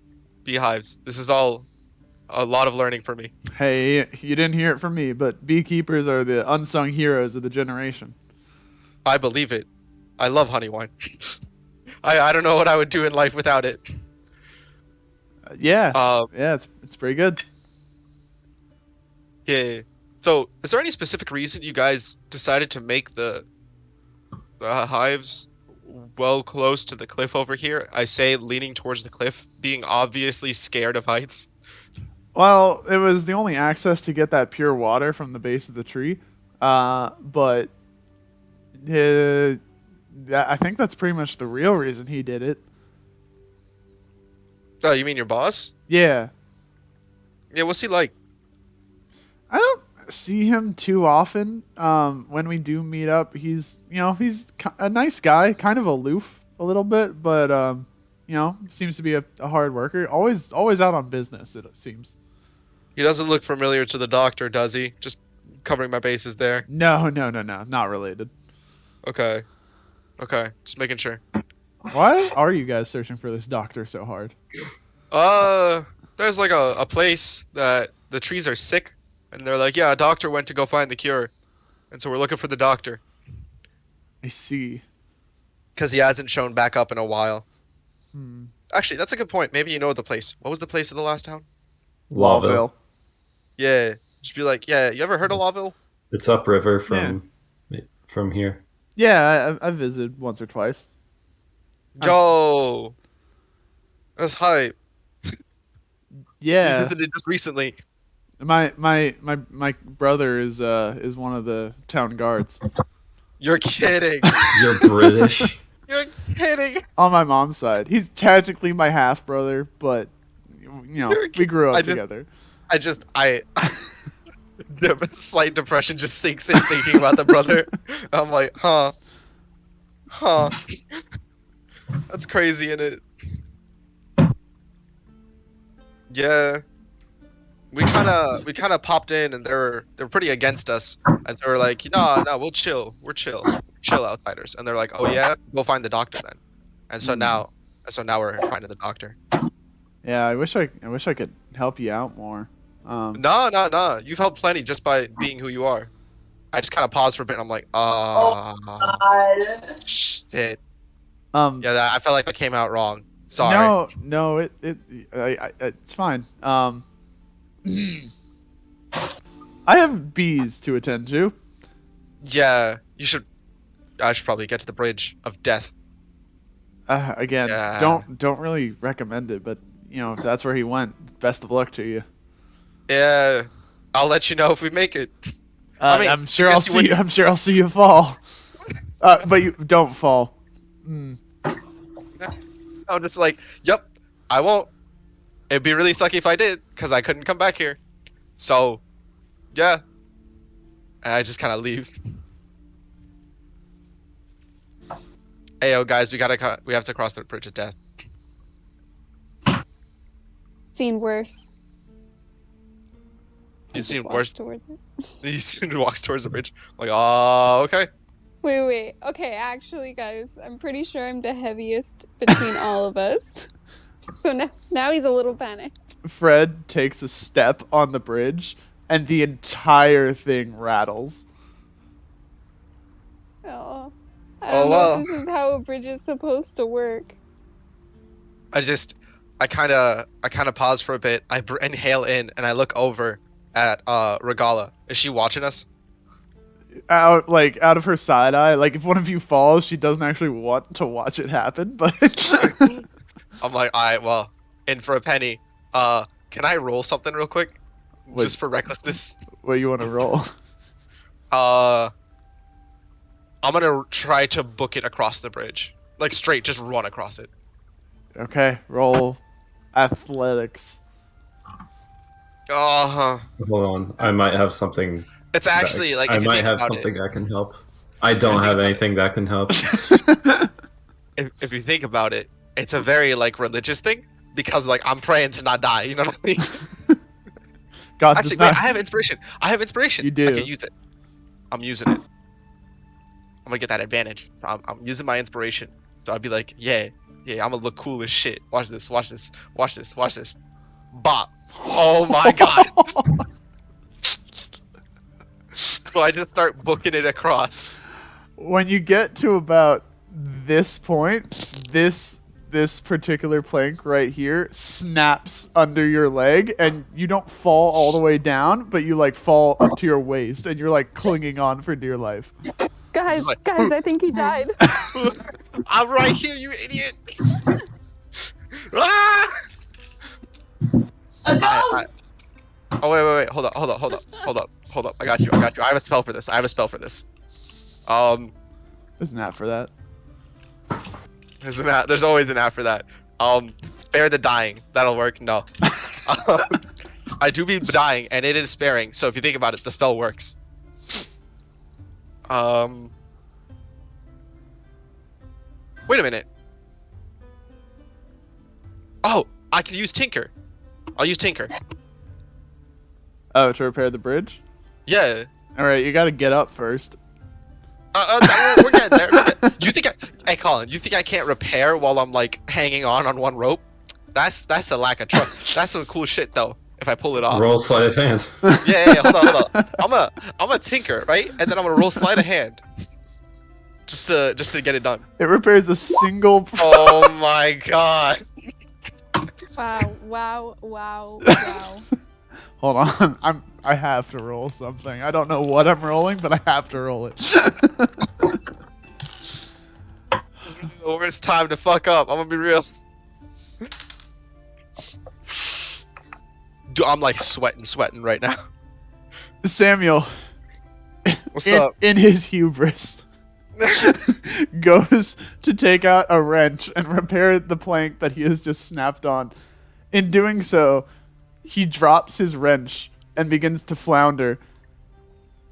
beehives. This is all a lot of learning for me. Hey, you didn't hear it from me, but beekeepers are the unsung heroes of the generation. I believe it. I love honey wine. I don't know what I would do in life without it. Yeah, yeah, it's pretty good. Yeah. So, is there any specific reason you guys decided to make the hives well close to the cliff over here? I say leaning towards the cliff, being obviously scared of heights. Well, it was the only access to get that pure water from the base of the tree. But I think that's pretty much the real reason he did it. Oh, you mean your boss? Yeah. Yeah, what's he like? I don't see him too often. When we do meet up, he's a nice guy, kind of aloof a little bit, but seems to be a hard worker. Always out on business, it seems. He doesn't look familiar to the doctor, does he? Just covering my bases there. No, not related. Okay, just making sure. Why are you guys searching for this doctor so hard? There's like a place that the trees are sick, and they're like, yeah, a doctor went to go find the cure, and so we're looking for the doctor. I see. Because he hasn't shown back up in a while. Actually, that's a good point. Maybe you know the place. What was the place of the last town? Lawville. Yeah. Just be like, yeah, you ever heard of Lawville? It's upriver from here. Yeah, I visited once or twice. Yo, that's hype. Yeah. You visited just recently. My brother is one of the town guards. You're kidding. You're British. You're kidding. On my mom's side, he's technically my half brother, but we grew up together. The slight depression just sinks in thinking about the brother. I'm like, huh. That's crazy, isn't it? Yeah. We kind of popped in, and they're pretty against us, and they were like, no, we'll chill. We're chill outsiders, and they're like, oh yeah, go find the doctor then. And so now we're finding the doctor. Yeah, I wish I could help you out more. No. You've helped plenty just by being who you are. I just kind of paused for a bit, and I'm like, Oh God. shit. Yeah, I felt like that came out wrong. Sorry. No, it's fine. I have bees to attend to. Yeah, I should probably get to the bridge of death. Again, Yeah. don't really recommend it, but if that's where he went, best of luck to you. Yeah, I'll let you know if we make it. I'm sure I'll see you fall. But you don't fall. I'm just like, yep, I won't. It'd be really sucky if I did, because I couldn't come back here. So, yeah. And I just kind of leave. Ayo, guys, we have to cross the bridge of death. Seen worse. You've seen Just worse. walks towards it. He walks towards the bridge. I'm like, oh, okay. Wait. Okay, actually, guys, I'm pretty sure I'm the heaviest between all of us. So now he's a little panicked. Fred takes a step on the bridge, and the entire thing rattles. Oh, I don't know if this is how a bridge is supposed to work. I kind of pause for a bit. I inhale in, and I look over at Regala. Is she watching us? Out of her side eye. Like, if one of you falls, she doesn't actually want to watch it happen, but I'm like, alright, well, in for a penny. Can I roll something real quick? Just for recklessness? What do you want to roll? I'm gonna try to book it across the bridge. Like, straight, just run across it. Okay, roll athletics. Uh-huh. Hold on, I might have something. It's actually, like, I if you might think have about something it, that can help. I don't have anything that can help. if you think about it, it's a very, like, religious thing. Because, like, I'm praying to not die, you know what I mean? God Actually, does not... wait, I have inspiration. You do. I can use it. I'm using it. I'm gonna get that advantage. I'm using my inspiration. So I'd be like, yeah, I'm gonna look cool as shit. Watch this. Bop. Oh my god. So I just start booking it across. When you get to about this point, this this particular plank right here snaps under your leg, and you don't fall all the way down, but you like fall up to your waist, and you're like clinging on for dear life. Guys, I think he died. I'm right here, you idiot. Ah! A ghost! Oh wait. Hold up. I got you. I have a spell for this. There's an app for that. There's always an app for that. Spare the dying. That'll work. No. I do be dying, and it is sparing. So if you think about it, the spell works. Wait a minute. Oh, I can use Tinker. I'll use Tinker. Oh, to repair the bridge? Yeah. All right, you got to get up first. We're getting there. You think hey Colin, you think I can't repair while I'm like hanging on one rope? That's a lack of trust. That's some cool shit though. If I pull it off. Roll sleight of hand. Yeah. Hold on. I'm a tinker, right? And then I'm gonna roll sleight of hand. Just to get it done. It repairs a single. Oh my god. Wow. Hold on, I have to roll something. I don't know what I'm rolling, but I have to roll it. The worst time to fuck up. I'm gonna be real. Dude, I'm like sweating right now. Samuel, What's up? in his hubris, goes to take out a wrench and repair the plank that he has just snapped on. In doing so, he drops his wrench and begins to flounder.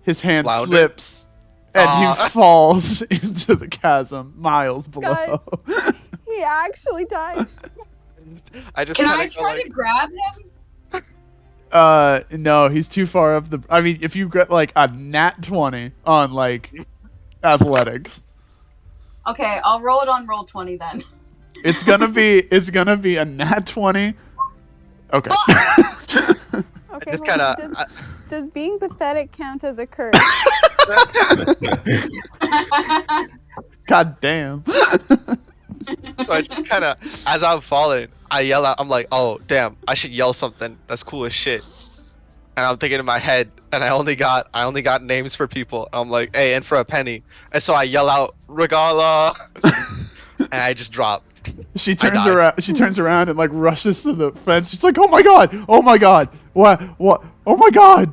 His hand slips, and he falls into the chasm miles below. Guys, he actually died. Can I try to grab him? No, he's too far up the. I mean, if you get like a nat 20 on like athletics, Okay, I'll roll it on roll 20 then. it's gonna be a nat 20. Okay. Okay, just hold on. kinda- Does being pathetic count as a curse? God damn. So I just kind of, as I'm falling, I yell out. I'm like, "Oh damn! I should yell something that's cool as shit." And I'm thinking in my head, and I only got names for people. I'm like, "Hey, and for a penny." And so I yell out, "Regala," and I just drop. She turns around. She turns around and like rushes to the fence. She's like, "Oh my god! Oh my god! What? Oh my god!"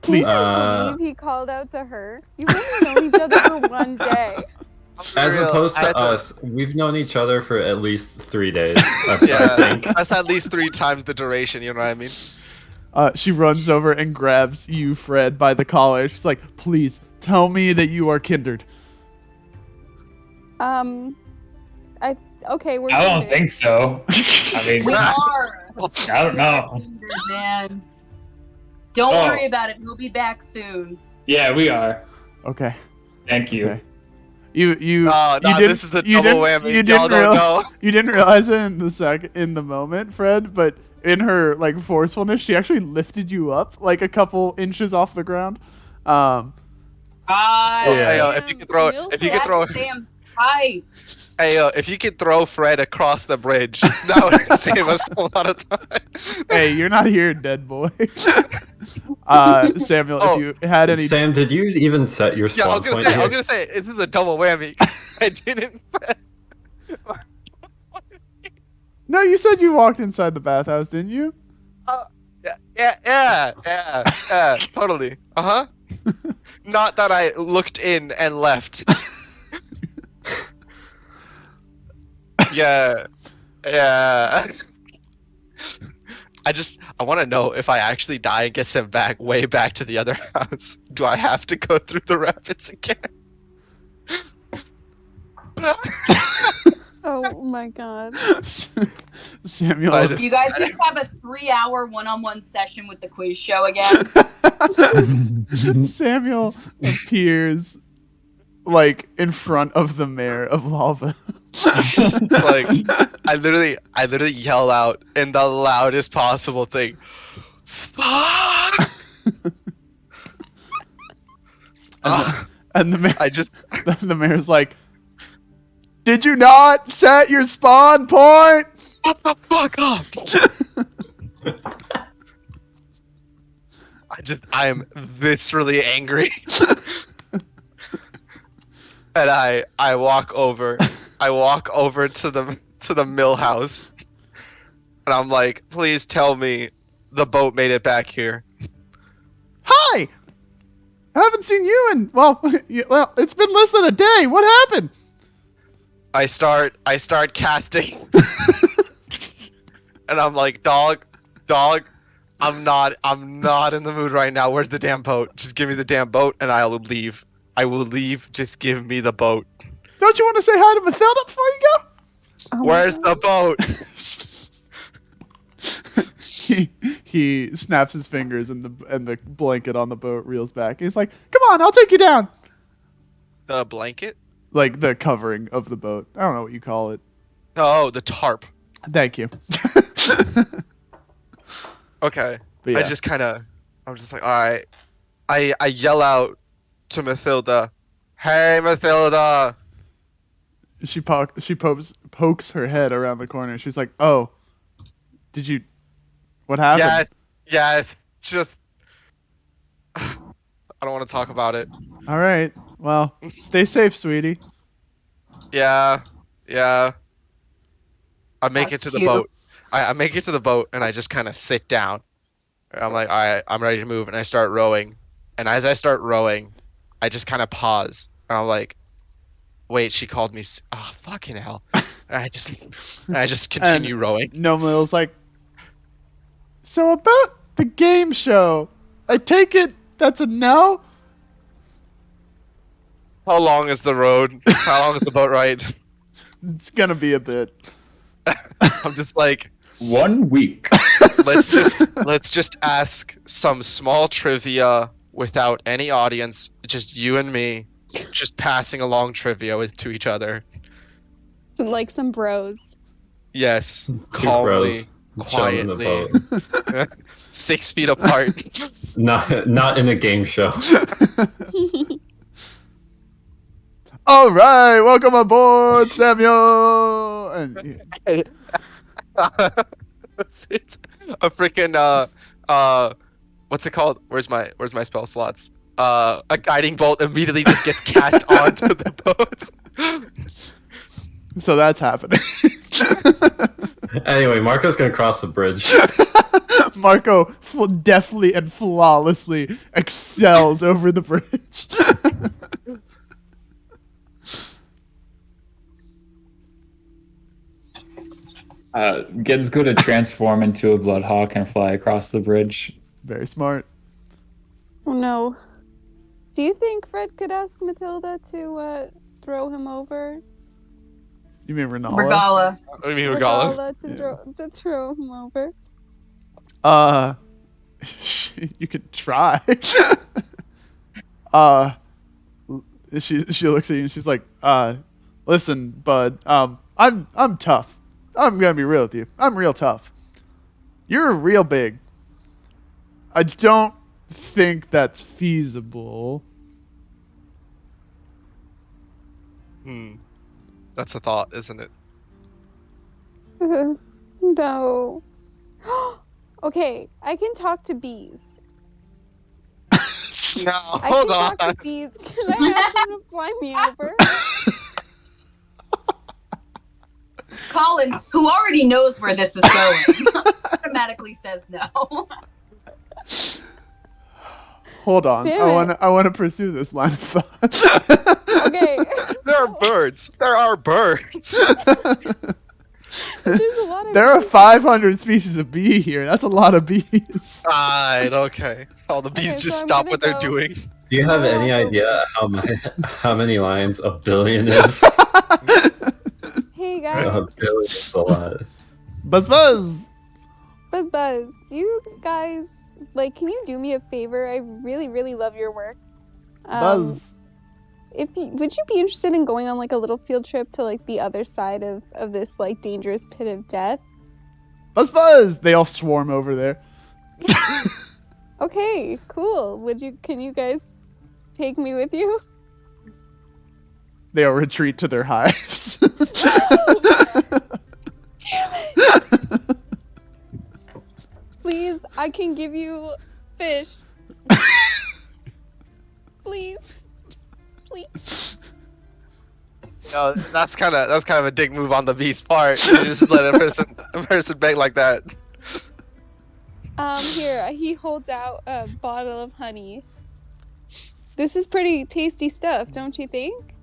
Can you Please. guys believe he called out to her? You've only known each other for one day. As opposed to us, we've known each other for at least 3 days. I think. That's at least 3 times the duration. You know what I mean? She runs over and grabs you, Fred, by the collar. She's like, "Please tell me that you are Kindred." Okay, we're. I don't Kindred. think so. I mean, We are. I don't know. Man. Don't worry about it. We'll be back soon. Yeah, we are. Okay. Thank you. Okay. You Oh, no, you didn't, this is the you double didn't, whammy. You Y'all didn't, don't know. you didn't realize it in the moment, Fred, but in her like forcefulness, she actually lifted you up like a couple inches off the ground. Hey, if you could throw, Damn tight. hey, if you could throw Fred across the bridge, that would save us a lot of time. Hey, you're not here, dead boy. Samuel, if you had any. Sam, did you even set your spawn Yeah, point? I was gonna say, this is a double whammy. I didn't. No, you said you walked inside the bathhouse, didn't you? Yeah, totally. Not that I looked in and left. Yeah. I want to know if I actually die and get sent back, way back to the other house. Do I have to go through the rapids again? Oh my god. Samuel. You guys just have a 3-hour one-on-one session with the quiz show again. Samuel appears like in front of the mayor of Lava. Like, I literally yell out in the loudest possible thing. Fuck! And the mayor, I just the mayor's like, Did you not set your spawn point? What the fuck up? I am viscerally angry. And I walk over to the mill house. And I'm like, please tell me the boat made it back here. Hi! I haven't seen you in, well, it's been less than a day. What happened? I start casting. And I'm like, dog, I'm not in the mood right now. Where's the damn boat? Just give me the damn boat and I'll leave. I will leave. Just give me the boat. Don't you want to say hi to Mathilda before you go? Where's the boat? he snaps his fingers and the blanket on the boat reels back. He's like, "Come on, I'll take you down." The blanket? Like the covering of the boat. I don't know what you call it. Oh, the tarp. Thank you. Okay. Yeah. I'm just like, all right. I yell out to Mathilda, "Hey, Mathilda!" She pokes her head around the corner. She's like, "Oh, did you? What happened?" Yes. Just, I don't want to talk about it. All right. Well, stay safe, sweetie. Yeah. I make it That's to the cute. boat. I make it to the boat and I just kind of sit down. I'm like, all right, I'm ready to move, and I start rowing. And as I start rowing, I just kind of pause. And I'm like, wait, she called me. Oh, fucking hell! And I just continue rowing. Gnome Little's like, so about the game show, I take it that's a no? How long is the road? How long is the boat ride? It's gonna be a bit. I'm just like, 1 week. let's just ask some small trivia without any audience, just you and me, just passing along trivia to each other. Like some bros. Yes, Two calmly, bros chilling in the quietly, boat. 6 feet apart. Not in a game show. All right, welcome aboard, Samuel. And It's a freaking what's it called? Where's my spell slots? A guiding bolt immediately just gets cast onto the boat. so that's happening. Anyway, Marco's gonna cross the bridge. Marco deftly and flawlessly excels over the bridge. Ged's good to transform into a bloodhawk and fly across the bridge. Very smart. Oh no. Do you think Fred could ask Matilda to throw him over? You mean Renala? Regala. What do you mean, Regala? To throw him over. You could try. She looks at you and she's like, listen, bud, I'm tough. I'm gonna be real with you. I'm real tough. You're real big. I don't think that's feasible. That's a thought, isn't it? No. Okay, I can talk to bees. No, I hold can on. talk to bees. Can I ask them to fly me over? Colin, who already knows where this is going, automatically says no. Hold on. Damn I want to pursue this line of thought. Okay. There are birds. There are birds. There's a lot of There are 500 species of bee here. That's a lot of bees. Right, okay. All the bees Okay, just so I'm stop gonna what they're go- doing. Do you have any idea how many lines a billion is? Hey A guys. billion is a lot. Buzz buzz. Buzz, do you guys can you do me a favor? I really, really love your work. Buzz. Would you be interested in going on a little field trip to the other side of this dangerous pit of death? Buzz buzz. They all swarm over there. Okay, cool. Can you guys take me with you? They all retreat to their hives. Damn it! Please, I can give you fish. Please. Please. No, that's kind of a dick move on the bee's part. You just let a person beg like that. Here, he holds out a bottle of honey. This is pretty tasty stuff, don't you think?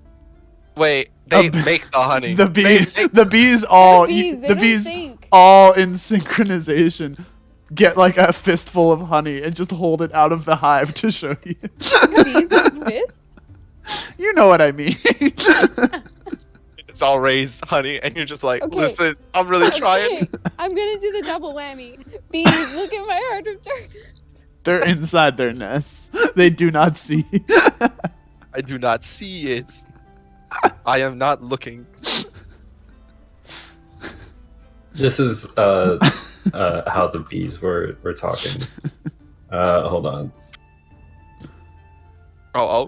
Wait, they make the honey. The bees all all in synchronization get like a fistful of honey and just hold it out of the hive to show you. Bees have fists? You know what I mean. It's all raised honey, and you're just like, Okay. listen, I'm really trying. I'm gonna do the double whammy. Bees, look at my heart of darkness. They're inside their nests. They do not see. I do not see it. I am not looking. This is how the bees were talking. Hold on. Oh.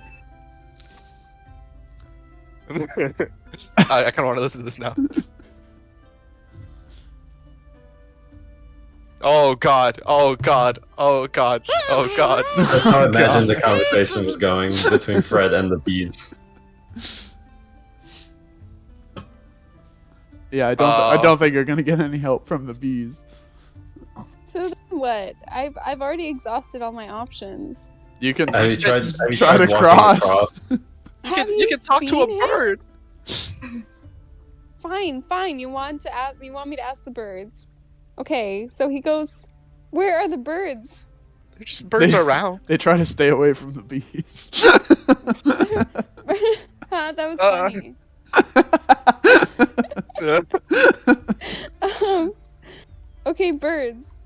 I kind of want to listen to this now. Oh god! Oh god! Oh god! Oh god! That's how I imagined the conversation was going between Fred and the bees. Yeah, I don't think you're gonna get any help from the bees. So then what? I've already exhausted all my options. You can Have you tried try to walking cross. You can talk to a bird. Fine. You want me to ask the birds? Okay, so he goes, where are the birds? They're just birds around. They try to stay away from the bees. That was funny. Okay, birds.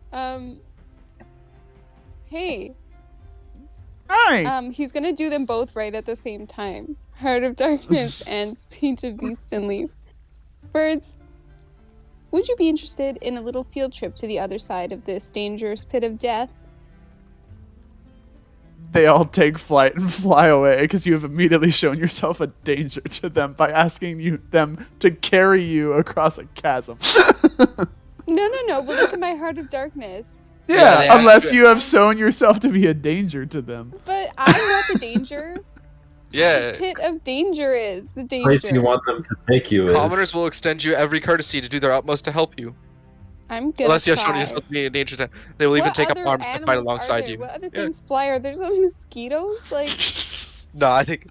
Hey. Hi. He's gonna do them both right at the same time. Heart of Darkness and Speech of Beast and Leaf. Birds, would you be interested in a little field trip to the other side of this dangerous pit of death? They all take flight and fly away because you have immediately shown yourself a danger to them by asking them to carry you across a chasm. No. Well, look at my Heart of Darkness. Yeah, unless you have shown yourself to be a danger to them. But I'm not the danger. Yeah. The pit of danger is the danger. Place you want them to take you is... Commoners will extend you every courtesy to do their utmost to help you. I'm gonna Unless you have try. shown yourself to be a danger to them. They will even take up other arms to fight animals alongside are there? you. What other things fly? Are there some mosquitoes? Like, No, I think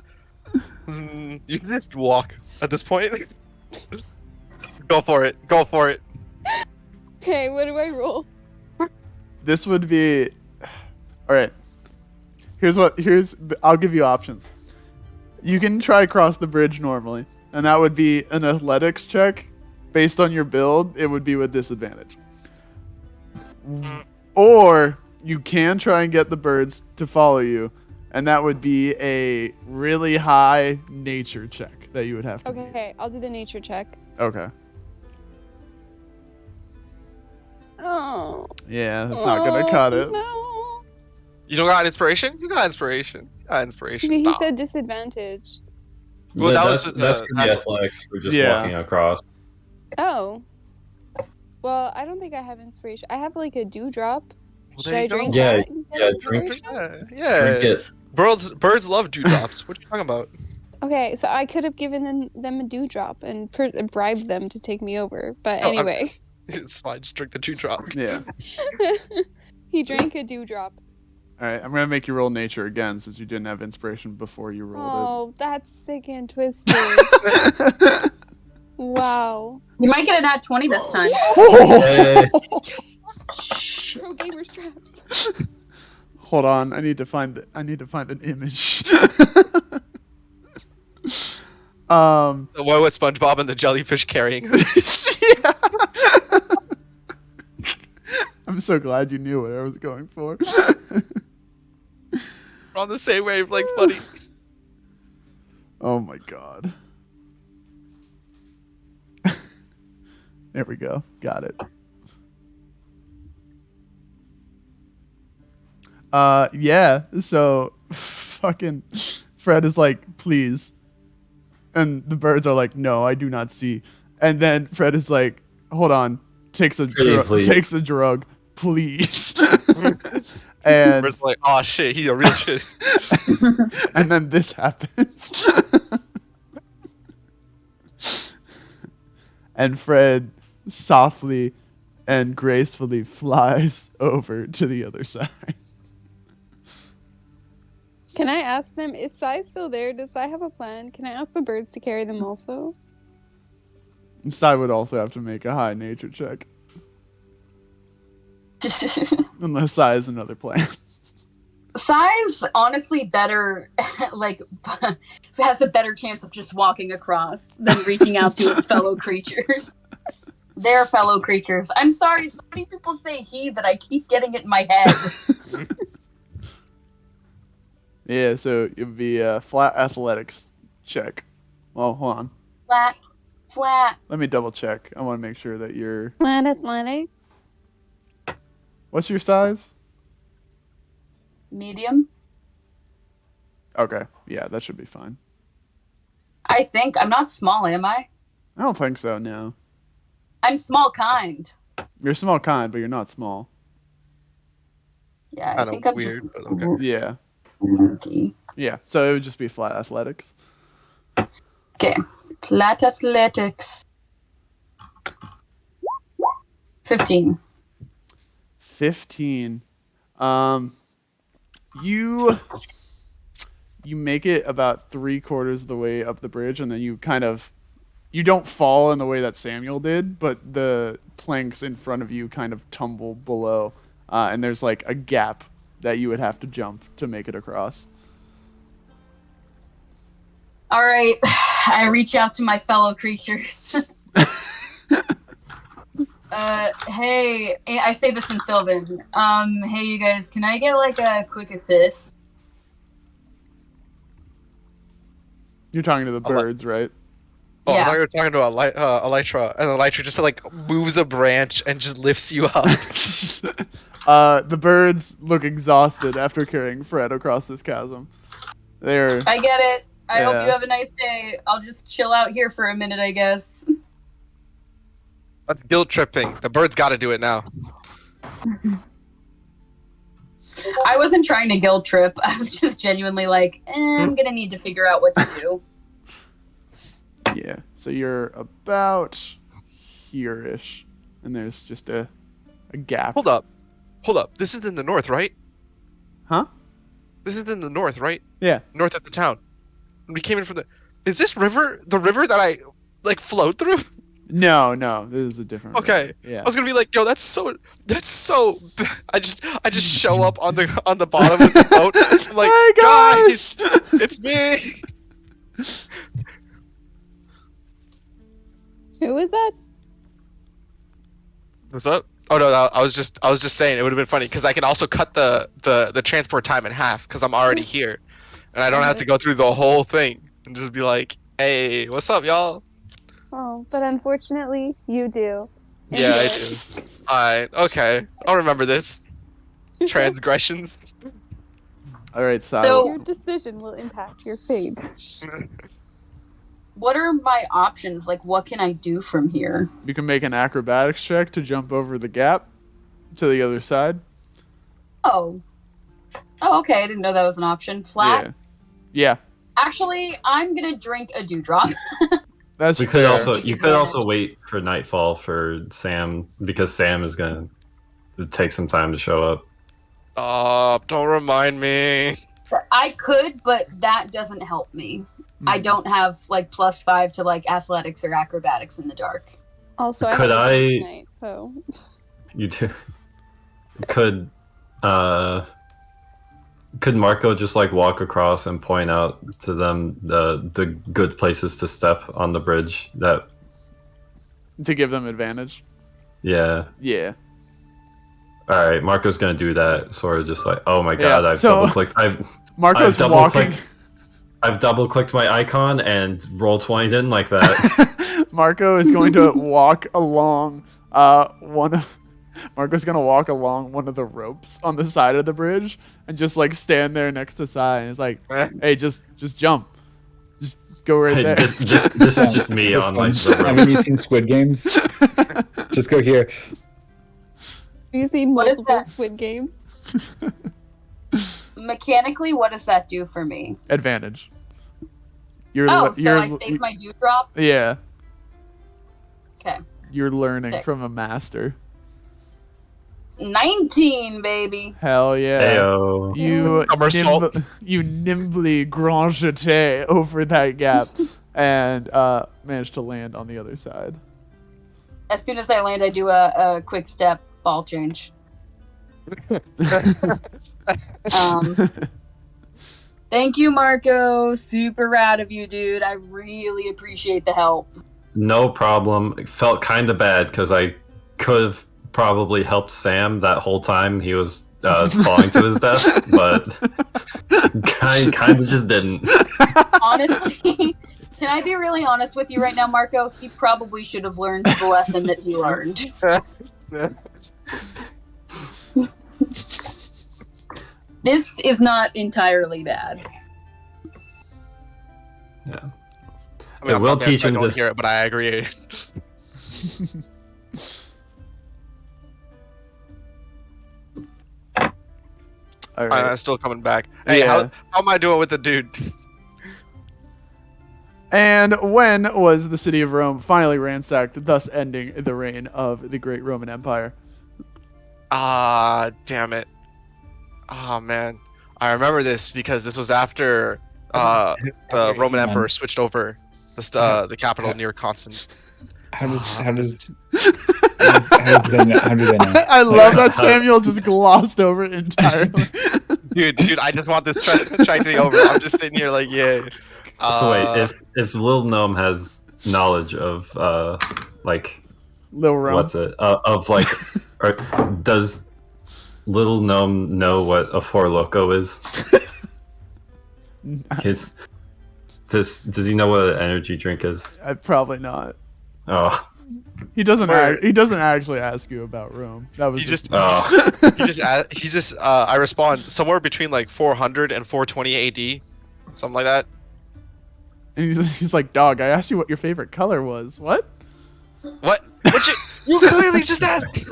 you can just walk at this point. Go for it. okay, what do I roll? This would be all right. I'll give you options. You can try cross the bridge normally, and that would be an athletics check. Based on your build, it would be with disadvantage. Or you can try and get the birds to follow you, and that would be a really high nature check that you would have to meet. Okay, I'll do the nature check. Okay. Oh. Yeah, that's not gonna cut it. No. You don't got inspiration? You got inspiration. He Stop. said disadvantage. Well, that's that was, that's for the athletics for just Yeah. walking across. Oh. Well, I don't think I have inspiration. I have like a dewdrop. Well, Should there I you go. drink Yeah, that? and get yeah, drink inspiration? Yeah. Drink it. Birds love dewdrops. What are you talking about? Okay, so I could have given them a dewdrop and bribed them to take me over. But Oh, anyway, It's fine. Just drink the dewdrop. Yeah. he drank a dewdrop. All right, I'm gonna make you roll nature again since you didn't have inspiration before you rolled Oh, that's sick and twisted. Wow. You might get a nat 20 this time. Hey. Pro gamer straps. Hold on, I need to find an image. What with SpongeBob and the jellyfish carrying? Yeah. I'm so glad you knew what I was going for. We're on the same wavelength, buddy. Oh my god. There we go. Got it. Yeah, so fucking Fred is like, please And the birds are like, no, I do not see. And then Fred is like, hold on, takes a drug, please. And It's like, oh shit, he's a real shit. and then this happens. And Fred softly and gracefully flies over to the other side. Can I ask them, is Sai still there? Does Sai have a plan? Can I ask the birds to carry them also? Sai would also have to make a high nature check. Unless Sai has another plan. Sai's honestly better, like, has a better chance of just walking across than reaching out to his fellow creatures. Their fellow creatures. I'm sorry, so many people say he that I keep getting it in my head. Yeah, so it would be a flat athletics check. Well, hold on. Flat. Let me double check. I want to make sure that you're... Flat athletics? What's your size? Medium. Okay, yeah, that should be fine. I think. I'm not small, am I? I don't think so, no. I'm small kind. You're small kind, but you're not small. Yeah, I Kind think of I'm weird, just but okay. Yeah. monkey. Yeah, so it would just be flat athletics. Okay. Flat athletics. 15. 15. You make it about 3/4 of the way up the bridge, and then you don't fall in the way that Samuel did, but the planks in front of you kind of tumble below, and there's like a gap that you would have to jump to make it across. All right. I reach out to my fellow creatures. Hey, I say this in Sylvan. Hey, you guys, can I get like a quick assist? You're talking to the birds, right? Oh, Yeah. I thought you were talking to Elytra, and Elytra just like moves a branch and just lifts you up. The birds look exhausted after carrying Fred across this chasm. They're I get it. I hope Yeah. you have a nice day. I'll just chill out here for a minute, I guess. That's guilt tripping. The birds got to do it now. I wasn't trying to guilt trip. I was just genuinely like, I'm gonna need to figure out what to do. Yeah, so you're about here-ish, and there's just a gap. Hold up. This is in the north, right? Huh? This is in the north, right? Yeah. North of the town. We came in from the... Is this river the river that I, like, float through? No, this is a different Okay. river. Yeah. I was gonna be like, yo, that's so... I just show up on the bottom of the boat. I'm like, Hey, guys! it's me! Who was that? What's up? Oh no, I was just saying it would have been funny because I can also cut the transport time in half because I'm already here, and I don't have to go through the whole thing and just be like, hey, what's up, y'all? Oh, but unfortunately, you do. Yeah, I do. Alright, okay, I'll remember this. Transgressions. All right, So- Your decision will impact your fate. What are my options? Like, what can I do from here? you can make an acrobatics check to jump over the gap to the other side. Oh, okay. I didn't know that was an option. Flat. Yeah. Actually, I'm gonna drink a dewdrop. That's We could fair. also you could also wait for nightfall for Sam because Sam is gonna take some time to show up. Oh, don't remind me. I could, but that doesn't help me. I don't have like +5 to like athletics or acrobatics in the dark. Also, I Could have a I- date tonight, so You do. Could Marco just like walk across and point out to them the good places to step on the bridge? That To give them advantage. yeah. Yeah. All right, Marco's gonna do that. Sort of just like, oh my god, Yeah, I've so- double clicked. Marco's walking. I've double clicked my icon and roll 20 in like that. Marco is going to walk along Marco's gonna walk along one of the ropes on the side of the bridge and just like stand there next to Sai and it's like, hey, just jump. Just Go right there. This is just me on like the road. Haven't you seen Squid Games? Just go here. Have you seen What is multiple that? Squid Games? Mechanically, what does that do for me? Advantage. You're Oh, so you're I save my dewdrop? yeah. Okay. You're learning Sick. from a master. 19, baby. Hell yeah. Heyo. You nimbly grand jeté over that gap and managed to land on the other side. As soon as I land, I do a quick step ball change. Thank you, Marco. Super rad of you, dude. I really appreciate the help. No problem. It felt kind of bad because I could have probably helped Sam that whole time he was falling to his death, but kind of just didn't. Honestly, can I be really honest with you right now, Marco? He probably should have learned the lesson that he learned. This is not entirely bad. Yeah. I mean, It will teach I him don't to. hear it, but I agree. All right. I'm still coming back. Hey, Yeah. how am I doing with the dude? And when was the city of Rome finally ransacked, thus ending the reign of the great Roman Empire? Ah, damn it. Oh man, I remember this because this was after the Roman Emperor switched over the capital near Constant. How do they know? I love that Samuel just glossed over it entirely. Dude, I just want this track to be over. I'm just sitting here like, yeah. So wait, if Lil Gnome has knowledge of like Lil Rome. what's it of like, or does Little Gnome know what a Four Loco is? Does he know what an energy drink is? Probably not. Oh, He doesn't. Where- He doesn't actually ask you about Rome. That was He just. I respond somewhere between like 400 and 420 AD, something like that. And he's like, dog. I asked you what your favorite color was. What? What you clearly just asked.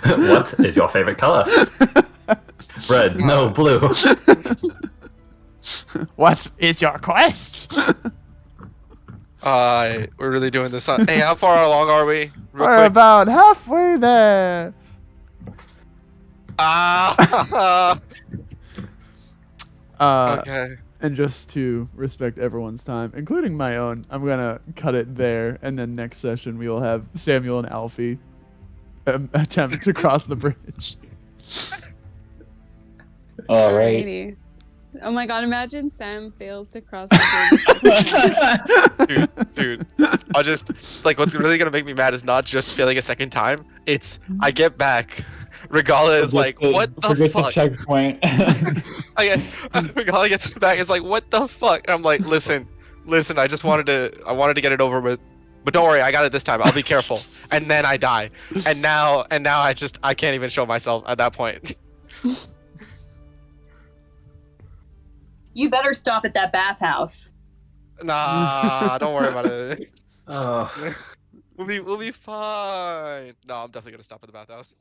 what is your favorite color? Red, no, blue. What is your quest? We're really doing this. Hey, how far along are we? Real We're quick. about halfway there. Okay. And just to respect everyone's time, including my own, I'm gonna cut it there, and then next session we will have Samuel and Alfie attempt to cross the bridge. All right. Alrighty. Oh my god, imagine Sam fails to cross the bridge. dude, I'll just like what's really gonna make me mad is not just failing a second time. It's I get back. Regala is like, what the Forget the fuck? checkpoint. Regala gets back. It's like, what the fuck? And I'm like, listen. I wanted to get it over with, but don't worry, I got it this time. I'll be careful. And then I die. And now I can't even show myself at that point. You better stop at that bathhouse. Nah, don't worry about it. Oh. We'll be fine. No, I'm definitely gonna stop at the bathhouse.